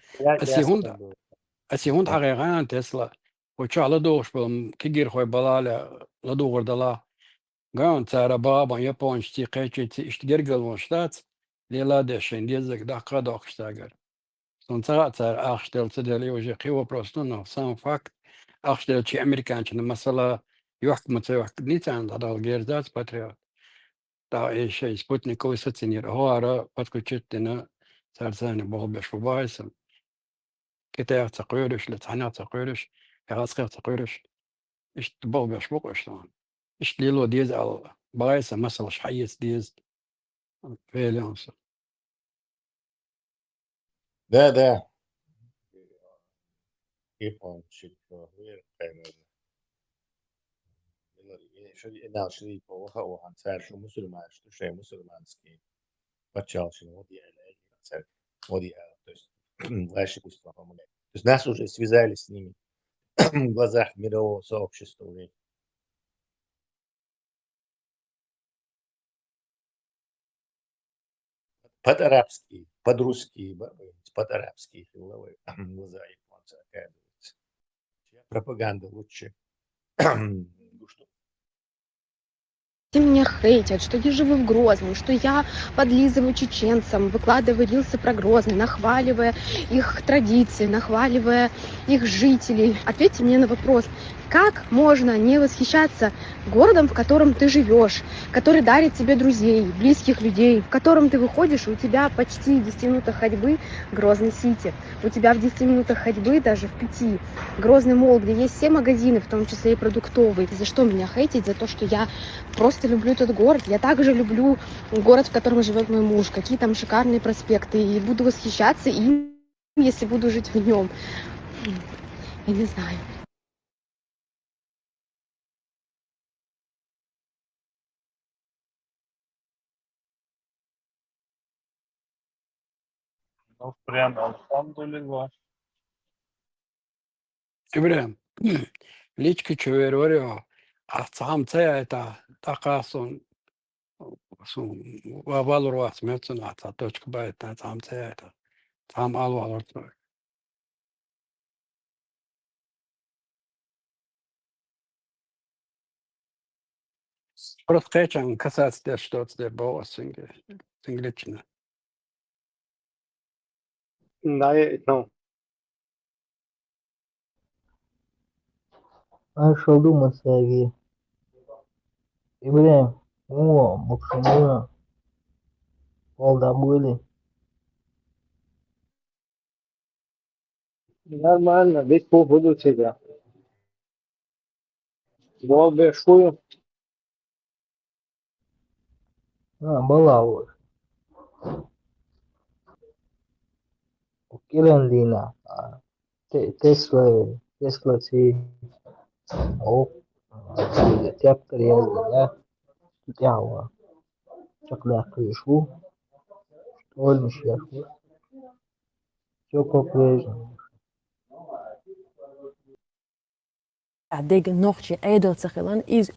أسي هون حقيقة تسلا وشو دوش بلم كيجير خوي بلاله لدور دلا قام ترى بابا يبونش تيقيتي اشتجرجل وشتات ليلا دشين ديزك دقة دقشتاجر سنترا ترى أخشتل تدلي وجه قوة بروستنا سام فاكت أخشتل شيء أمريكان شنو مثلا يحكم نيتان هذا الغير ذات باتريوت да еще спутниковый сацинир. Гора подключить на царзане был без фубайсом. Китай цакуешь, летаня цакуешь, ярацкая цакуешь. إيش был без фубайсом. إيش ليلو ديز على بايسة مثلا شحيس ديز. فيليانس. Да. Япончик, شدي بوها وعن سعر شو مسلمان شو شيء مسلمانسكي بتشال شنو ودي على سعر ودي то есть дальше пусть помогает. То есть нас уже связали с ними в глазах мирового сообщества. Под-арабские, под-русские, под-арабские глаза японца оказывается. Пропаганда лучше. Меня хейтят, что я живу в Грозном, что я подлизываю чеченцам, выкладываю рилсы про Грозный, нахваливая их традиции, нахваливая их жителей. Ответьте мне на вопрос, как можно не восхищаться городом, в котором ты живешь, который дарит тебе друзей, близких людей, в котором ты выходишь, и у тебя почти в 10 минутах ходьбы Грозный Сити, у тебя в 10 минутах ходьбы, даже в 5, Грозный Молл, где есть все магазины, в том числе и продуктовые. За что меня хейтить? За то, что я просто люблю этот город. Я также люблю город, в котором живет мой муж, какие там шикарные проспекты, и буду восхищаться им, если буду жить в нем. Я не знаю. Ну, прям, алхамдулилlah. إبراهيم ليش كشويروريو أصحاب تاعتا تقاسون سون وابالروا سمعتون أتا توشك بايت أصحاب تاعتا أصحاب ألوالرتو Просто кэчан касается что-то де бо синглична. Да, ну. Начал думать, Сергей. Ибраим, Максимина, были. Нормально, весь полгода у тебя. Волбе, шую. Была вот. Кирандина. Тесла си. Тяпка реально, тява. Чакля крышу. Что ли шерху. Все по-прежнему. Degen nochtje edeltsegelan is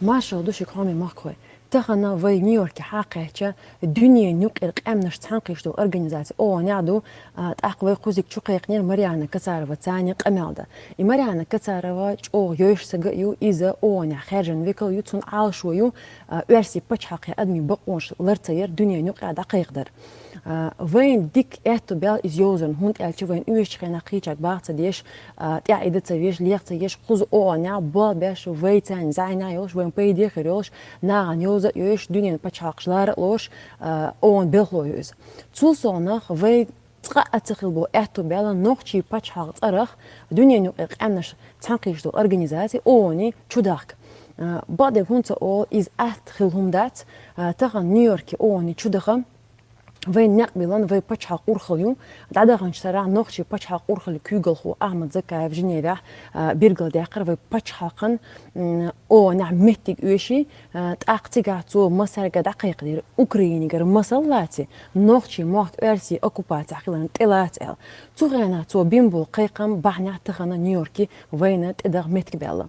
ما شغدوش يقومي مخوي تخنا في نيويورك حاقة الدنيا نوك أمنش تحقيش دو أورجانيزاتي أو نعدو تأقوي قوزك شقيقنين مريانا كسارة وتاني قمالدا مريانا كسارة أو يوش سجيو إذا أو نع خارجن فيكل يوتون عالشويو أرسي بتش حقي أدمي بقوش لرتير دنيا نوك دقيق در وين ديك إهتو بيل إزيوزن هونت ألتي وين أوش خينا قيتشك بعض ديش تعيد تسويش ليق تيش قوز أو نع بال بيش ويتان زعنا يوش وين بيدي خيروش نعن يوز يوش دنيا بتشاقش لارقلوش اون بيخلو يوز توصلنا في تقع تخلبو احتو بيلا نوخشي بتشاق طرخ دنيا نوق امنش تنقيش دو ارجانيزاتي اوني تشوداك بعد كنت او از اتخلهم دات تغن نيويورك اوني تشودخم وين نقبلن وين بتشحق أورخليو دعدا شرع نخشي بتشحق أورخل كوجل هو أحمد زكا في جنيفا بيرجل داقر وين بتشحقن أو نعمتك وشي تأقتقعتو مصر دقيق دير أوكراني غير مصلاتي نخشي موقت أرسي أكوبات عقلن تلات ال تغينا تو بيمبو قيقم بحنا تخنا نيويوركي وين تقدر متك بيلا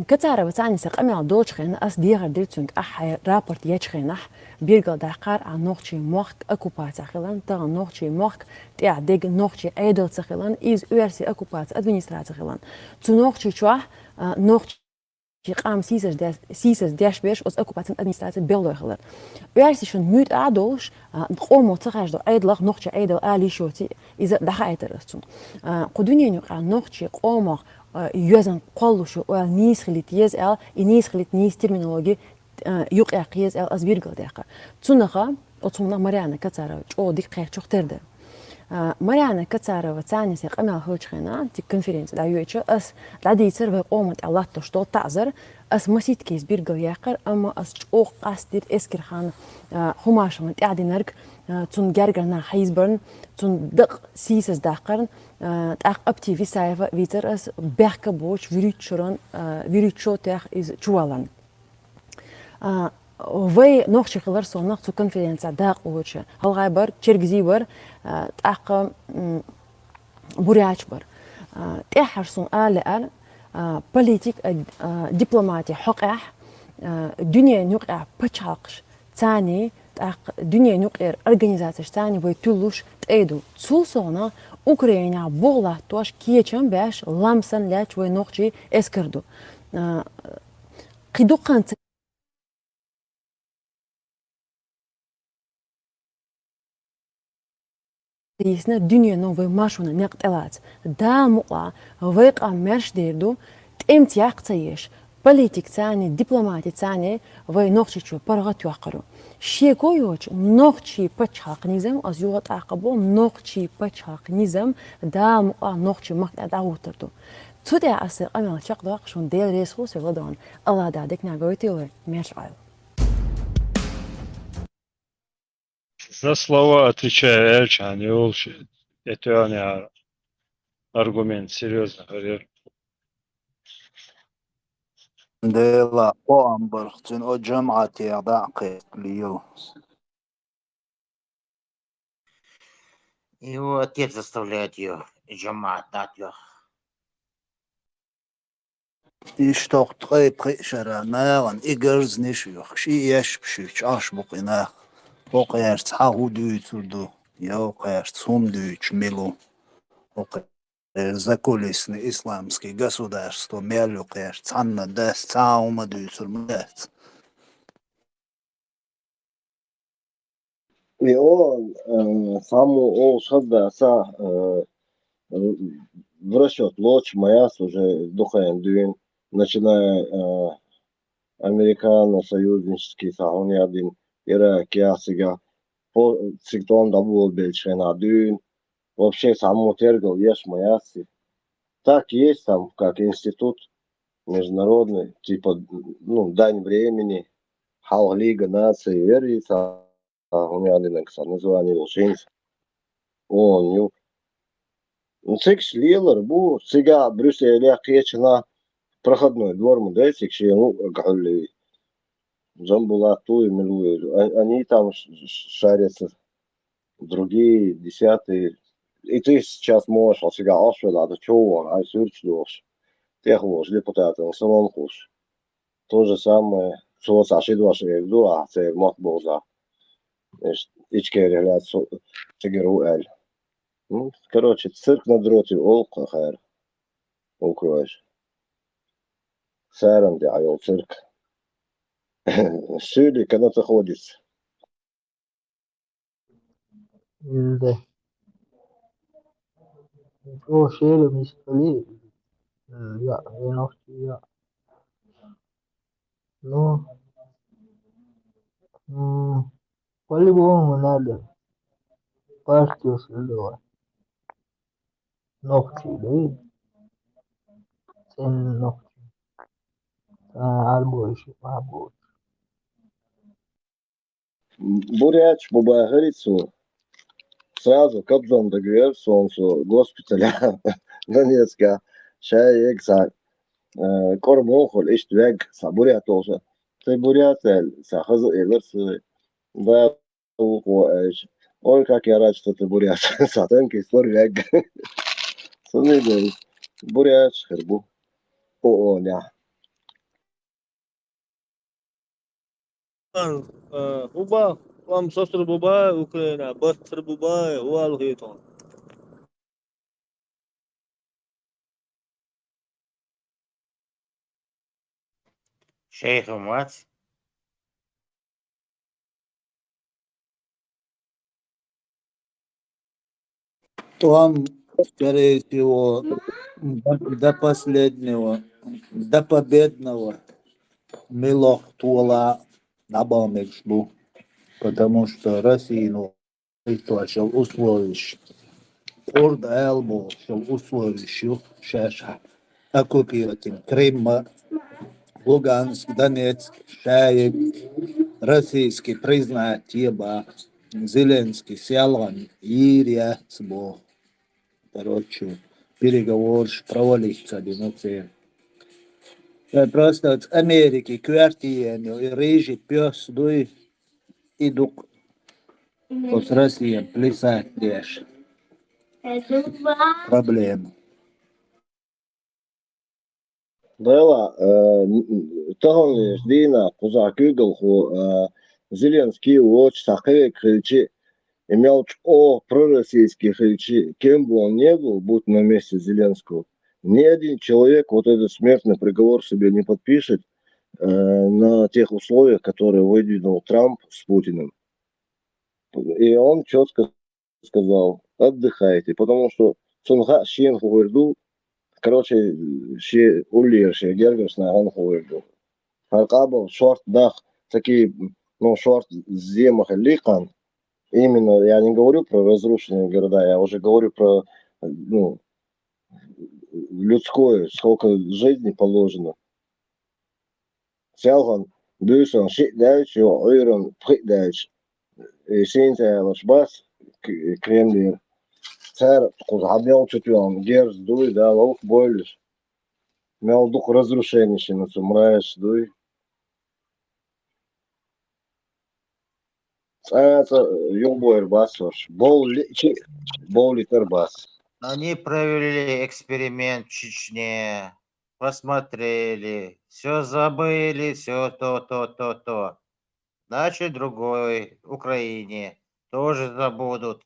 كتارة بتاعني سقمي دوش خينا أس ديغر ديرتونك أحي رابورت يجخينح بيرجل داقار عن نوخشي موخك أكوبات خلان تغن نوخشي موخك تاع ديج نوخشي أيدل خلان إز أرسي أكوبات أدمنسترات خلان تو نوخشي شواه نوخشي قام سيسس داش بيش أس أكوبات أدمنسترات بيلو خلان أرسي شون ميت أدوش نقومو تغاش دو أيدلغ نوخشي أيدل آلي شوتي إذا دخا أيترستون قدوني نوقع نوخشي قومو يوزن قلوشو نيس خليت يزال نيس خليت نيس ترمينولوجي يقع قياس أز بيرجل دقة تونخا أتمنى مريانا كتارة أو ديك قيا شختردة مريانا كتارة وتاني سيق أمال هوش خينا تي كونفرنس لا يوتش أس لعدي يصير في قومة الله تشتو تعذر أس مسيت كيس بيرجل يقر أما أس أو قاستير إسكر خان خماش من تعدي نرك تون جرجنا حيزبرن تون دق سيسس دقرن تأخ أبتي في سايفة فيتر أس بيحك بوش فيريتشرن فيريتشو تأخ إز جوالن وفي نوخشي خلر سو نقطو كونفرنسا داق ووش هل غايبر تشيرجزي بر تأخ بورياتش بر تأحر سون آل بوليتيك دبلوماتي حقح دنيا نوقع بتشاقش تاني تأخ دنيا نوقع أرجانيزاتش تاني ويتولوش تأيدو تسوسونا أوكرانيا بوغلا توش كيتشن باش لامسن لاش ونوخشي اسكردو قدو قانت يسنا دنيا نوفي ماشونا نقطلات دا مقع ويقع مرش ديردو تأمت يقتيش بوليتيك تاني دبلوماتي تاني وي نوخشي شو برغت يوقرو شيكو يوش نوخشي بتشاق نظام از يوغت عقبو نوخشي بتشاق نظام دا مقع نوخشي مقطع داوتردو تودي أصير أمل شقدق شون ديل ريسخو سيغدون الله دادك ناقويتي وي ميرش عايل. За слова отвечаю Эльчан, и лучше. Это не аргумент, серьезно говорю. ديلا قوام برختن او جمعتي عقيق ليو Его отец заставляет ее джамат дать ее. يشتوق تقيب شرع ناغن إيجرز نشيوخ شي يشبشيش عاش بقيناخ وقيار تحاو دويتردو يو قيار تسوم دويتش ميلو وقيار закулисный исламский государство мелю قيار تحنا داس تعاوما دويتر مدات И он саму шазда са в расчет лоч маяс уже духаем дюин, начиная американо-союзнический саун один Ирак ясига по цигтон дабул бельчена дюин, вообще саму тергал еш маяси. Так есть там как институт международный, типа ну дань времени, хал лига наций верится. У меня один название Волшинс. Он цик шлилер бу сега Брюсселя кечна проходной двор мудетик шену гали Джамбулату и Милуэлю. Они там шарятся другие десятые. И ты сейчас можешь сега ашвела до чего, а сюрч дош. Тех вож депутаты, салон хуш. То же самое. Соос ашидваше ду, а це махбоза. Ичкери гляд цигеру эль. Ну, короче, цирк на дроте, олка хайр. Укроешь. Саран де айол цирк. Süli когда заходится. Ilde. O şeyle miskali. Ya, ya. No. Quali buon nada. Partios ilde. Nokti değil. Sen nokti. Albo işi. Albo. Буряч, Буба Горицу. Сразу Кобзон договор солнцу госпиталя Донецка. Шай экса. Кормохол ишт вег. Буря тоже. Ты бурятель. Сахазу элерсы. Да, уходишь. Ой, как я рад, что ты бурят. Сатенки, спор вег. Сумидей. Буряч, хербу. О, ня. Буба, вам состр буба, Украина, быстр буба, уал хитон. Шейх мать. Он, скорее всего, до последнего, до победного Милох Тула Набамечну, потому что Россию шел условищ. Орда Элбо шел условищу, шеша, оккупировать Крым, Луганск, Донецк, Шаек, российский признать Еба, Зеленский, Сялан, Ирия, Цбо. Короче, переговор провалился, демоция. Просто от Америки, квартиры, и рыжий пес, дуй, иду с Россией плясать дешь. Проблема. Дайла, тагын Дина, Куза Кюгл, Зеленский, Уоч, Сахе, Кричи, имел пророссийские Кричи, кем бы он ни был, будь на месте Зеленского, ни один человек вот этот смертный приговор себе не подпишет на тех условиях, которые выдвинул Трамп с Путиным. И он четко сказал, отдыхайте, потому что Цунга Шин Хуэрду, короче, ще улир, ще гергерс на ган Хуэрду. Харкабов, шорт дах, такие, ну, шорт земах ликан. Именно, я не говорю про разрушенные города, я уже говорю про, ну, людское, сколько жизни положено. Сялган, дюсон, шит дальше, ойрон, прит дальше. И синтия лашбас, кремлин. Царь, кузабел чутьем, герз, дуй, да, лох, бойлиш. Мял дух разрушения, на сумраешь, дуй. Это юбойр басош. Бол литер бас. Они провели эксперимент в Чечне, посмотрели, все забыли, все то. Значит, другой в Украине тоже забудут.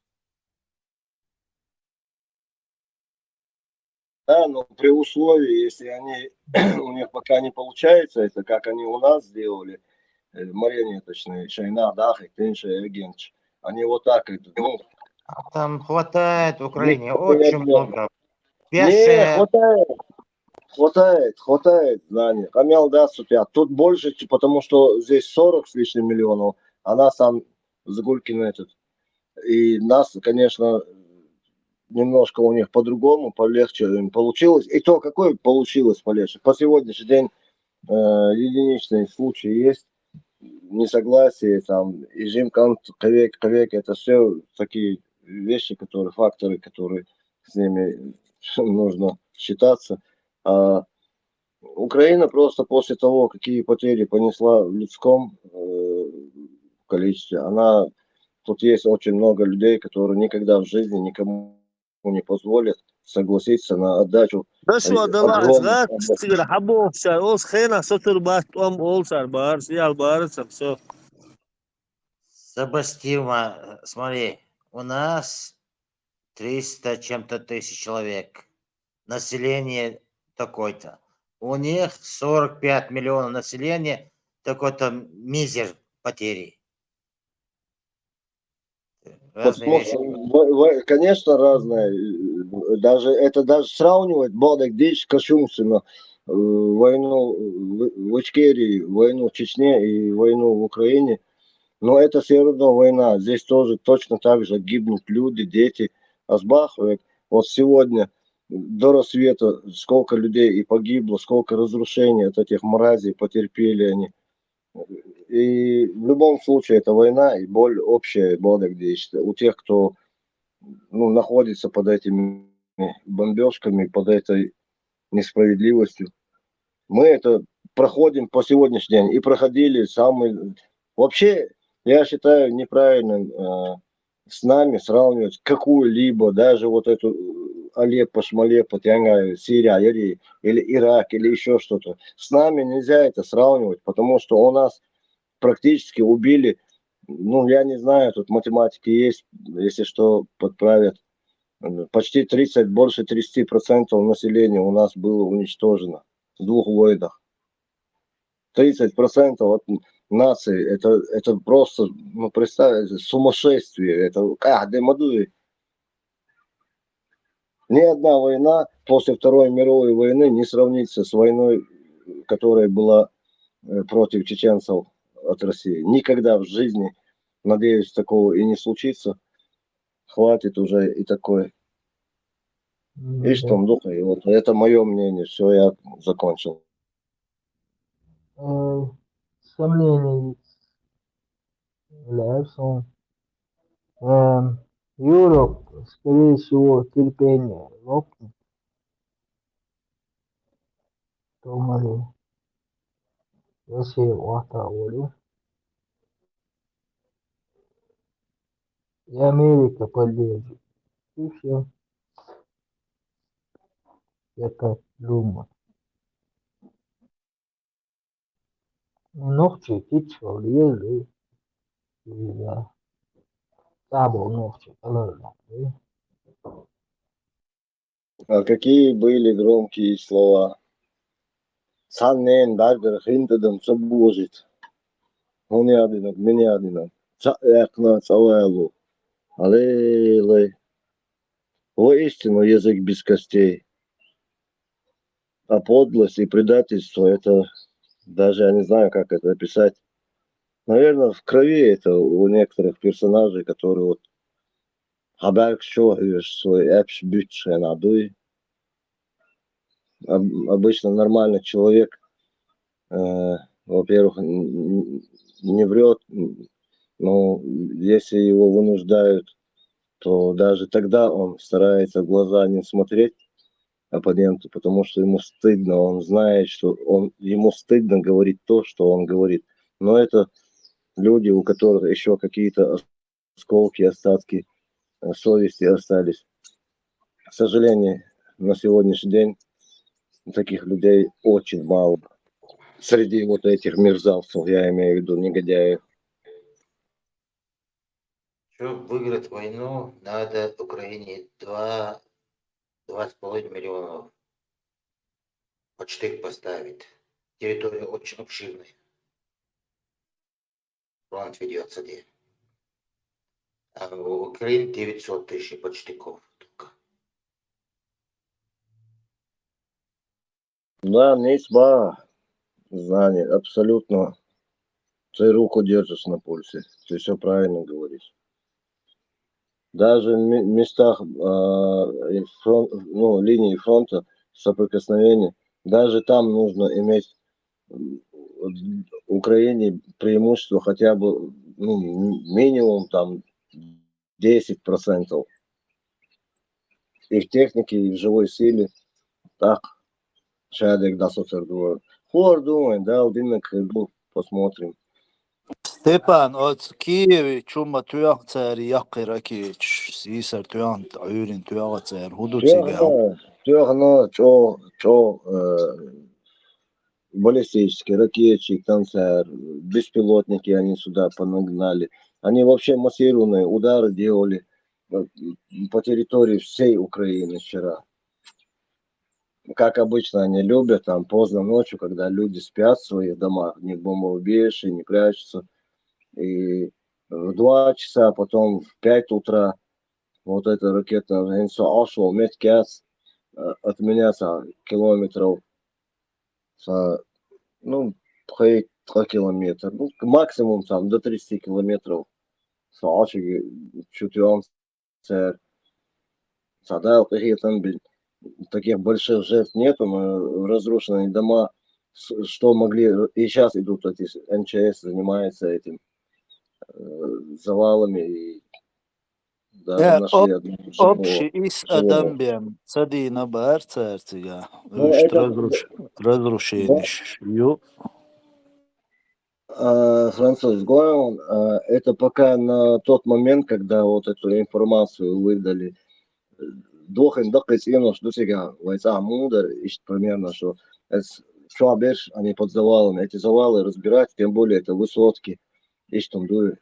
Да, но при условии, если они, у них пока не получается, это как они у нас сделали, марионеточные, Шайна, Дахи, Тынша, Евгеньевич, они вот так, ну, Там хватает в Украине не, очень много. не, хватает знаний. Камел даст у тебя. Тут больше, потому что здесь 40 с лишним миллионов, а нас там Загулькин этот. И нас, конечно, немножко у них по-другому, полегче им получилось. И то, какое получилось полегче. По сегодняшний день единичные случаи есть. Несогласие, там, режим ковек, это все такие вещи, которые, факторы, которые с ними нужно считаться. А Украина просто после того, какие потери понесла в людском количестве, тут есть очень много людей, которые никогда в жизни никому не позволят согласиться на отдачу Да что, да огромных ладно, сыгра, хабов, ос хена, сотер бат, олсар, бар, сиял барцам, все. Себастьян, смотри, у нас 300 чем-то тысяч человек. Население такой-то. У них 45 миллионов населения, такой-то мизер потери. Разные Потому вещи. что, конечно, разное. Даже сравнивать Багдадиш, Кашумсина, войну в Ичкерии, войну в Чечне и войну в Украине, но это все равно война. Здесь тоже точно так же гибнут люди, дети. Азбахивают. Вот сегодня до рассвета сколько людей и погибло, сколько разрушений от этих мразей потерпели они. И в любом случае это война и боль общая, где у тех, кто находится под этими бомбежками, под этой несправедливостью. Мы это проходим по сегодняшний день и проходили самый... Вообще, я считаю неправильным с нами сравнивать какую-либо, даже вот эту Алеппо, Шмалеппо, Сирия, или Ирак, или еще что-то. С нами нельзя это сравнивать, потому что у нас практически убили, я не знаю, тут математики есть, если что, подправят, почти больше 30% населения у нас было уничтожено в 2 войнах. 30% от нации, это просто, представьте, сумасшествие, это ни одна война после Второй мировой войны не сравнится с войной, которая была против чеченцев от России. Никогда в жизни, надеюсь, такого и не случится. Хватит уже и такое. И что, и вот это мое мнение. Все, я закончил. Сомнений являются. Европ, скорее всего, терпение лопнет. Думали, если волю. И Америка поддержит. И все. Я так думаю. Ногти птичка влезли. И да. Табу ногти колорна. А какие были громкие слова? Саннен баргар хинтадам сабужит. Он ядинок, меня ядинок. Цаэкна цавэлу. Аллилуйя. Воистину язык без костей. А подлость и предательство, это даже я не знаю, как это описать. Наверное, в крови это у некоторых персонажей, которые вот свой эпш надуй. Обычно нормальный человек, во-первых, не врет, но если его вынуждают, то даже тогда он старается в глаза не смотреть оппоненту, потому что ему стыдно, он знает, что ему стыдно говорить то, что он говорит. Но это люди, у которых еще какие-то осколки, остатки совести остались. К сожалению, на сегодняшний день таких людей очень мало. Среди вот этих мерзавцев, я имею в виду негодяев. Чтобы выиграть войну, надо Украине 2,5 миллионов под штык поставить. Территория очень обширная. Фронт ведется где. А в Украине 900 тысяч под штыков только. Да, Нейсба, знание, абсолютно. Ты руку держишь на пульсе, ты все правильно говоришь. Даже в местах линии фронта соприкосновения, даже там нужно иметь Украине преимущество хотя бы минимум там 10%. И в технике, и в живой силе. Так, шадек да соцердуа. Хор думает, да, один посмотрим. Степан, от Киеви чума туяк цер яқи ракич, сисар туян таюрин туяга цер, худу цигал. Тёгно, чо, баллистические ракетчик, танцер, беспилотники они сюда понагнали. Они вообще массированные удары делали по территории всей Украины вчера. Как обычно они любят, там поздно ночью, когда люди спят в своих домах, не в бомбоубежище, не прячутся. И в 2 часа, потом в 5 утра вот эта ракета, ошел меткяс от меня километров, ну, 3 километра, ну, максимум там до 30 километров. Чутьем, таких больших жертв нету, но разрушенные дома, что могли, и сейчас идут эти МЧС, занимается этим завалами, и даже нашли одну Общий из живого. Адамбем, Садина Барцерцига, Ну, что это, разрушение. Француз Гойл, это пока на тот момент, когда вот эту информацию выдали, дохин дакисину, что сега войца мудр, ищет примерно, что Швабеш, они под завалами, эти завалы разбирать, тем более это высотки, ищет там дует.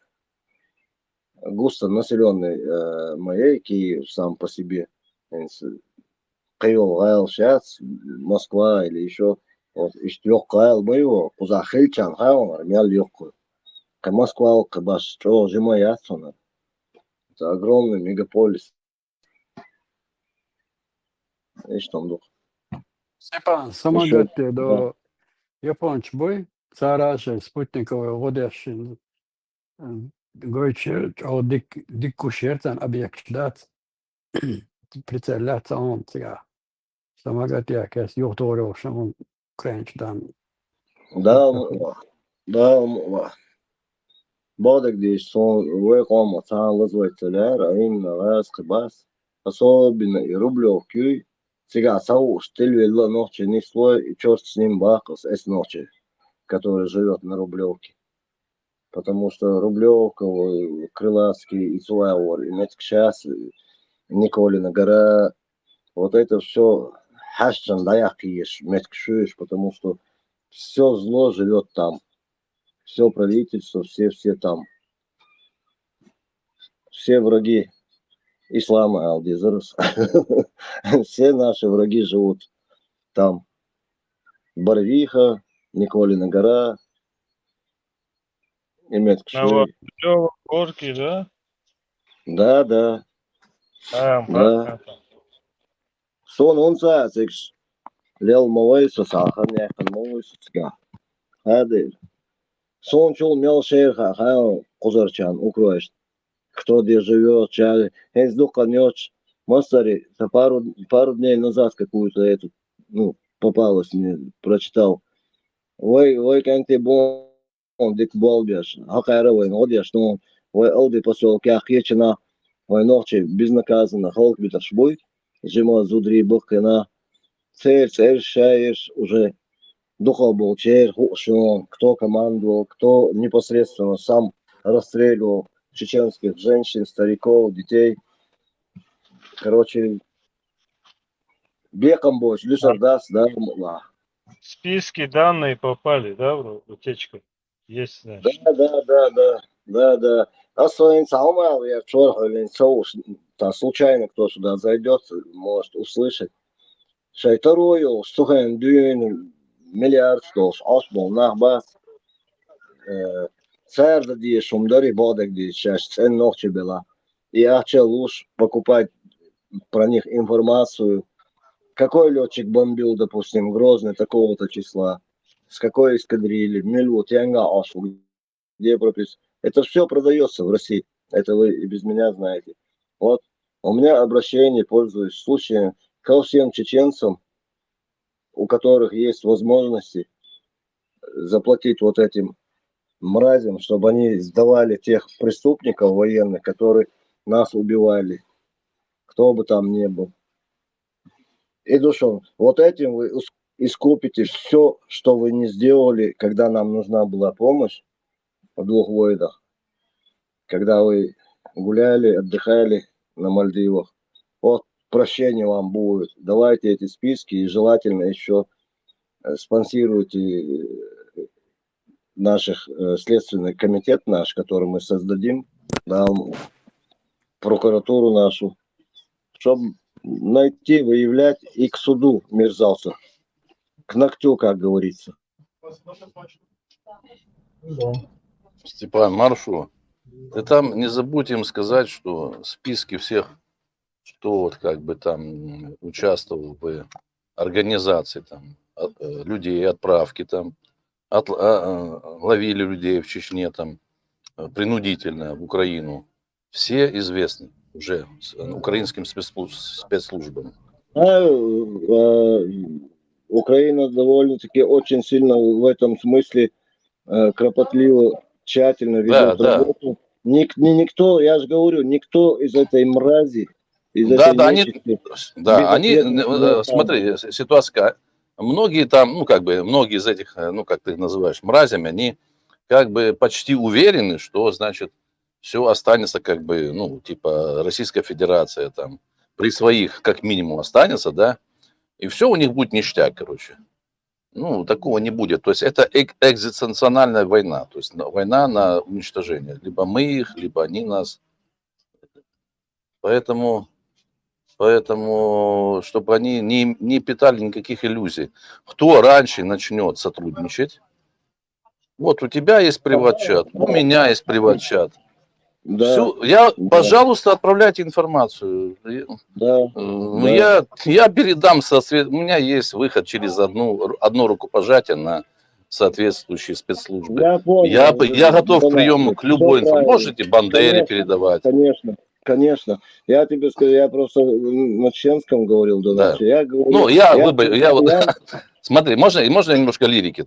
Густо населенный моей Киев сам по себе, Киев, Гайл, сейчас Москва или еще, вот, ищет Гайл моего, куза Хильчан, Гайл, армял легкую. Москва, Кабаш, что зимой ясно. Это огромный мегаполис. И что там дух? Степан, самолет до Японч бой, цараши, спутниковые водящие, гойче, дикку шертан объект дат, прицеляться он тебя. Самолет я кэс юхторил, что он кренч там. Да, بعدك دي شلون ويقوم مثلا لزوي تلار أين راس قباس أصاب بنا يربلو كي سيجا سو штиль вела ночи не слой и черт с ним бакос с ночи, который живет на Рублевке. Потому что Рублевка, Крылатский, Ицуайвор, и Меткшас, Николина гора, вот это все хашчан даяхиеш, Меткшуеш, потому что все зло живет там. Все правительство, все там. Все враги ислама, Алдизерс. Все наши враги живут там. Барвиха, Николина гора и Меткшуй. Горки, да? Да. Да. Сон он цацикс. Лел мовайса сахан яхан мовайса цга. Хадыр. Сон чул мел шерха, хайл кузарчан, укроешь. Кто где живет, чали. Духа нёч. Мастари, пару дней назад какую-то эту, попалась мне, прочитал. Ой, как ты бон, дик болбяш. Хакаровый, одяж, ой, алды поселки Ахечина, ой, ночи безнаказанно, халк биташбой. Жимо зудри бухкина. Цель, шаешь уже. Духов был чер, кто командовал, кто непосредственно сам расстреливал чеченских женщин, стариков, детей. Короче, беком больше, Люсардас, да, Списки данные попали, да, в утечку? Есть, значит. Да. Особенно самое, я вчера случайно кто сюда зайдет, может услышать. Шайтарую, сухен дюйн, миллиард долларов, ашбол, нахбас. Церда ди шумдари бодек ди сейчас цен ночи была. И я хотел лучше покупать про них информацию. Какой летчик бомбил, допустим, Грозный такого-то числа, с какой эскадрильи, Мельву, Тянга, Ашу, где прописано. Это все продается в России. Это вы и без меня знаете. Вот у меня обращение, пользуюсь случаем, ко всем чеченцам, у которых есть возможности заплатить вот этим мразям, чтобы они сдавали тех преступников военных, которые нас убивали, кто бы там ни был. И душой, вот этим вы искупите все, что вы не сделали, когда нам нужна была помощь. в 2 войнах, когда вы гуляли, отдыхали на Мальдивах. Вот прощение вам будет. Давайте эти списки и желательно еще спонсируйте наших следственный комитет наш, который мы создадим, да, прокуратуру нашу, чтобы найти, выявлять и к суду мерзавцев, к ногтю, как говорится. Да. Степан, Маршу, ты там не забудь им сказать, что списки всех, кто вот как бы там участвовал в организации там людей, отправки там, ловили людей в Чечне там принудительно в Украину, все известны уже украинским спецслужбам. Украина довольно-таки очень сильно в этом смысле кропотливо, тщательно ведет работу. Никто, я же говорю, никто из этой мрази, из этой нечисти, смотри, ситуация, многие там, ну как бы, многие из этих, ну как ты их называешь, мразями, они как бы почти уверены, что, значит, все останется как бы, ну, типа Российская Федерация там при своих как минимум останется, да, и все у них будет ништяк, короче. Ну, такого не будет. То есть это экзистенциональная война, то есть война на уничтожение. Либо мы их, либо они нас. Поэтому чтобы они не питали никаких иллюзий. Кто раньше начнет сотрудничать? Вот у тебя есть приват-чат, у меня есть приват-чат. Да. Пожалуйста, отправляйте информацию. Я передам, у меня есть выход через одно рукопожатие на соответствующие спецслужбы. Я готов к приему к любой информации. Можете Бандере передавать. Конечно. Я тебе скажу, я просто на чеченском говорил до ночи. Я говорю, смотри, можно немножко лирики,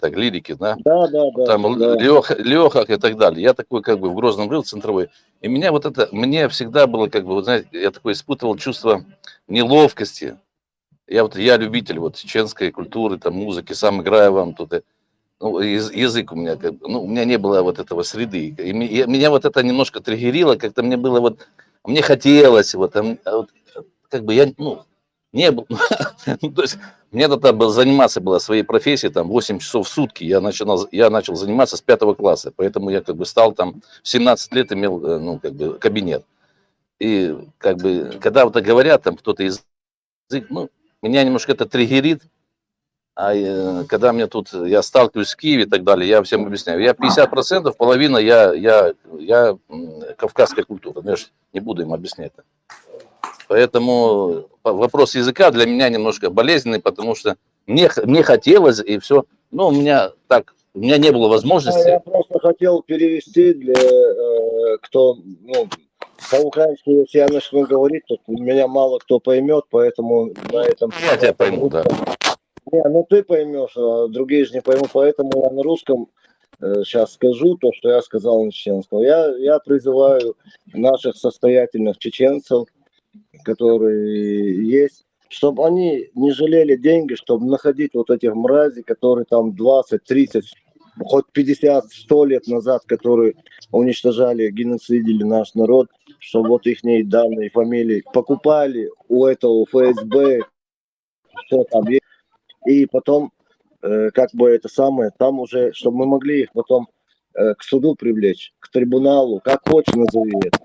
да? Да. Там Леха и так далее. Я такой как бы в Грозном жил, центровой. И мне всегда было как бы, вот знаете, я такой испытывал чувство неловкости. Я любитель вот чеченской культуры, там музыки, сам играю вам тут. Ну, язык у меня как бы, ну, у меня не было вот этого среды. И меня вот это немножко триггерило, как-то мне было вот, мне хотелось вот как бы я, ну, не был, то есть мне надо было заниматься было своей профессией, там 8 часов в сутки, я начал заниматься с 5 класса, поэтому я как бы стал там, в 17 лет имел, ну, как бы кабинет. И как бы, когда вот говорят, там кто-то язык, ну, меня немножко это триггерит, а когда мне тут, я сталкиваюсь в Киеве и так далее, я всем объясняю, я 50%, половина я кавказская культура, я же не буду им объяснять это. Поэтому вопрос языка для меня немножко болезненный, потому что мне хотелось и все, но у меня не было возможности. Я просто хотел перевести для кто, ну, по-украински, если я начну говорить, то меня мало кто поймет, поэтому на этом... Я тебя пойму, да. Не, ну ты поймешь, а другие же не поймут, поэтому я на русском сейчас скажу то, что я сказал на чеченском. Я призываю наших состоятельных чеченцев, которые есть, чтобы они не жалели деньги, чтобы находить вот этих мразей, которые там 20, 30, хоть 50, 100 лет назад, которые уничтожали, геноцидили наш народ, чтобы вот их данные, фамилии покупали у этого ФСБ, что там есть. И потом, как бы это самое, там уже, чтобы мы могли их потом к суду привлечь, к трибуналу, как хочешь назови это.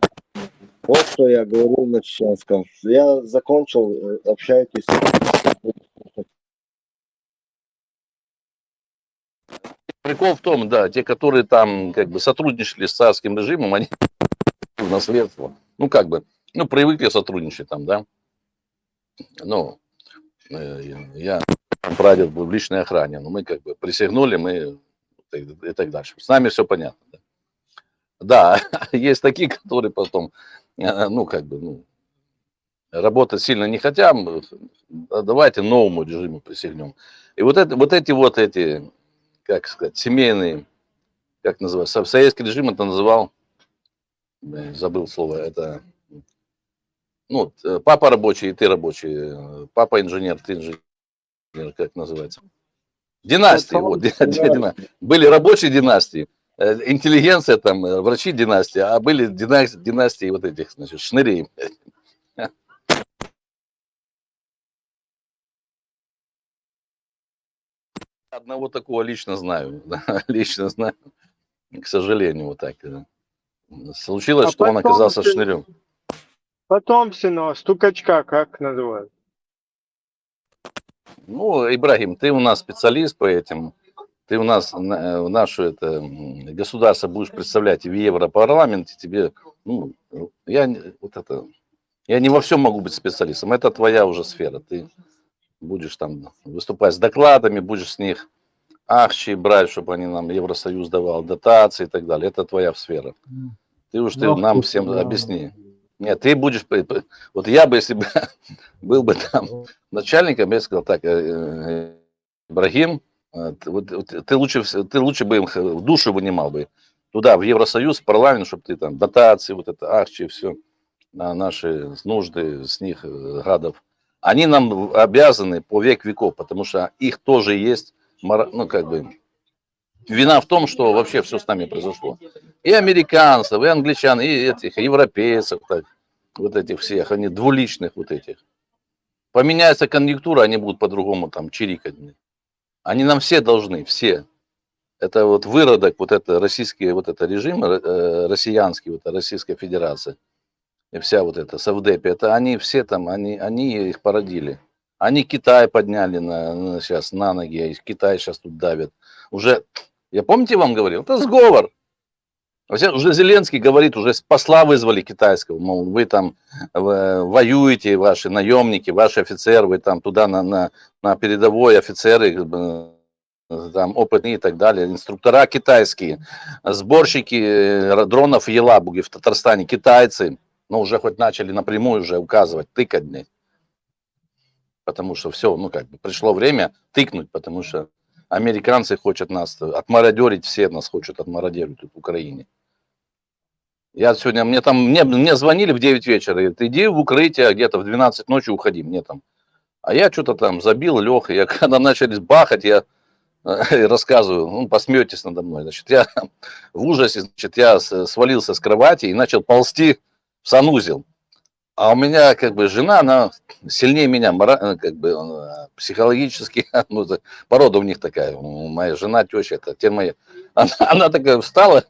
Вот что я говорил на чеченском. Я закончил, общайтесь. Прикол в том, да, те, которые там как бы сотрудничали с царским режимом, они наследство, ну как бы, ну привыкли сотрудничать там, да. Ну, я прадед был в личной охране, но мы как бы присягнули, мы и так дальше. С нами все понятно. Да, есть такие, которые потом, ну как бы, ну, работать сильно не хотят, давайте новому режиму присягнем. И вот эти, как сказать, семейные, как называется, советский режим это называл, забыл слово, это, ну, папа рабочий и ты рабочий, папа инженер, ты инженер, как называется. Династии, вот, были рабочие династии, интеллигенция, там, врачи династии, а были династии вот этих, значит, шнырей. Одного такого лично знаю, да, лично знаю, к сожалению, вот так. Случилось, А что он оказался потомственного, шнырем. потомственного стукачка как называют? Ну, Ибрагим, ты у нас специалист по этим, ты у нас нашу это государство будешь представлять и в Европарламенте, тебе, ну, я не во всем могу быть специалистом, это твоя уже сфера, ты будешь там выступать с докладами, будешь с них ахчи брать, чтобы они нам Евросоюз давал дотации и так далее, это твоя сфера. Ты нам всем объясни. Нет, ты будешь, вот я бы, если бы был бы там начальником, я сказал так, Ибрагим, ты лучше бы им в душу вынимал бы туда, в Евросоюз, в парламент, чтобы ты там дотации, вот это ахчи, все, на наши нужды, с них гадов. Они нам обязаны по век веков, потому что их тоже есть, ну, как бы, вина в том, что вообще все с нами произошло. И американцев, и англичан, и этих, и европейцев, так, вот этих всех, они двуличных вот этих. Поменяется конъюнктура, они будут по-другому там чирикать. Они нам все должны, все. Это вот выродок, вот это российский, вот это режим, россиянский, вот Российская Федерация, и вся вот эта Совдепи, это они все там, они их породили. Они Китай подняли сейчас на ноги, и Китай сейчас тут давит. Уже, я помните, вам говорил, это сговор. Уже Зеленский говорит, уже посла вызвали китайского, мол, вы там воюете, ваши наемники, ваши офицеры, вы там туда на передовой офицеры, там опытные и так далее, инструктора китайские, сборщики дронов в Елабуге, в Татарстане, китайцы, но уже хоть начали напрямую уже указывать, тыкать, потому что все, ну как бы пришло время тыкнуть, потому что американцы хотят нас отмародерить, все нас хотят отмародерить в Украине. Я сегодня, мне звонили в 9 вечера, говорят, иди в укрытие, где-то в 12 ночи уходи, мне там. А я что-то там забил, лег, я когда начали бахать, я рассказываю, ну, посмеетесь надо мной, значит, я в ужасе, значит, я свалился с кровати и начал ползти в санузел. А у меня, как бы, жена, она сильнее меня, как бы, психологически, ну, порода у них такая, моя жена, теща, это те мои. Она такая встала,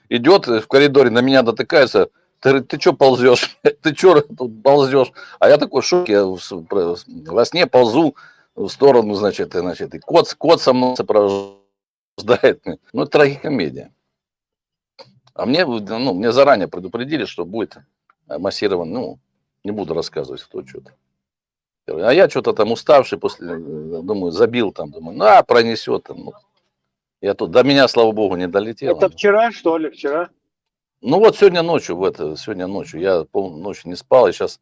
идет в коридоре, на меня дотыкается, ты что ползешь, ты что тут ползешь? А я такой в шоке, я во сне ползу в сторону, значит, и кот со мной сопровождает. Ну, это трагикомедия. А мне заранее предупредили, что будет массирован, ну, не буду рассказывать, кто что-то. А я что-то там уставший после, думаю, забил там, думаю, пронесет там. Ну, я тут, до меня, слава богу, не долетело. Это вчера, что ли, вчера? Ну вот сегодня ночью, я полночь не спал, и сейчас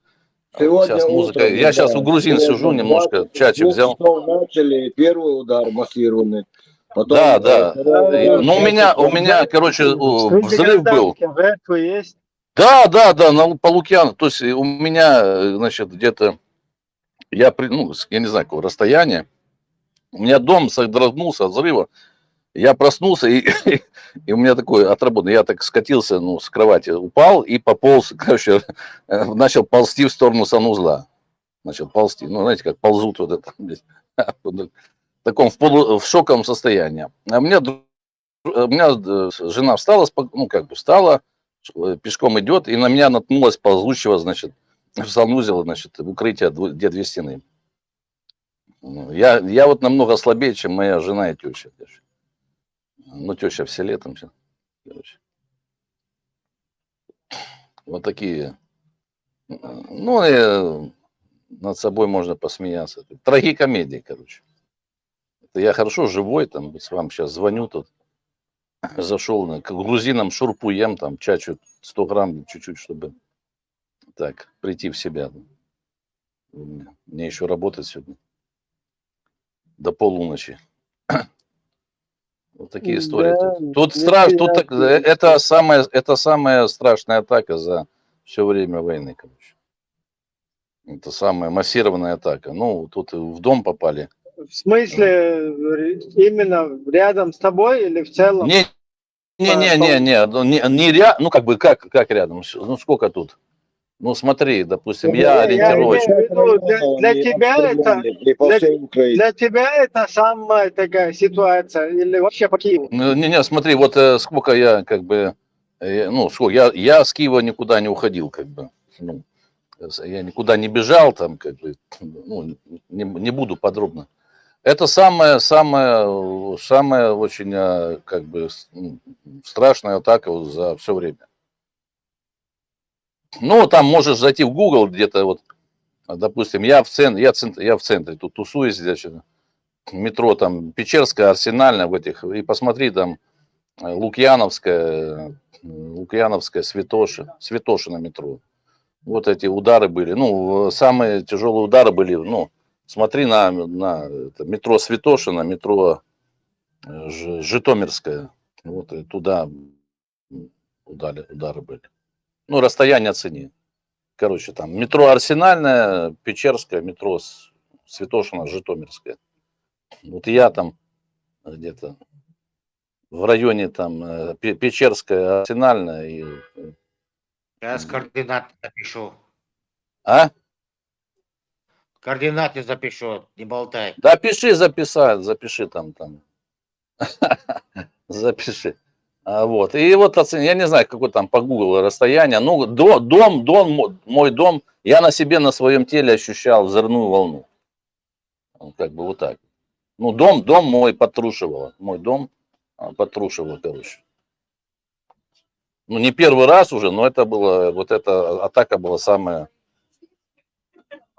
музыка. Утром, Я сейчас у грузин сижу, немножко чачек взял. Начали первый удар массированный. Потом, Да. Ну, у меня, короче, взрыв был. Есть? Да, по Лукьяну. То есть у меня, значит, где-то, я не знаю, какого расстояния, у меня дом содрогнулся от взрыва. Я проснулся, и у меня такой отработанный, я так скатился, с кровати, упал и пополз, короче, начал ползти в сторону санузла. Начал ползти, знаете, как ползут вот это, в таком в шоковом состоянии. А у меня жена встала, встала, пешком идет, и на меня наткнулась ползущего, значит, в санузел, значит, в укрытие, где 2 стены. Я вот намного слабее, чем моя жена и теща. Ну, теща в селе там все. Короче. Вот такие. Ну, и над собой можно посмеяться. Трагикомедия, короче. Это я хорошо живой, там, с вами сейчас звоню тут. Зашел, к грузинам шурпу ем, там, чачу 100 грамм чуть-чуть, чтобы так, прийти в себя. Мне еще работать сегодня. До полуночи. Вот такие истории. Да, Тут страшно, это самая страшная атака за все время войны, короче. Это самая массированная атака. Ну, тут в дом попали. В смысле, именно рядом с тобой или в целом? Не, ну как бы, как рядом, ну сколько тут? Ну смотри, допустим, я Я имею ориентировочно. в виду, для тебя это, И по всей Украине. для тебя это самая такая ситуация или вообще по Киеву? Ну, не, смотри, вот сколько я как бы, ну, сколько, я с Киева никуда не уходил, как бы, ну, я никуда не бежал, там, как бы, ну, не буду подробно. Это самая очень, как бы, страшная атака вот за все время. Ну, там можешь зайти в Google где-то, вот, допустим, я в центре, тут тусуюсь, значит, метро там Печерская, Арсенальная в этих, и посмотри там Лукьяновская, Святошина метро. Вот эти удары были. Ну, самые тяжелые удары были, ну, смотри на это, метро Святошина, метро Житомирская. Вот и туда удары были. Ну, расстояние оцени. Короче, там метро Арсенальная, Печерская, метро Святошина, Житомирская. Вот я там где-то в районе там Печерская, Арсенальная и... Сейчас координаты запишу. А? Координаты запишу, не болтай. Да пиши, запиши там. Запиши. Вот. И вот, я не знаю, какое там по Google расстояние. Ну, мой дом, я на себе, на своем теле ощущал взрывную волну. Как бы вот так. Ну, дом мой подтрушивало. Мой дом подтрушивало, короче. Ну, не первый раз уже, но это было, вот эта атака была самая...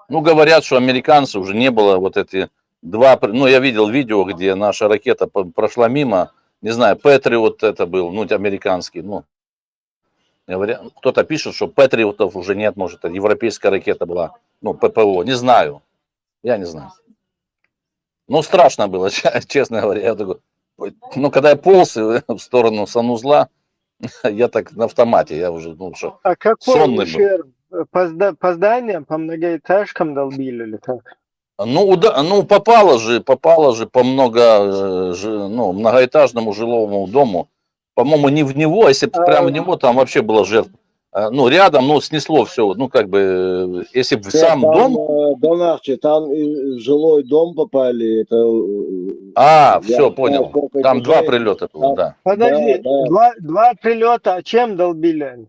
Ну, говорят, что американцы уже не было вот эти два... Ну, я видел видео, где наша ракета прошла мимо. Не знаю, Патриот это был, ну, американский. Ну, кто-то пишет, что Патриотов уже нет, может, это европейская ракета была. Ну, ППО, не знаю. Я не знаю. Ну, страшно было, честно говоря. Я такой, ну, когда я полз в сторону санузла, я так на автомате, я уже, ну, что, А какой сонный был. ущерб? По зданиям, по многоэтажкам долбили или как? Ну, попало же по многоэтажному жилому дому. По-моему, не в него, если бы прямо в него, там вообще было жертв. Ну, рядом, ну, снесло все, ну, как бы, если бы сам дом... Донарчи, там и жилой дом попали, это... все, понял. Там два прилета было, да. Подожди, два прилета, а чем долбили они?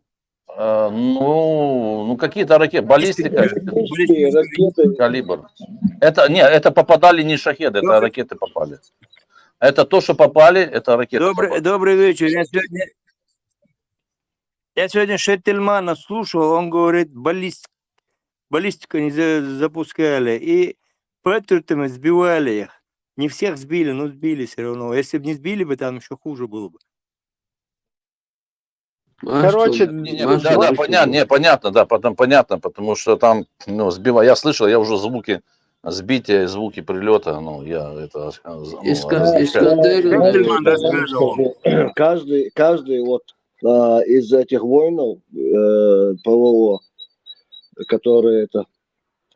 Ну, какие-то ракеты, баллистика, ракеты. калибр. Это попадали не шахеды, это ракеты попали. Это то, что попали, это ракеты попали. Добрый вечер. Я сегодня Шеттельмана слушал, он говорит, баллистику не запускали, и патриотами сбивали их. Не всех сбили, но сбили все равно. Если бы не сбили бы, там еще хуже было бы. Короче, Да, понятно, да, потом понятно, потому что там, ну, я слышал, я уже звуки сбития, звуки прилета, ну, я это... Каждый вот из этих воинов ПВО, которые это...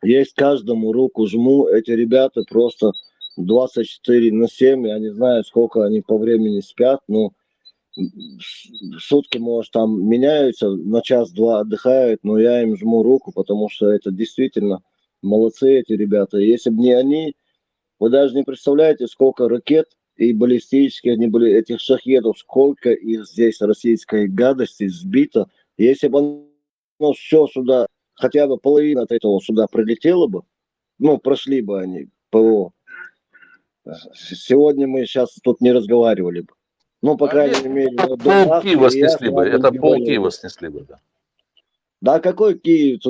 Есть каждому руку жму, эти ребята просто 24/7, я не знаю, сколько они по времени спят, но сутки, может, там меняются, на час-два отдыхают, но я им жму руку, потому что это действительно молодцы эти ребята. Если бы не они, вы даже не представляете, сколько ракет и баллистических, они были, этих шахедов, сколько их здесь российской гадости сбито. Если бы оно все сюда, хотя бы половина от этого сюда прилетела бы, ну, прошли бы они ПВО. Сегодня мы сейчас тут не разговаривали бы. Ну, по крайней мере... Пол Киева снесли бы, это пол Киева снесли бы, да. Да, какой Киев?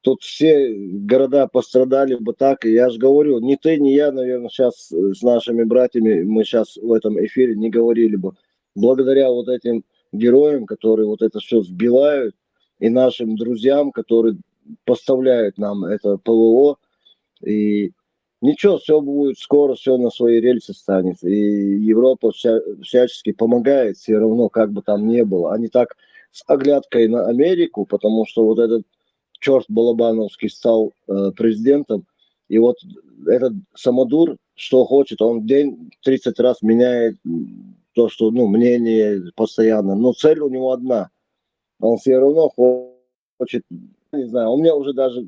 Тут все города пострадали бы так. И я же говорю, ни ты, ни я, наверное, сейчас с нашими братьями, мы сейчас в этом эфире не говорили бы. Благодаря вот этим героям, которые вот это все сбивают, и нашим друзьям, которые поставляют нам это ПВО, и ничего, все будет скоро, все на свои рельсы станет. И Европа всячески помогает, все равно, как бы там ни было. Они так с оглядкой на Америку, потому что вот этот черт Балабановский стал президентом, и вот этот самодур, что хочет, он в день 30 раз меняет то, что, ну, мнение постоянно, но цель у него одна. Он все равно хочет, не знаю, у меня уже даже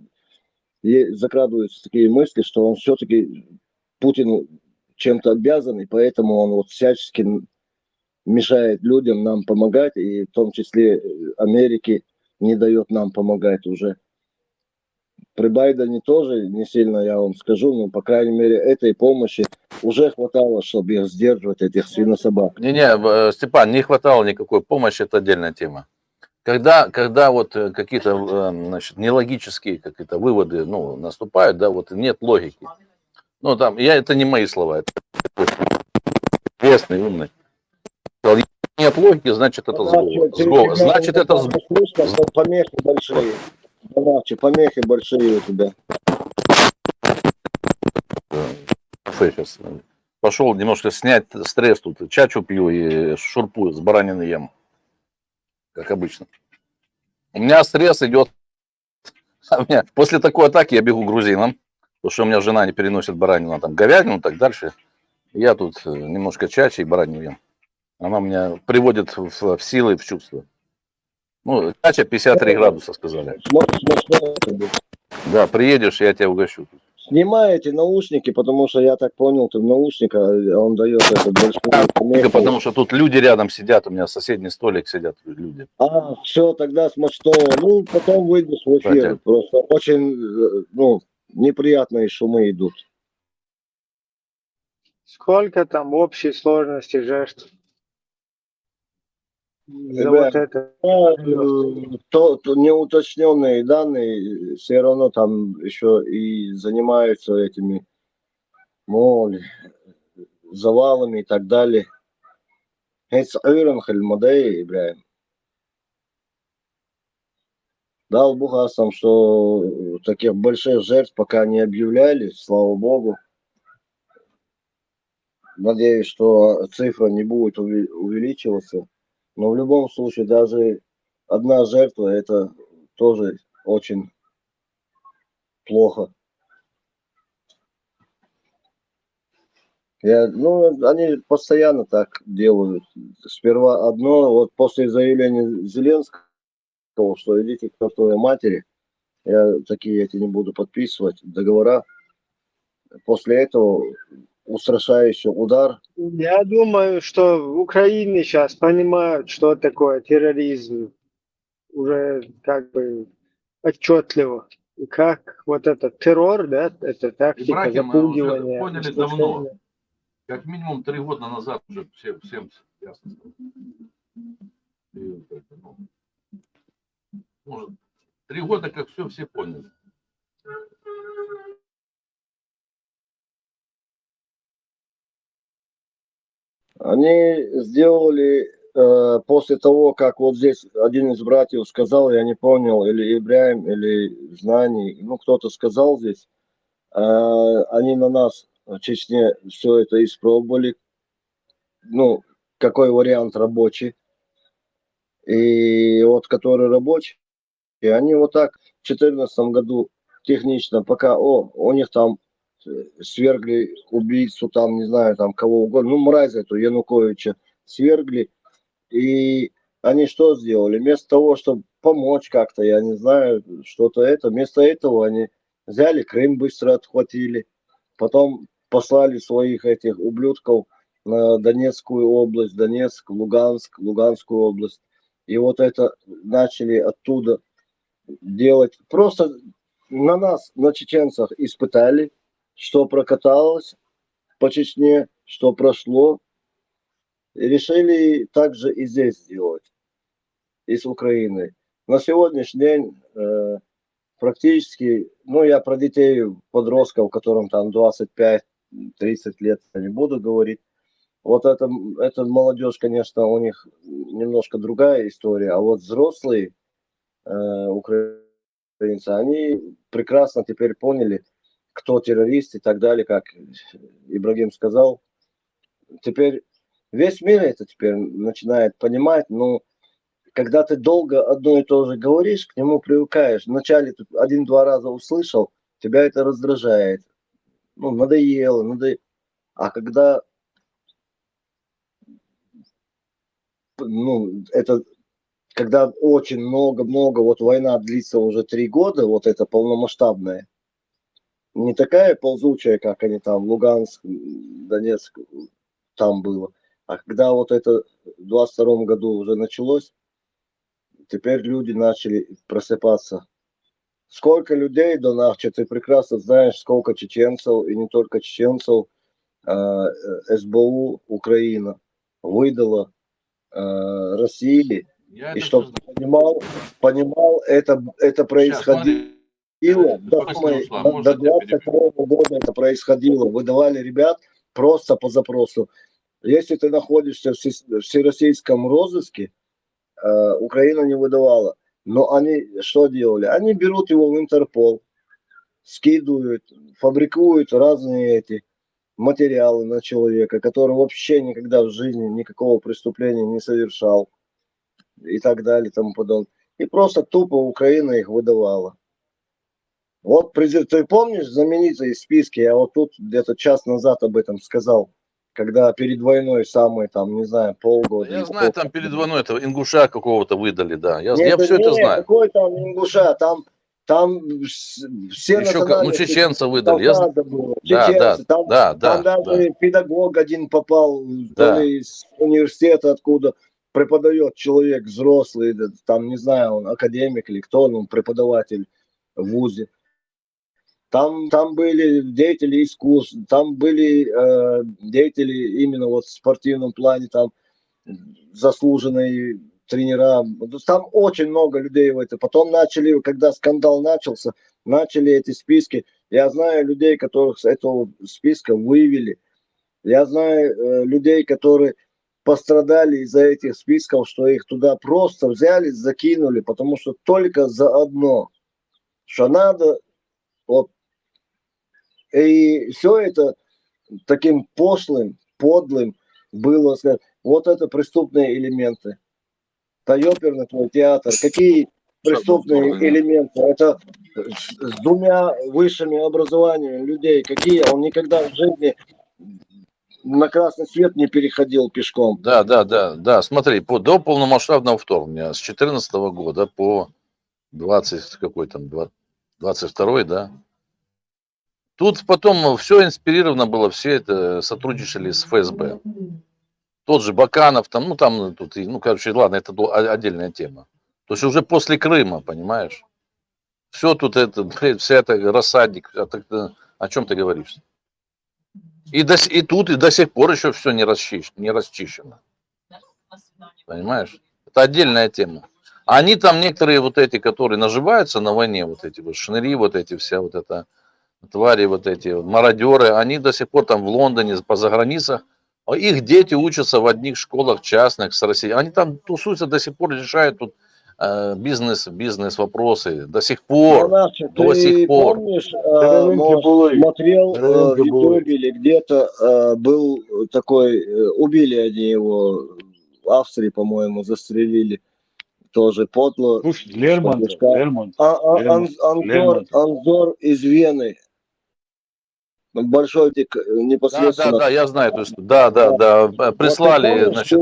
закрадываются такие мысли, что он все-таки Путину чем-то обязан, и поэтому он вот всячески мешает людям нам помогать, и в том числе Америке не дает нам помогать уже. При Байдене тоже не сильно, я вам скажу, но, по крайней мере, этой помощи уже хватало, чтобы их сдерживать, этих свинособак. Не, Степан, не хватало никакой помощи, это отдельная тема. Когда вот какие-то, значит, нелогические какие-то выводы, ну, наступают, да, вот нет логики. Ну, там, это не мои слова, это известный, умный. Если нет логики, значит, это сговор. Значит, это сговор. Помехи большие. Помехи большие у тебя. Сейчас пошел немножко снять стресс тут. Чачу пью и шурпу с баранины ем. Как обычно. У меня стресс идет. После такой атаки я бегу к грузинам. Потому что у меня жена не переносит баранину, там говядину, так дальше. Я тут немножко чачи и баранину ем. Она меня приводит в силы, в чувство. Ну, чача 53 градуса, сказали. Да, приедешь, я тебя угощу. Снимай эти наушники, потому что я так понял, ты в наушниках, он дает этот большой... Потому что тут люди рядом сидят, у меня соседний столик сидят люди. Все, тогда смачного. Ну, потом выйдешь в эфир. Хотя... Просто очень, ну, неприятные шумы идут. Сколько там в общей сложности жертв? За Ребят, вот это. Неуточненные данные все равно там еще и занимаются этими завалами и так далее. Дал Бог асам, что таких больших жертв пока не объявляли, слава Богу. Надеюсь, что цифра не будет увеличиваться. Но в любом случае, даже одна жертва, это тоже очень плохо. Они постоянно так делают. Сперва одно, вот после заявления Зеленского, что идите к чертовой матери, я такие эти не буду подписывать договора. После этого устрашающий удар. Я думаю, что в Украине сейчас понимают, что такое терроризм. Уже как бы отчетливо. И как вот этот террор, да, это тактика Ибрахим, мы уже запугивания. поняли давно. Как минимум 3 года назад уже всем ясно. Может, 3 года как все поняли. Они сделали после того, как вот здесь один из братьев сказал, я не понял, или Ибрахим, или Знаний, ну кто-то сказал здесь, они на нас в Чечне все это испробовали, ну, какой вариант рабочий, и вот который рабочий, и они вот так в 2014 году технично, пока, у них там свергли убийцу, там, не знаю, там, кого угодно, ну, мразь эту Януковича свергли, и они что сделали? Вместо того, чтобы помочь как-то, я не знаю, вместо этого они взяли Крым, быстро отхватили, потом послали своих этих ублюдков на Донецкую область, Донецк, Луганскую область, и вот это начали оттуда делать. Просто на нас, на чеченцах испытали, что прокаталось по Чечне, что прошло. И решили также и здесь сделать, и с Украиной. На сегодняшний день практически, я про детей, подростков, которым там 25-30 лет, не буду говорить. Вот эта молодежь, конечно, у них немножко другая история, а вот взрослые украинцы, они прекрасно теперь поняли, кто террорист и так далее, как Ибрагим сказал. Теперь весь мир это теперь начинает понимать, но когда ты долго одно и то же говоришь, к нему привыкаешь. Вначале ты 1-2 раза услышал, тебя это раздражает. Надоело. А когда ну, это когда очень много, вот война длится уже 3 года, вот это полномасштабная, не такая ползучая, как они там, Луганск, Донецк, там было, а когда вот это в 22 году уже началось, теперь люди начали просыпаться. Сколько людей до нас, ты прекрасно знаешь, сколько чеченцев, и не только чеченцев, СБУ Украина выдала России, Я и это чтобы все ты понимал, это происходило до 22 года, это происходило. Выдавали ребят просто по запросу. Если ты находишься в всероссийском розыске, Украина не выдавала. Но они что делали? Они берут его в Интерпол, скидывают, фабрикуют разные эти материалы на человека, который вообще никогда в жизни никакого преступления не совершал и так далее, и тому подобное. И просто тупо Украина их выдавала. Вот ты помнишь знаменитые списки, я вот тут где-то час назад об этом сказал, когда перед войной самые там, не знаю, полгода. Я знаю, там перед войной этого ингуша какого-то выдали, да. Я Нет, все это нет, знаю. какой там ингуша, там все Еще национальности. чеченцев выдали. Чеченцы, там даже да. педагог один попал, то Да. ли из университета, откуда преподает человек взрослый, там, не знаю, он академик или кто он преподаватель в вузе. Там были деятели искусств, там были деятели именно вот в спортивном плане, там заслуженные тренера. Там очень много людей в это. Потом начали, когда скандал начался, начали эти списки. Я знаю людей, которых с этого списка вывели. Я знаю людей, которые пострадали из-за этих списков, что их туда просто взяли, закинули, потому что только за одно, что надо, вот. И все это таким пошлым, подлым было, сказать, вот это преступные элементы. Оперный твой театр, какие преступные элементы? Это с 2 высшими образованиями людей, какие? Он никогда в жизни на красный свет не переходил пешком. Да. Смотри, до полномасштабного вторгнения с 2014 года по 20 какой там 22, да. Тут потом все инспирировано было, все это сотрудничали с ФСБ. Тот же Баканов, там, короче, ладно, это отдельная тема. То есть уже после Крыма, понимаешь? Все тут это, вся это рассадник, о чем ты говоришь? И тут до сих пор еще все не расчищено. Понимаешь? Это отдельная тема. Они там некоторые вот эти, которые наживаются на войне, вот эти вот шныри, вот эти вся вот это твари, вот эти вот мародеры, они до сих пор там в Лондоне, по заграницах, их дети учатся в одних школах частных с Россией. Они там тусуются до сих пор, решают тут бизнес-вопросы. До сих пор. Ты помнишь, смотрел в Ютубе или где-то был такой, убили они его в Австрии, по-моему, застрелили. Тоже подло. Анзор из Вены. Большой непосредственно. Да, я знаю эту историю. Да. Прислали, вот значит.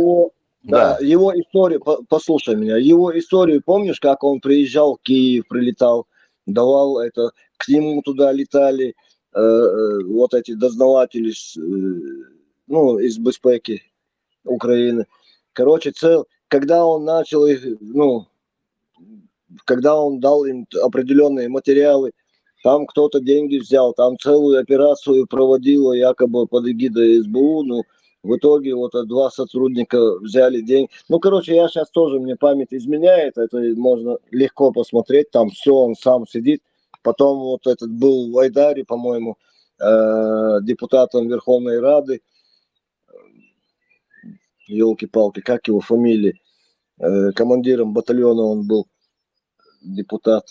Его историю, послушай меня, его историю помнишь, как он приезжал в Киев, прилетал, давал это, к нему туда летали вот эти дознаватели из безпеки Украины. Короче, когда он начал их, когда он дал им определенные материалы, там кто-то деньги взял, там целую операцию проводила якобы под эгидой СБУ, в итоге вот 2 сотрудника взяли деньги. Я сейчас тоже, мне память изменяет, это можно легко посмотреть, там все, он сам сидит. Потом вот этот был в Айдаре, по-моему, депутатом Верховной Рады, елки-палки, как его фамилия, командиром батальона он был, депутат.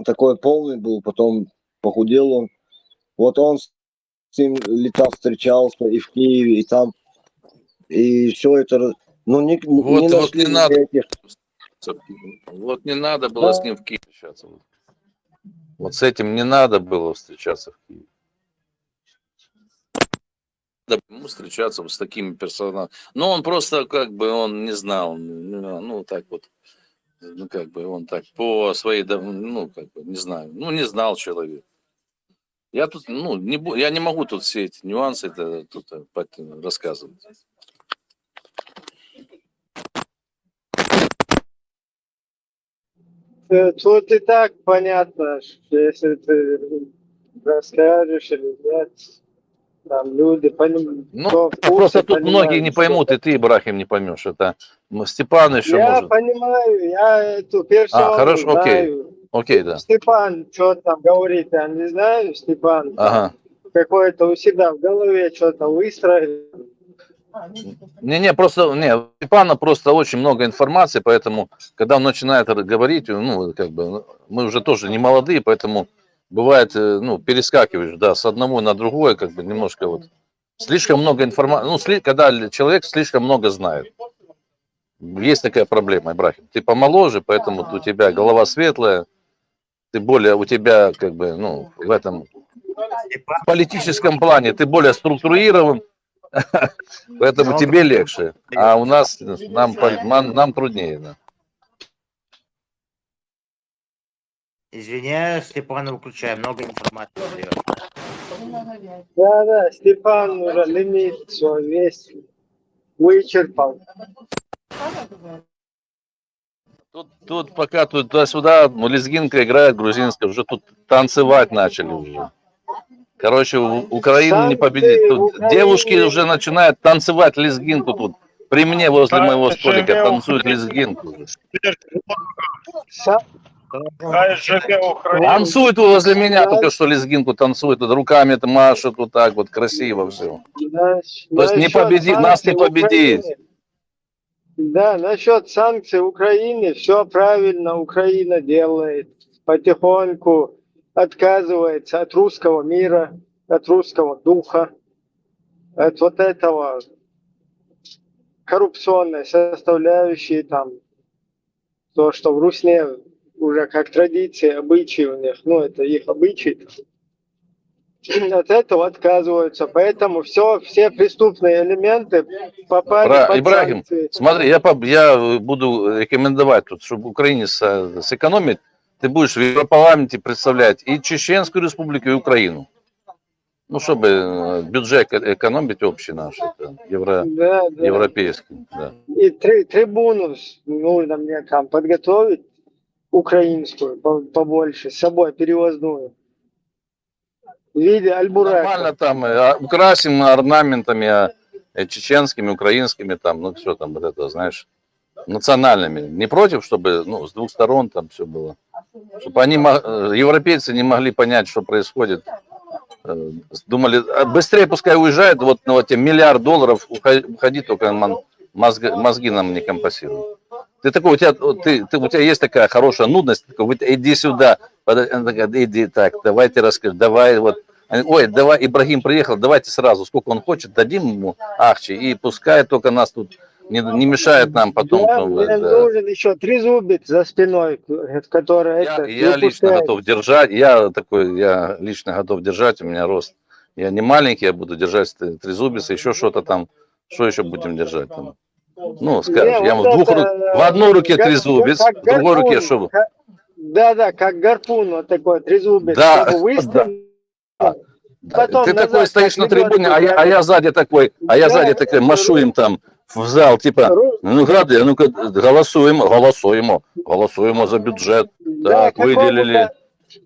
Такой полный был, потом похудел он. Вот он с ним летал, встречался и в Киеве, и там. И все это... не надо. Вот не надо было с ним в Киеве встречаться. Вот с этим не надо было встречаться в Киеве. ему встречаться вот с такими персонажами. Но он просто как бы он не знал, ну так вот, ну как бы он так по своей, ну как бы не знаю, ну не знал человек. Я тут, ну я не могу тут все эти нюансы тут рассказывать. Тут и так понятно, что если ты расскажешь или нет, там люди понимают, Ну, кто в курсе, просто тут многие не понимают, что поймут, и ты, Ибрахим, не поймешь. Это Степан еще я может. понимаю, я эту персону Хорошо, окей. знаю. Окей, да. Степан, что там говорит, я не знаю, Степан. Ага. Какое-то у себя в голове что-то выстроил. Не, просто, у Степана просто очень много информации, поэтому, когда он начинает говорить, ну, как бы, мы уже тоже не молодые, поэтому бывает, ну, перескакиваешь, да, с одного на другое, как бы, немножко вот, слишком много информации, ну, когда человек слишком много знает. Есть такая проблема, Ибрахим. Ты помоложе, поэтому у тебя голова светлая, ты более, у тебя, как бы, ну, в этом политическом плане ты более структурирован, поэтому тебе легче, а у нас, нам труднее. Да. Извиняюсь, Степана выключаю, много информации дает. Да, Степан уже лимит свой весь вычерпал. Тут пока туда-сюда, лезгинка играет, грузинская, уже тут танцевать начали уже. Короче, Украину не победить. Тут девушки уже начинают танцевать лезгинку тут. При мне возле моего столика танцуют лезгинку. Танцуют возле меня только что лезгинку танцуют, тут руками машут вот так вот красиво все. То есть не победить, нас не победить. Да, насчет санкций Украины все правильно Украина делает. Потихоньку отказывается от русского мира, от русского духа, от вот этого коррупционной составляющей, там, то, что в Русне уже как традиции, обычаи у них, ну, это их обычаи, от этого отказываются. Поэтому все преступные элементы попали под Ибрахим, санкции. смотри, я буду рекомендовать тут, чтобы Украине сэкономить, ты будешь в Европарламенте представлять и Чеченскую республику, и Украину. Ну, чтобы бюджет экономить общий наш, европейский. Да. И трибуну нужно мне там подготовить, украинскую, побольше, с собой перевозную. В виде альбурака. Нормально там, украсим орнаментами чеченскими, украинскими, там, ну, все там, вот это, знаешь, национальными. Не против, чтобы, ну, с двух сторон там все было. Чтобы они, европейцы, не могли понять, что происходит. Думали, быстрее пускай уезжают, вот на вот, $1 миллиард, уходи, только мозги нам не компенсируют. Ты такой, у тебя есть такая хорошая нудность, такой, иди сюда, иди так, давайте расскажи, давай вот. Ой, давай, Ибрагим приехал, давайте сразу, сколько он хочет, дадим ему ахчи, и пускай только нас тут не мешает нам потом. Да, мне нужен еще трезубец за спиной, который я лично готов держать, я лично готов держать, у меня рост. Я не маленький, я буду держать трезубец, еще что-то там, что еще будем держать там. Ну, скажешь, я в одной руке трезубец, в другой руке что? Да, как гарпун, вот такой трезубец, да, чтобы выстрелить. Да. Ты такой стоишь на трибуне, а я сзади такой, машу им там в зал, типа, ну, грады, ну-ка, голосуем за бюджет, да, так, выделили.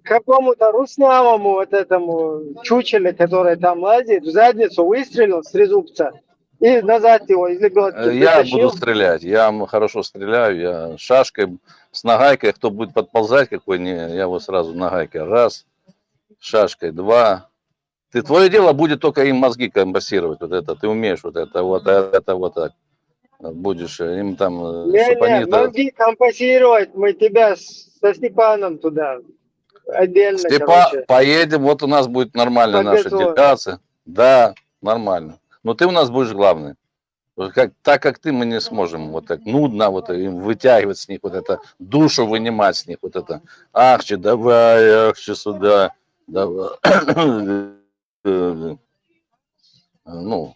Какому-то руснявому вот этому чучеле, который там лазит, в задницу выстрелил с трезубца и назад его из лебедки Я буду стрелять, я хорошо стреляю, я шашкой, с нагайкой, кто будет подползать какой-нибудь, я его сразу нагайкой раз, шашкой два. Твое дело будет только им мозги компенсировать, вот это, ты умеешь вот так. Будешь им там... мозги компенсировать, мы тебя со Степаном туда отдельно, поедем, вот у нас будет нормальная наша делегация. Да, нормально. Но ты у нас будешь главный. Так как ты, мы не сможем вот так нудно вот им вытягивать с них, вот это, душу вынимать с них, вот это. Ахчи, давай, ахчи сюда, давай. ну,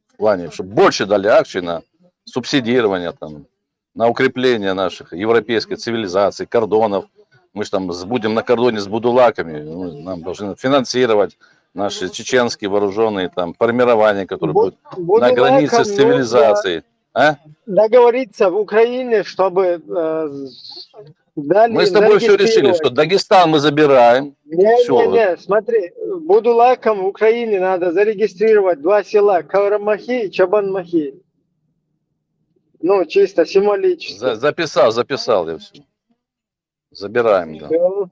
в плане, чтобы больше дали акций на субсидирование, там, на укрепление наших европейской цивилизации, кордонов. Мы же там будем на кордоне с будулаками, ну, нам должны финансировать наши чеченские вооруженные там формирования, которые будут на границе с цивилизацией. А? Договориться в Украине, чтобы дали Мы с тобой все решили, зарегистрировать. что Дагестан мы забираем. Не, смотри, будулакам в Украине надо зарегистрировать 2 села, Каврамахи и Чабанмахи. Ну, чисто символически. Записал я все. Забираем, да. Всё.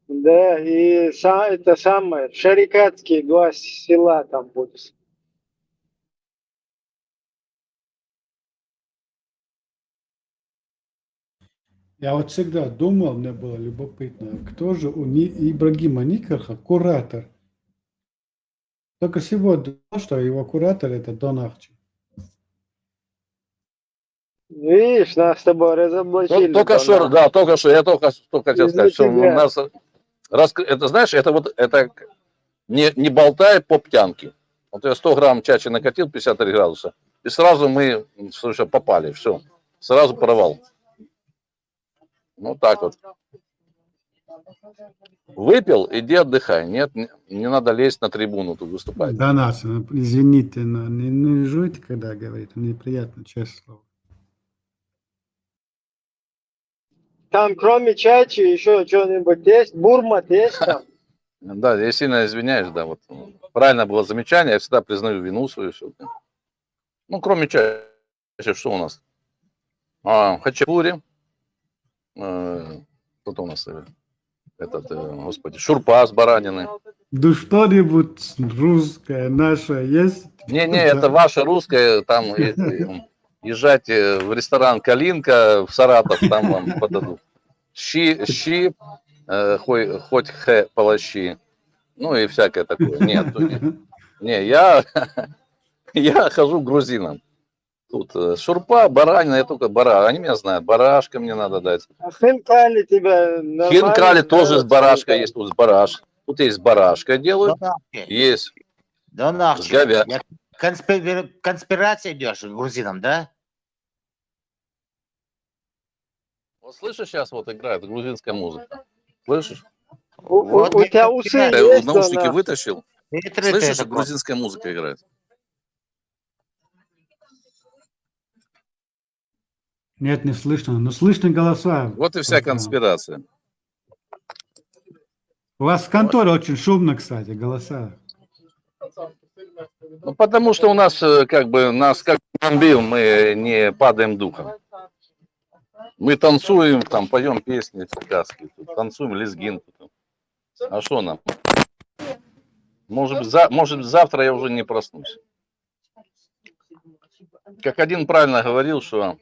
Да, и это самое, шарикатские 2 села там будут. Я вот всегда думал, мне было любопытно, кто же у Ибрагима Никарха куратор. Только сегодня, что его куратор это Дон Ахчи. Видишь, нас с тобой разоблачили. Только что, да, только что, я только хотел сказать, что у нас, это знаешь, это вот, это не болтай поп-тянки. Вот я 100 грамм чачи накатил, 53 градуса, и сразу мы, слушай, попали, все, сразу провал. Ну так вот. Выпил, иди отдыхай. Нет, не надо лезть на трибуну тут выступать. Да, нас, извините, но не жуйте, когда говорит, неприятно, честное слово. Там кроме чачи еще что-нибудь есть? Бурмат есть там? Да, я сильно извиняюсь, да, вот. Правильно было замечание, я всегда признаю вину свою. Все. Ну, кроме чачи, что у нас? Хачапури. Кто-то у нас господи, шурпа с баранины. Да что-нибудь русское, наше есть? Не, это ваше русское, там езжайте в ресторан «Калинка» в Саратов, там вам подадут. Щи, хоть палащи, ну и всякое такое. Нет, я хожу к грузинам. Тут шурпа, баранина, я только они меня знают, барашка мне надо дать. А хинкали тебя нормально? Хинкали тоже с барашкой есть, тут с барашкой. Тут есть с барашкой делают, есть с говядиной. Конспирация идешь к грузинам, да? Вот слышишь, сейчас вот играет грузинская музыка. Слышишь? У тебя усы есть? Наушники вытащил. Слышишь, грузинская музыка играет. Нет, не слышно, но слышны голоса. Вот и вся конспирация. У вас в конторе очень шумно, кстати, голоса. Ну, потому что у нас, нас как бомбил, мы не падаем духом. Мы танцуем, там, поем песни сказки, танцуем лезгинку. А что нам? Может, завтра я уже не проснусь. Как один правильно говорил, что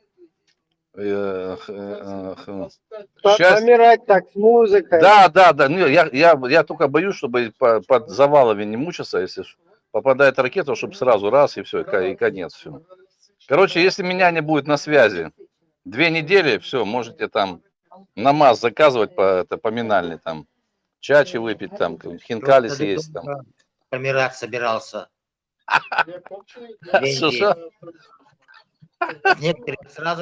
помирать так с музыкой. Да. Ну, я только боюсь, чтобы под завалами не мучиться, если попадает ракета, чтобы сразу раз и все, и конец. Все. Короче, если меня не будет на связи 2 недели, все, можете там намаз заказывать поминальный, там, чачи выпить, там, хинкали съесть. Там. Помирать собирался. Некоторые сразу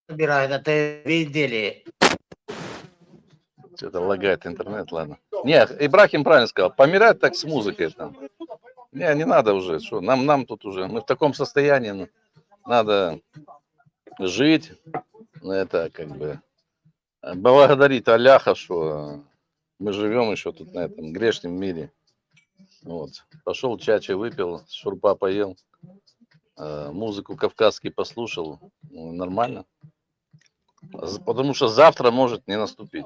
собирают, а ты 2 недели. Что-то лагает интернет, ладно. Нет, Ибрахим правильно сказал, помирать так с музыкой там. Не надо уже, что, нам тут уже, мы в таком состоянии, надо жить, это как бы, благодарить Аллаха, что мы живем еще тут на этом грешном мире. Вот. Пошел чачи выпил, шурпа поел, музыку кавказский послушал, ну, нормально. Потому что завтра может не наступить.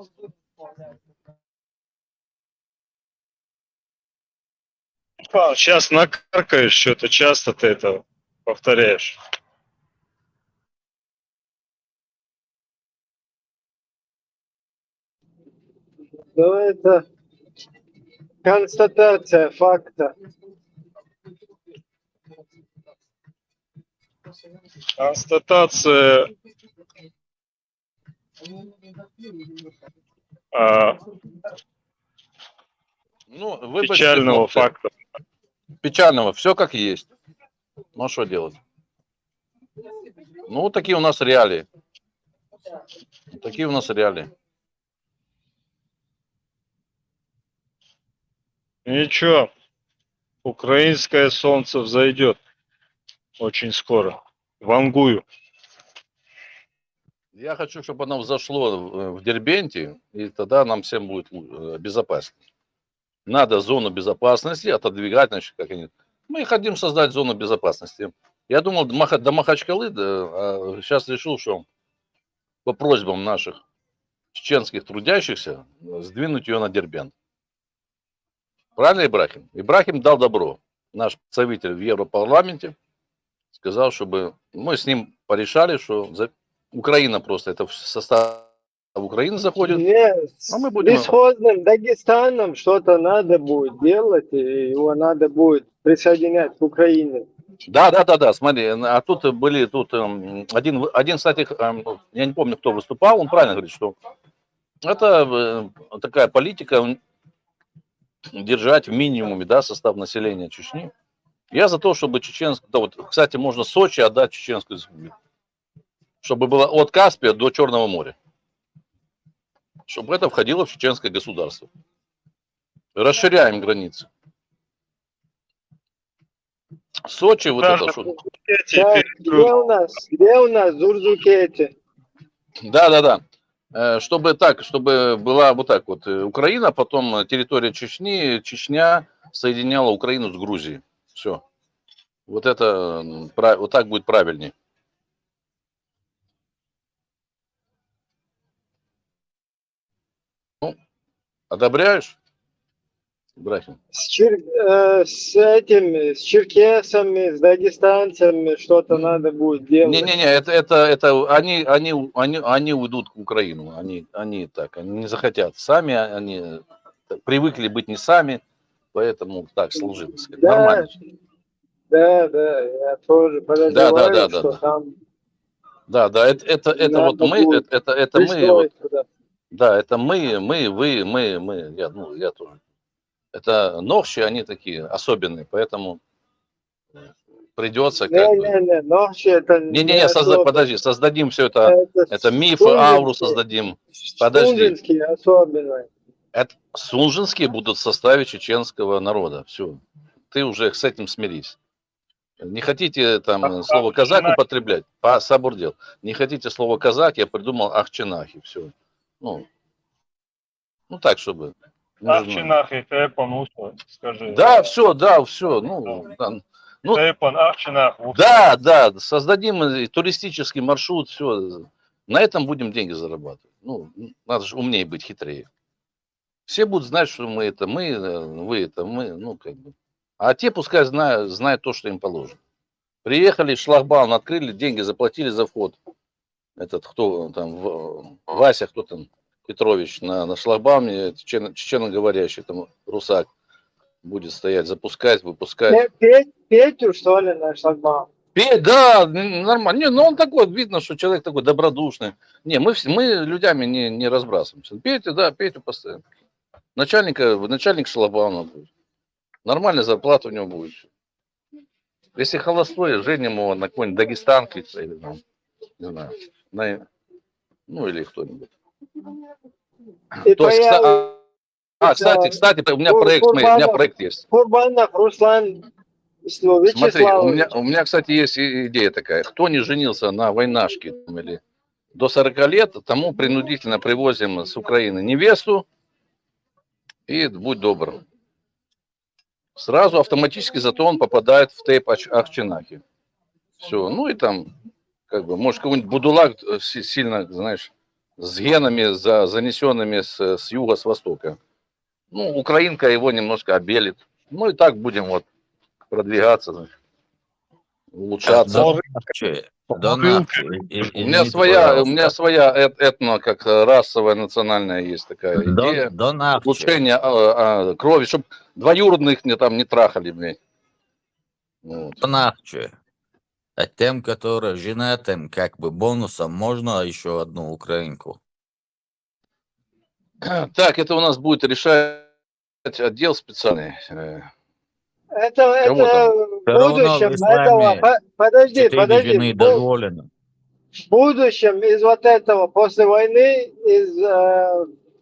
Сейчас накаркаешь что-то, часто ты это повторяешь. Ну, это констатация факта. Констатация Ну, печального факта. печального. Все как есть. Ну, а что делать? Ну, такие у нас реалии. Такие у нас реалии. Ничего, украинское солнце взойдет очень скоро. Вангую. Я хочу, чтобы оно взошло в Дербенте, и тогда нам всем будет безопасно. Надо зону безопасности отодвигать, значит, как они. Мы хотим создать зону безопасности. Я думал до Махачкалы, а сейчас решил, что по просьбам наших чеченских трудящихся сдвинуть ее на Дербент. Правильно, Ибрахим? Ибрахим дал добро. Наш представитель в Европарламенте сказал, чтобы мы с ним порешали, что Украина просто, это в состав Украины заходит. Нет, А мы с будем... бесхозным Дагестаном что-то надо будет делать, и его надо будет присоединять к Украине. Да, смотри, а тут были, один, кстати, я не помню, кто выступал, он правильно говорит, что это такая политика держать в минимуме, да, состав населения Чечни. Я за то, чтобы чеченскую, да, вот, кстати, можно Сочи отдать Чеченскую республику, чтобы было от Каспия до Черного моря, чтобы это входило в чеченское государство. Расширяем границы. Сочи, вот Даже это что? Так, где у нас Зурзукети? Да. Чтобы была вот так вот Украина, потом территория Чечни, Чечня соединяла Украину с Грузией. Все. Вот это, вот так будет правильнее. Ну, одобряешь, Ибрахим? С черкесами, с дагестанцами что-то надо будет делать. Не, это они уйдут в Украину, они не захотят сами, они привыкли быть не сами, поэтому так сложилось. Да, нормально. Да, я тоже подозреваю, что там. Да, это вот мы, это мы, вот, да, это мы, вы, я тоже. Это ногчи, они такие особенные, поэтому придется как бы... Ногчи это Не, подожди, создадим все это мифы, ауру создадим. Подожди. Особенные. Это сунжинские будут в составе чеченского народа. Все. Ты уже с этим смирись. Не хотите там слово казак употреблять? Сабурдел. Не хотите слово казак, я придумал ахчинахи. Все. Ну так, чтобы... Ахчинахи, это Эпон, скажи. Да, все. Эпон, Ахчинах. Да, создадим туристический маршрут, все. На этом будем деньги зарабатывать. Надо же умнее быть, хитрее. Все будут знать, что мы это мы, вы это мы, как бы. А те пускай знают то, что им положено. Приехали, шлагбаум открыли, деньги заплатили за вход. Этот, кто там, Вася, кто там, Петрович, на шлагбауме, чеченоговорящий, там, русак, будет стоять, запускать, выпускать. Петю, что ли, на шлагбаум? Да, нормально. Он такой, видно, что человек такой добродушный. Не, мы людьми не разбрасываемся. Петю постоянно. Начальник шлагбаума будет. Нормальная зарплата у него будет. Если холостой, женим его на какой-нибудь дагестанке или там, не знаю, или кто-нибудь. Кстати, у меня проект есть. Курбанов Руслан Вячеславович. Смотри, у меня, кстати, есть идея такая. Кто не женился на войнашке или до 40 лет, тому принудительно привозим с Украины невесту, и будь добр. Сразу автоматически зато он попадает в тейп Ахчинахи. Все, и там, как бы, может, какой-нибудь будулак сильно, знаешь, с генами, занесенными с юга, с востока. Украинка его немножко обелит. И так будем вот продвигаться, значит, улучшаться. У меня своя как расовая, национальная есть такая идея. Улучшение крови, чтобы двоюродных не трахали, блядь. Донахче. А тем, которые женатым, как бы бонусом, можно еще одну украинку? Так, это у нас будет решать отдел специальный. Это Кого там? в Все равно в будущем этого... исламе Подожди, 4 жены дозволено. В будущем из вот этого, после войны, из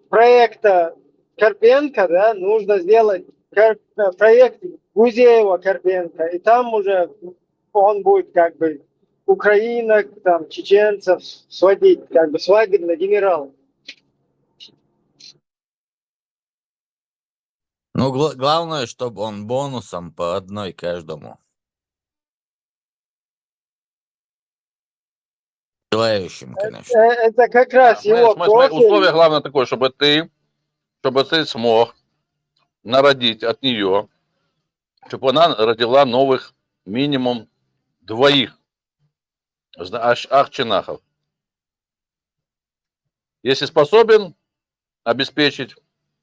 проекта Карпенко, да, нужно сделать проект Гузеева-Карпенко, и там уже он будет как бы украинок, там, чеченцев сводить, как бы свадеб на генерал. Ну, главное, чтобы он бонусом по одной каждому. Желающим, конечно. Это как раз его профиль. Условие главное такое, чтобы ты смог народить от нее, чтобы она родила новых минимум 2 ахчинахов. Если способен обеспечить,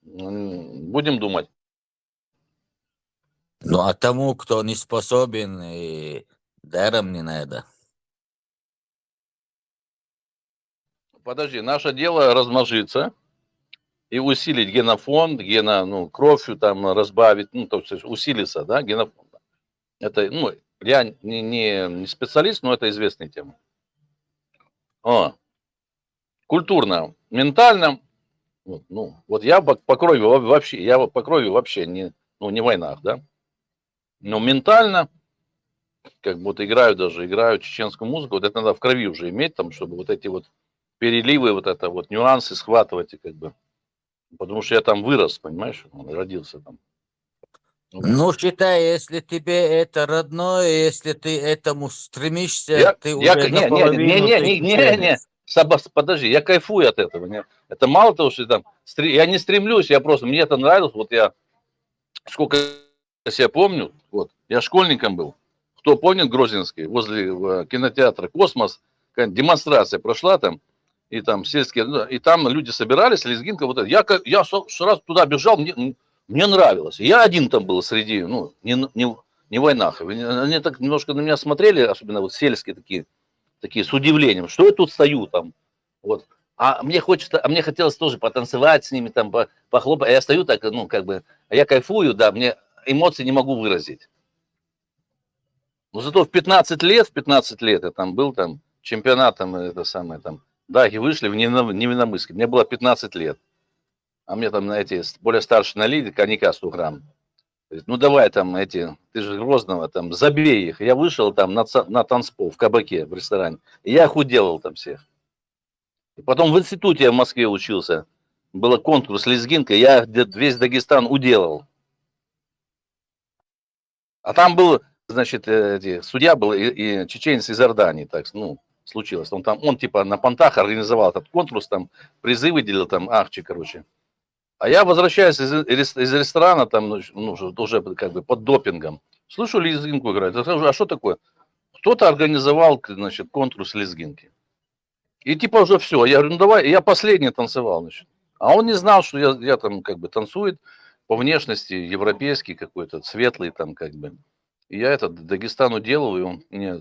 будем думать. Ну, а тому, кто не способен, и даром не надо. Подожди, наше дело размножиться и усилить генофонд, кровь там разбавить, то есть усилиться, да, генофонд. Это, я не специалист, но это известная тема. Культурно, ментально, вот я по крови вообще не в войнах, да, но ментально, как будто играю чеченскую музыку, вот это надо в крови уже иметь, там, чтобы вот эти вот переливы, нюансы схватывать, и как бы, потому что я там вырос, понимаешь, родился там. Ну, считай, если тебе это родное, если ты этому стремишься, ты уже наполовину чеченец. Подожди, я кайфую от этого. Это мало того, что я не стремлюсь, мне это нравилось, сколько себя помню, я школьником был. Кто помнит Грозинский, возле кинотеатра «Космос», демонстрация прошла там, и там сельские, и там люди собирались, лезгинка, я сразу туда бежал, мне нравилось. Я один там был среди, не войнах. Они так немножко на меня смотрели, особенно сельские такие с удивлением, что я тут стою там, А мне хотелось тоже потанцевать с ними, там, похлопать, а я стою так, а я кайфую, да, мне эмоции не могу выразить. Но зато в 15 лет я там был, чемпионатом, Даги вышли в Невиномысске, мне было 15 лет. А мне там более старшие налили коньяка 100 грамм. Говорит, давай ты же Грозного, забей их. Я вышел там на танцпол в кабаке, в ресторане. И я их уделал там всех. И потом в институте я в Москве учился. Был конкурс лезгинка, я весь Дагестан уделал. А там был, судья был и чеченец из Иордании, случилось. Он на понтах организовал этот конкурс, призы выделил, ахчи, короче. А я возвращаюсь из ресторана, уже как бы под допингом. Слышу, лезгинку играть. А что такое? Кто-то организовал, конкурс лезгинки. И уже все. Я говорю, давай. И я последний танцевал, А он не знал, что я танцует по внешности европейский какой-то, светлый И я Дагестану делаю, и он мне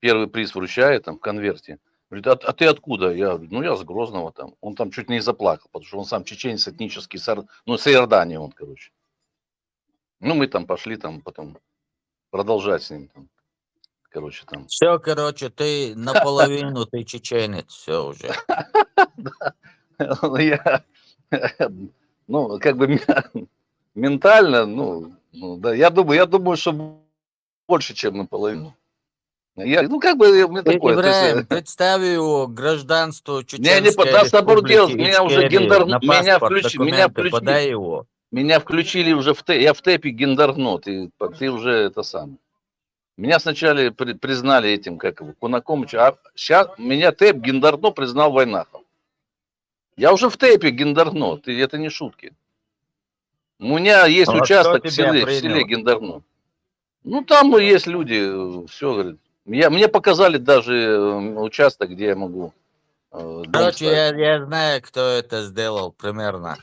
первый приз вручает в конверте. Говорит, а ты откуда? Я говорю, я с Грозного там. Он там чуть не заплакал, потому что он сам чеченец этнический, с Иордании он, короче. Мы пошли потом продолжать с ним Все, ты наполовину, ты чеченец, все уже. Ментально, да, я думаю, что больше, чем наполовину. Ибраим, представь его гражданство Чеченской Республики меня Ичкерия, подай его. Меня включили уже я в ТЭПе Гендарно, ты уже это самое. Меня сначала признали этим, кунаком, а сейчас меня ТЭП Гендарно признал Войнахов. Я уже в ТЭПе Гендарно, это не шутки. У меня есть участок в селе Гендарно. Там есть люди, все, говорит. Мне показали даже участок, где я могу Короче, я знаю, кто это сделал примерно.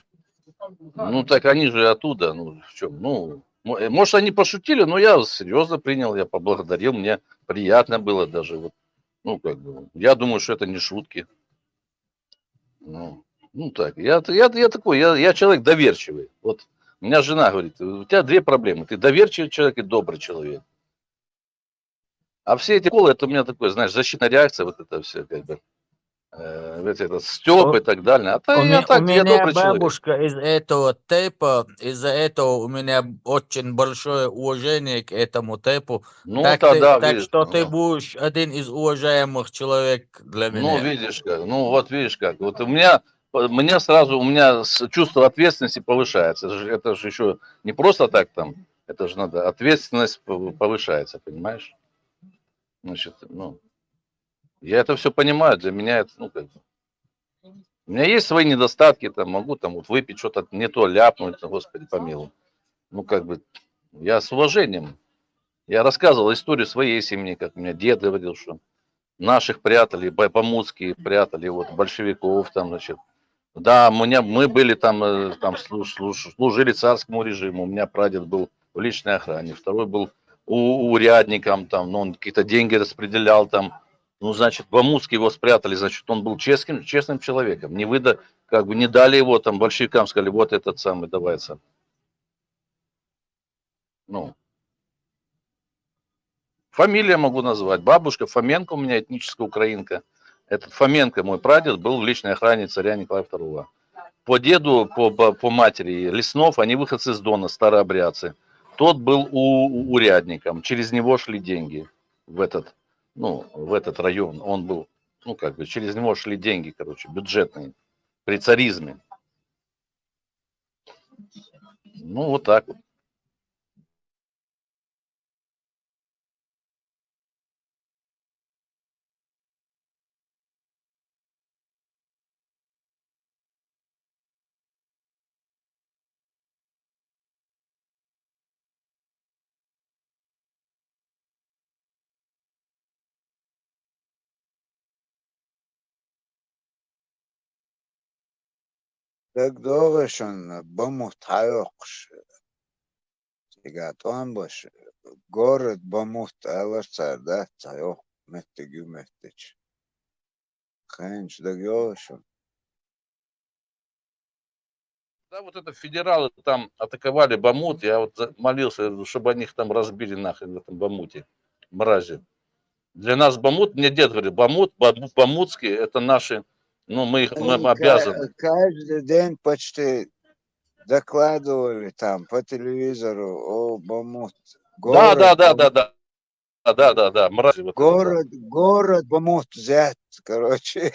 Так они же оттуда, в чем, может, они пошутили, но я серьезно принял, я поблагодарил, мне приятно было даже, я думаю, что это не шутки. Я такой, я человек доверчивый, У меня жена говорит, у тебя две проблемы. Ты доверчивый человек и добрый человек. А все эти колы, это у меня такое, знаешь, защитная реакция, вот это все, как бы, это стёб и так далее. А то У я так, я меня добрый человек. бабушка из этого тэпа, из-за этого у меня очень большое уважение к этому тэпу. Ну, Так, тогда, так видишь, что ты будешь один из уважаемых человек для ну, меня. видишь как, ну, вот видишь как. Вот у меня сразу, у меня чувство ответственности повышается. Это же еще не просто так там, это же надо, ответственность повышается, понимаешь? Значит, ну, я это все понимаю, для меня это, ну, как бы, у меня есть свои недостатки, там, могу там вот выпить что-то не то, ляпнуть, господи помилуй. Ну, как бы, я с уважением. Я рассказывал историю своей семьи, как у меня дед говорил, что наших прятали, по-мудски прятали, вот, большевиков там, значит. Да, мы были там, там служили царскому режиму. У меня прадед был в личной охране, второй был урядником, там, ну, он какие-то деньги распределял там. Ну, значит, в Амурске его спрятали, значит, он был честным человеком. Как бы не дали его там большевикам, сказали, вот этот самый, давай сам. Ну, фамилия могу назвать. Бабушка Фоменко у меня, этническая украинка. Этот Фоменко, мой прадед, был в личной охране царя Николая II. По деду, по матери Леснов, они выходцы из Дона, старообрядцы. Тот был урядником, через него шли деньги в этот, ну, в этот район. Он был, ну, как бы, через него шли деньги, короче, бюджетные, при царизме. Ну, вот так вот. Так doğuşun Bamut hayokş. Tigatwan baş. Город Бамут аларцар да тайох метте гюметтеч. Хэнч да гёшун. Да, вот это федералы там атаковали Бамут, я вот молился, чтобы они их там разбили нахрен в этом Бамуте, мрази. Для нас Бамут, мне дед говорит, Бамутские, это наши, ну, мы обязаны. Каждый день почти докладывали там по телевизору о Бамут. Да, мрази. Вот город Бамут взят, короче.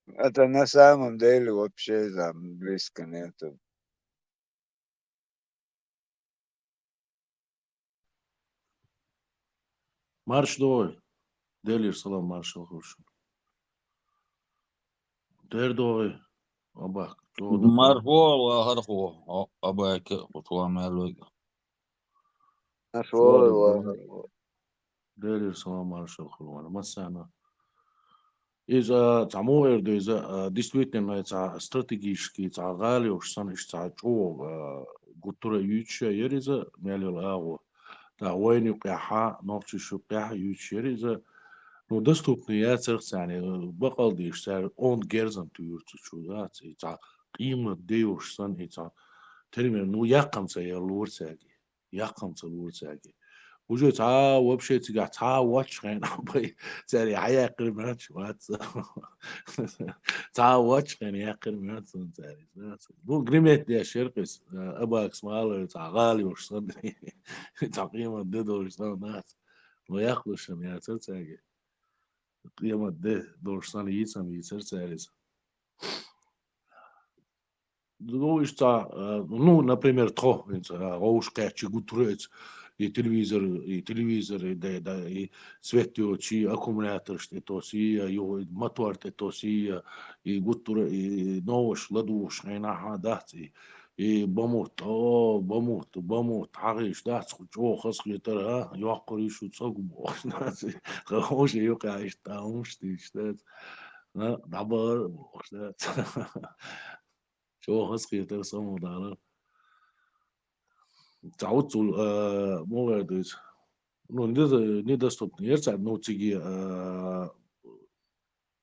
Это на самом деле вообще там близко нету. Marş doğru. Delir salam marşal kurşun. Der doğru. Abak. Маргол, Агархо, Абайке, Утламелуга. Delir salam marşal kurşun. Масана. Из-за тому, из-за действительно это стратегически, это гали уж сан из чего гутура юча ериза мелил агу. Да, войны قاحة نوقش شو قاحة يشيريزا نو доступные يعني بقال ديش سعر on جيرزن تيورت شو ده إذا قيمة ديوش سن إذا ترمي نو يقم سيالور ساقي يقم سيالور ساقي وجو تا وبشي تيجا تا واتش غين أبي ساري حياة قرمات شوات تا واتش غين يا قرمات سن ساري بو قرمات دي شرقس أباك سمال تا غالي وش سن تقييم الدد وش سن ناس ما ياخدوش يا سرساقي قيمة ده وش سن يسم يسرساري Ну, что, ну, например, то, уж как гутурец, и телевизор, и светлячи, аккумулятор, что то си, и мотор, то си, и гутур, и новош, ладуш, и нахадати, и бамут, عايش ده جو خاص يترى يعقر يشوت صقب خوش يوقع يشتاوش تشتات دبر وشتات شو خاص يترى صمود على تعود مو غاديش ну недоступно ерца ну тиги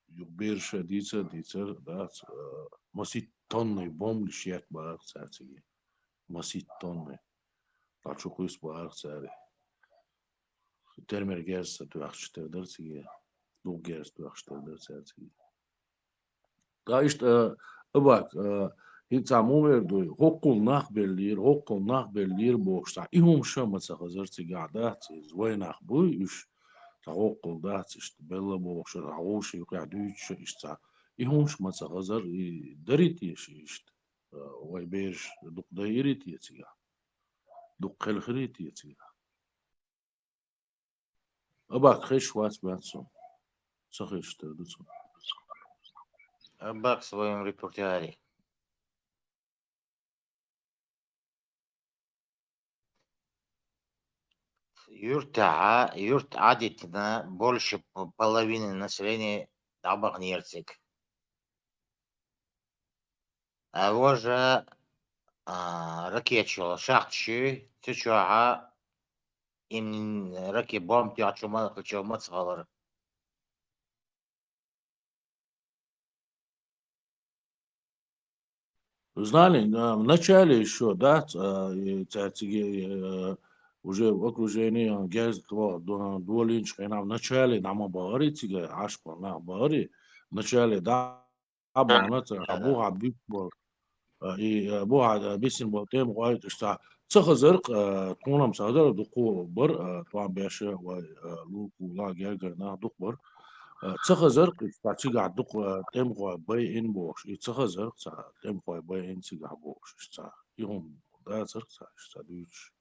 юберша дица да маси тонны бомб шият баг цатиги مسيطون تشوكويس بارساري ترمر جيرس توخشتر درسي دو جيرس توخشتر درسي قايشت أباك هيتسامو وردوي هوكل ناخ بلير بوشتا إيهم شو متسخزرتي قعدات زويناخ بوي إش تهوكل دات إشت بلا بوشتا عوش يقعدوش إشتا إيهم شو متسخزر دريتيش إشت واي بيرش دوك دايريتي يتيا دوك خلخريتي يتيا أباك خش وات باتسون سخيش تردسون Бак в своем репертуаре. Юрт адетно больше половины населения Абагнерцик. А уже ракетчил шахтши, тючуага им раки бомб тячума хочума цалар. Знали, в начале еще, да, уже в окружении герцогства Дуолинчка, в начале нам баори, тига ашпа на баори, в начале, да, абонат, абуха бикбор, и абуха бисин болтем, гайд, что цахазырк, тунам садар, дуку бар, туан бяша, луку ла гергерна, дук бар, цахазырк, тачига дук тем гой бай ин бош, и цахазырк, тем гой бай ин тига бош, что им, да, царк, что дюч.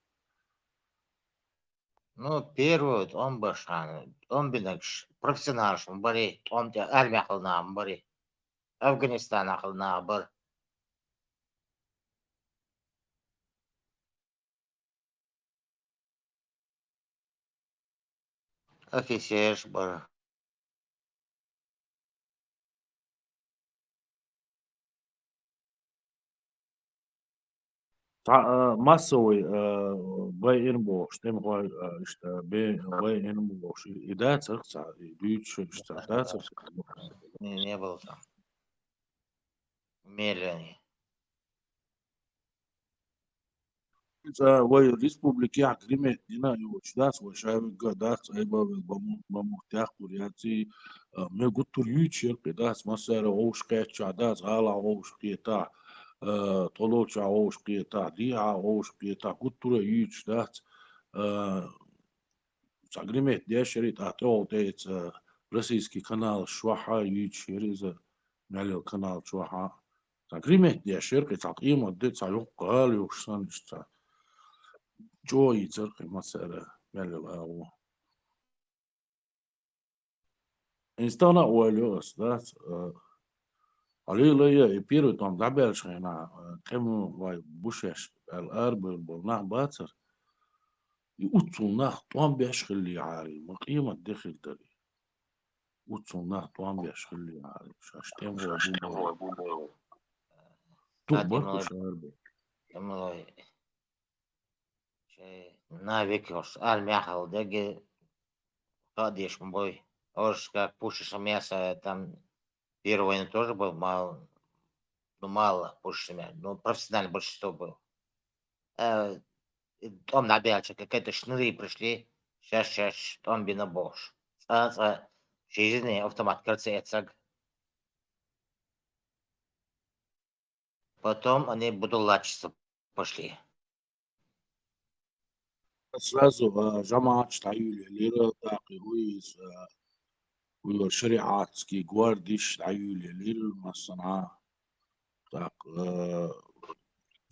Ну, первый, он башан, он бинакш, профессионал, он бори, он армия хлна, бори, Афганистан хлна, бар. Офицер, бар. массовый бай ин бош, тем гой, что бай ин бош, и да, царк, и дюч, что да, царк. Не было там. Медленнее. وای ریسپوبلیکی اقلیم دینا یوچداس و شاید گداس ای با مختار کوریاتی مگوتور یوچیر قداس مسیر اوش قیچاداس حالا اوش قیتا طلوع اوش قیتا دیا اوش قیتا گوتور یوچداس اقلیم دیشری تاتو دیت روسیسکی کانال شوها یوچیریز مالیو کانال شوها اقلیم دیشری قطعیم دیت سایق قال یوشان است جوي زرقي مسألة ملو إنستانا أولوس ذات علي لي يبيرو تام دبل شينا كم واي بوشش الأرب بالناه باتر يوتسون ناه توام بيشخلي عاري مقيمة دخل دري يوتسون ناه توام بيشخلي عاري شاشتين هو بومبو تكبر وشاربه Навик армия халдеги ходишь бой. Ож как пушишь мясо, там первый войны тоже был мало, ну мало пушишь мясо, ну профессионально большинство было. Там на бяльчик какие-то шныры пришли, сейчас там би на бош. Жизненный автомат крацецаг. Потом они будулачиться пошли. сразу جماعة تعيولي ليرة داقي هويز وشريعاتكي جوارديش تعيولي ليرة مصنعة داق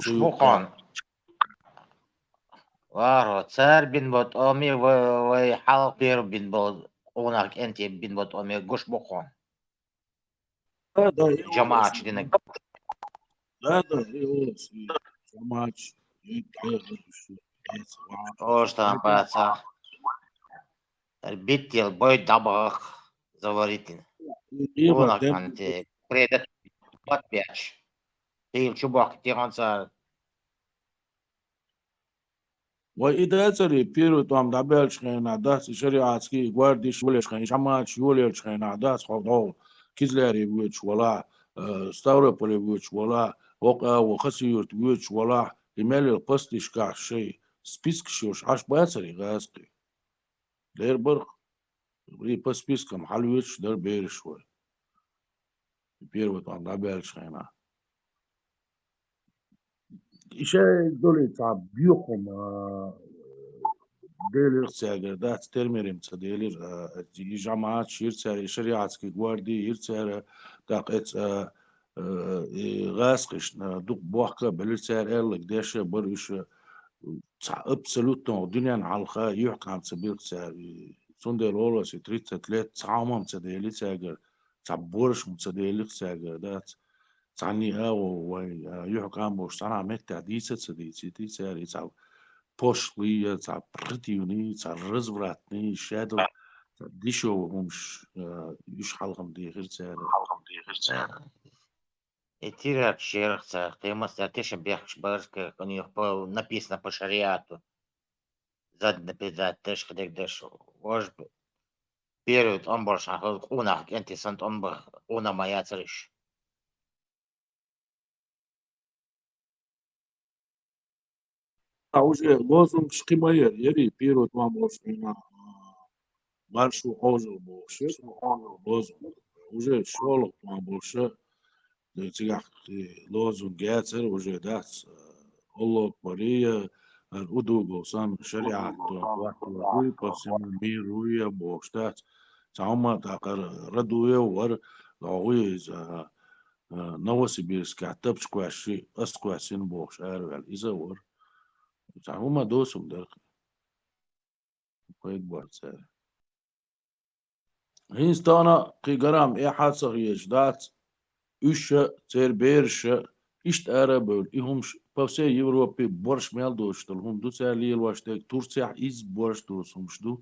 شبوقان وارو царь бин бот оми вай халк бер бин бот онак энти бин бот оми гош бохон. جماعة شدينا. لا جماعة Ош там паца. Битил бой дабах заваритин. Онак анти предат подпяч. Ты чубак тиранца. وإذا تري بيرو توام دبل شخينا داس شريعاتكي جوارديش ولا شخين جماعة ولا شخينا داس خضو كيزلاري بوش ولا ستاوربولي بوش ولا وقا وخسيورت بوش ولا имели постишка шей список шош аж бацари газки. Дер бар и по спискам халвич дер берешвой. Первый там добяльшайна. Еще доли там бьюхом делер цегер, да, термеримца делер, и жамаат ширцер, шариатский гвардии, ирцер, так это гасқиш, дух бохка, белерцер, эрлик, деше, барыш, абсолютно, дунян алха, юхкам цебирцер, сундер олос, 30 лет, цаумам цеделер цегер, цаборш цеделер цегер, да, цани أو يحكم بوشتنا متى ديسة سديسة ديسة ريسا بوشلي تا برتيوني تا رزبراتني شادو تا ديشو همش يش حلقم دي غير سعر Этира черца, ты мастер бехш барска, у них написано по шариату. Зад написать теж ходик деш. Вож период он больше унах ентисант он бы уна моя цариш. А уже лозунг шкимайер, ери пирот вам на маршу озел больше, лозунг. Уже шолок вам больше, тигах лозунг гецер уже дац. الله بريه الأدوغو سان شريعة وقوي قسم ميروية بوشتات تعمى تاقر ردوية ور لغوية نوسي بيرس كعتب شكواشي أسكواشين بوش أروال إذا ور تعمى دوسم درق قيد بوارتسال هينستانا قي قرام إيه حادثة يجدات Üç ter beş işte arabul ihumş pavse Evropi borç meldoştul hum du serli başta Tursiya iz borçtul humşdu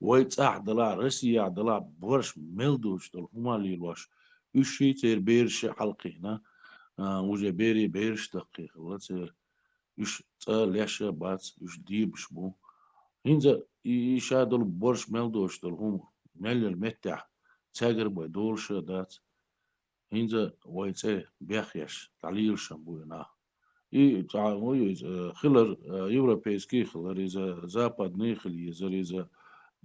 Vayt ahdala Rusya ahdala borç meldoştul humali baş üç ter beş halqina уже бери берш дақиқ лацер üç leşe bats üç dibş bu Hinza işadul borç meldoştul hum melil mettah تاجر بدولش دات هینجا وایته بیخیش تعلیل شنبوینا ای تعاوی خلر یوروپیسکی خلر ایزا زاپادنی خلی زریزا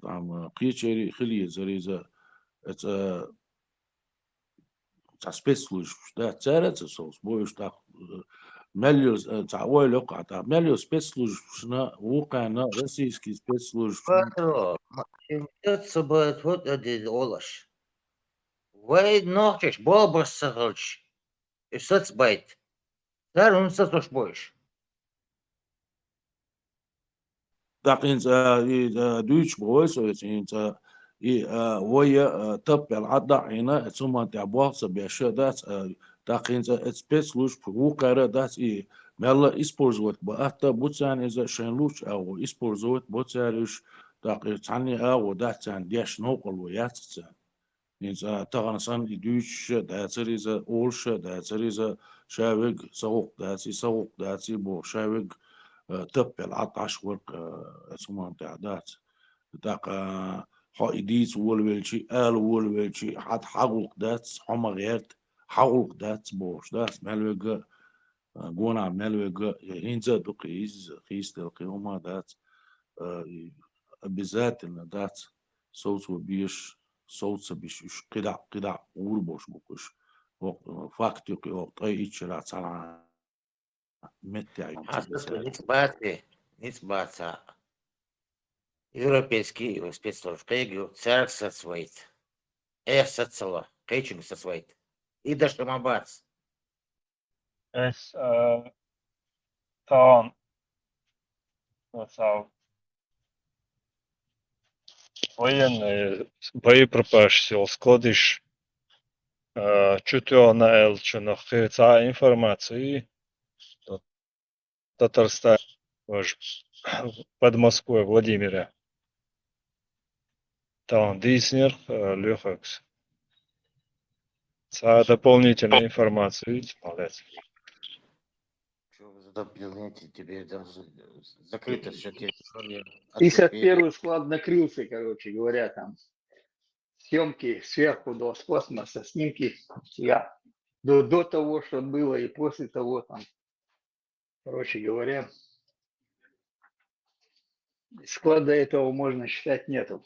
دام قیچری خلی زریزا ات تسپیسلوش ده ترت سوس بویش تا ملیوس تعاوی لقعه تا ملیوس سپیسلوش شنا وقعنا روسیسکی سپیسلوش Патро, тот собой вот один олаш. Вай ночеш, болбас сахалч. И соцбайт. Дар он сатош боиш. دقين دويتش بويس ويتين ويا تبع العضع هنا ثم تعبوا سبيشة دات دقين سبيس لوش بوقرة دات ملا إسبورزوت بأتا بوتسان إذا شنلوش أو إسبورزوت بوتسارش دقين تاني أو دات تان ديش نوقل وياتسان إذا تغنسان دويتش داتر إذا أولش داتر إذا شاوج سوق داتي سوق داتي بو شاوج تبع العطش ورق اسمه تعدات داق حايديس ولويلشي ولويلشي حد حقوق دات حما غيرت حقوق دات بوش دات ملوغ قونا ملوغ هينزا دقيز قيس دلقي هما دات بالذات ان دات صوت وبيش صوت بيش قدع وربوش بوكش فاكت يقي وقت اي اتشرات سالعان Нисбаца. Европейский спецслужб регио царк соцвейт. Соцало. Кейчинг соцвейт. И даже мабац. Es tā no savu военные бои пропавшие складиш чутье на элчинах ца информации Татарстан под Москвой Владимире там Диснер Лехакс ца дополнительная информация видите молодец Тебе закрыто все территория. 51-й склад накрылся, короче говоря, там съемки сверху с космоса, снимки до того, что было, и после того там Короче говоря, склада этого, можно считать, нету.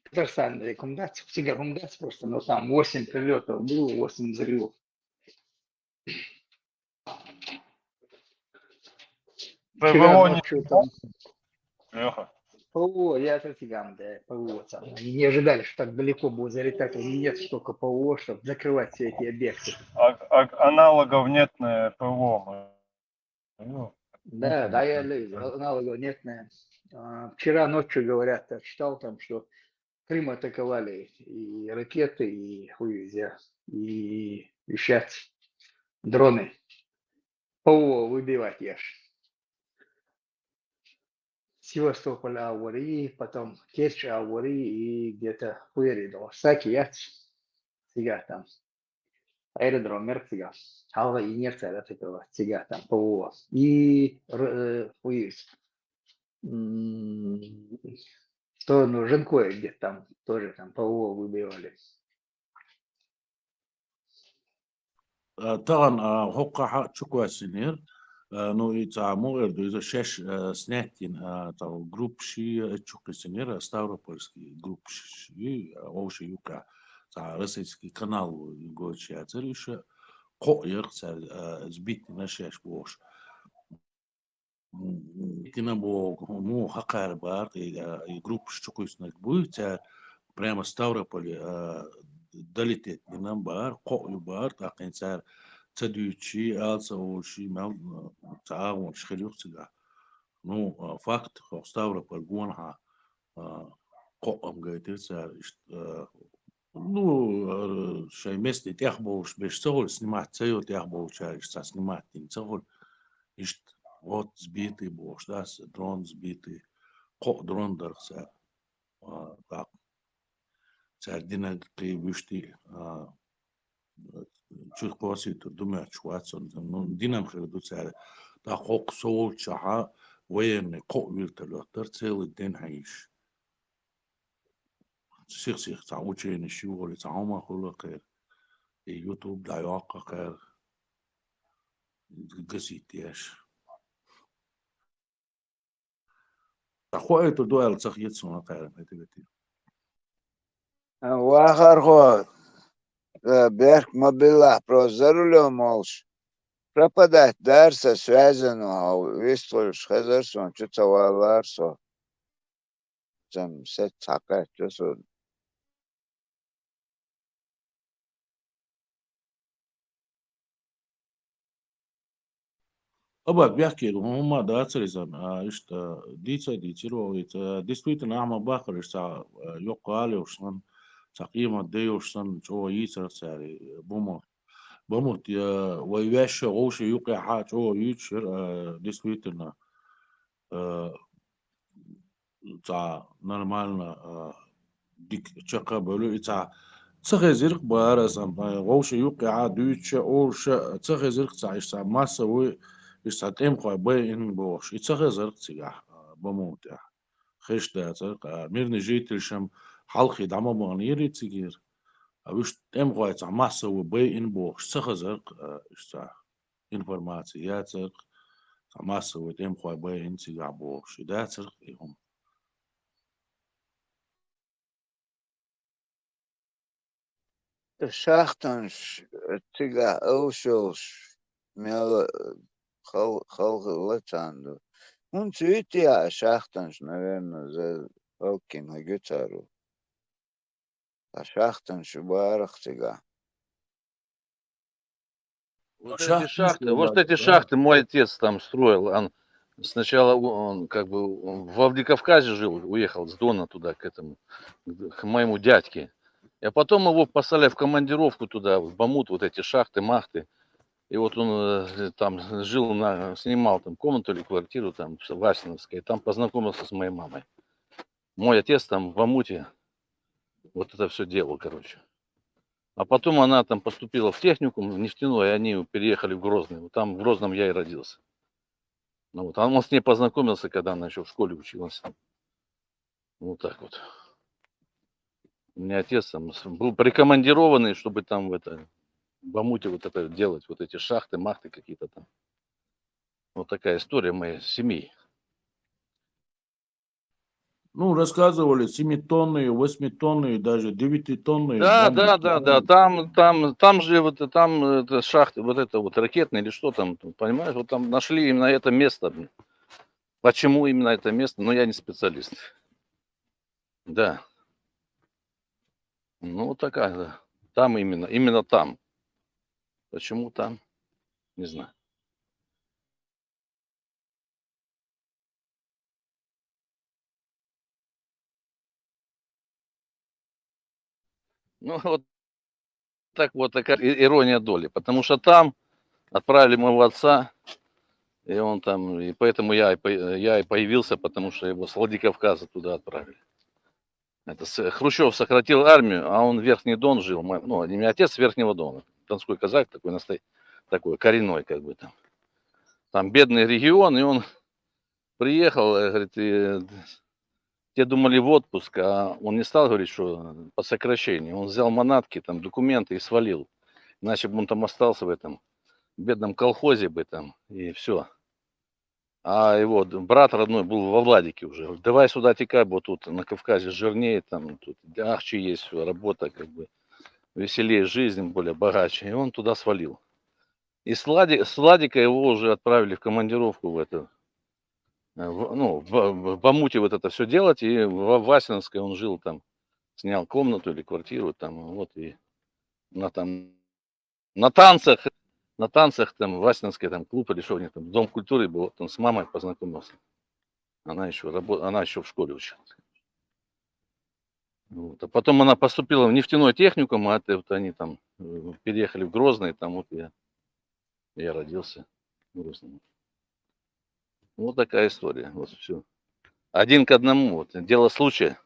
Татарстан рекомендаций, всегда рекомендаций просто, но там 8 прилетов было, 8 взрывов. Вчера ПВО не ночью там Леха. ПВО, я ответигам, да, ПВО там. Они не ожидали, что так далеко будет залетать. И нет столько ПВО, чтобы закрывать все эти объекты. Аналогов нет на ПВО. Ну, Да, да, я аналогов нет. Вчера ночью, говорят, я читал там, что Крым атаковали и ракеты, и хуйзя, и сейчас дроны. ПВО выбивать ешь. Севастополь Аури, потом Керчь Аури и где-то Хуэриdo. Саки яц. Сега там. Аэродром Мерцига. Халва и инерция от этого сега там ПВО. И хуиз. Что, ну, Женкое где-то там тоже там ПВО выбивали. طبعا حقها شكوى سنير نو يتعامل إذا شاش سنتين تاع جروب شي تشوكي سنير ستاوروبولسكي جروب شي أو شي يوكا تاع روسيسكي канал يقول شي عتريش قوير تاع زبيت نشاش بوش كنا بو مو حقار بار جروب شكوى سنك بوي تاع прямо Ставрополь долететь не нам бар قوي بار تاع صار تدويتشي ألسا وشي مال تعاون شخليوك تجا نو فاكت خو ستاوروبول جوانها قوم قايتر صار ну شيء местный تيخبوش بيش تقول سنمات تيو تيخبوش شارش سنمات تين تقول إشت вот сбитый бош да дрон сбитый قو дрон درسا так سردنا قيبوشتي чуть после думаю, чувствую, ну, динам хреду царь, да хок сол чаха, военный кок вертолет, целый день хаиш. Сих, там учение школы, там мы хулакер, и YouTube да якакер, газетеш. Такое это дуэль цахьется на кайрам, это ведь. واخر خود Берг мобила прозорулю молш. Пропадать дарса связанного, вистоль хазарсон, что-то валарсо. Там все такая, что أبغى بيحكي هم ده أتريزان إيش ديتيرو действительно أحمد باخر إيش يقال وشان تقييم ده وشان شو يسر ساري بموت ويواش غوش يقع حاجة شو يشر действительно تا نورمالنا ديك تشقى بلو تا تخزيرك بارسان غوش يقع دوتش أوش تخزيرك تا إيش ماسة و يستعتم خو بين بوش يتخزرق تيجا بموت يا خش ده ترق ميرني جيت الشم حلقي دعم بغنيري تيجير أبيش تم خو يتعمس وبين بوش تخزرق إشتا إنفورماتيا ترق تعمس وتم خو بين تيجا بوش ده ترق يهم شاختنش تيجا أوشوش ميل خلق لتاندو. Он цветя шахтанш, наверное, за Окина гитару. А шахтанш барах тига. Вот эти шахты мой отец там строил. Он сначала он как бы в Владикавказе жил, уехал с Дона туда к моему дядьке. А потом его послали в командировку туда, в Бамут, вот эти шахты, махты. И вот он там жил, снимал там комнату или квартиру там в Васиновской, и там познакомился с моей мамой. Мой отец там в Амуте вот это все делал, короче. А потом она там поступила в техникум нефтяной, и они переехали в Грозный. Вот там в Грозном я и родился. Ну, вот. А он с ней познакомился, когда она еще в школе училась. Вот так вот. У меня отец там был прикомандированный, чтобы там Бамуте вот это делать, вот эти шахты, махты какие-то там. Вот такая история моей семьи. Ну, рассказывали, 7-тонные, 8-тонные, даже 9-тонные Да, бомбы. да, да, да. Там же вот там это шахты, вот это вот ракетные или что там, понимаешь, вот там нашли именно это место. Блин. Почему именно это место? Ну, я не специалист. Да. Ну, вот такая, да. Там именно там. Почему там? Не знаю. Ну, вот так вот такая ирония доли. Потому что там отправили моего отца, и он там, и поэтому я и появился, потому что его с Владикавказа туда отправили. Хрущев сократил армию, а он в Верхний Дон жил. Ну, у меня отец с Верхнего Дона. Донской казак, такой коренной, как бы там. Там бедный регион, и он приехал, говорит, те думали в отпуск, а он не стал говорить, что по сокращению. Он взял манатки, там, документы и свалил. Иначе бы он там остался в этом бедном колхозе бы там, и все. А его брат родной был во Владике уже. Говорит, давай сюда текай, вот тут на Кавказе жирнее, там, тут ахче есть, работа, как бы, веселее жизнь, более богаче. И он туда свалил. И с Владика его уже отправили в командировку в это, в Бамуте вот это все делать, и в Васиновской он жил там, снял комнату или квартиру там, вот, и на танцах там, Васиновской там клуб или что у них там, Дом культуры был, вот он с мамой познакомился. Она еще в школе училась. Вот. А потом она поступила в нефтяной техникум, а вот они там переехали в Грозный, там вот я родился в Грозном. Вот такая история. Вот все. 1 к 1. Вот. Дело случая.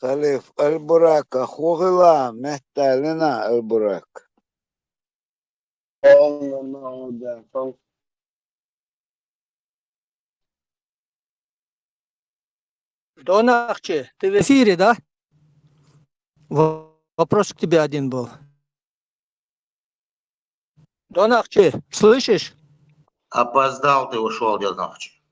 خليف البراك أخو غلا محتالنا البراك Донахче, ты в эфире, да? Вопрос к тебе один был. Донахче, слышишь? Опоздал ты, ушел, дед Нохчи.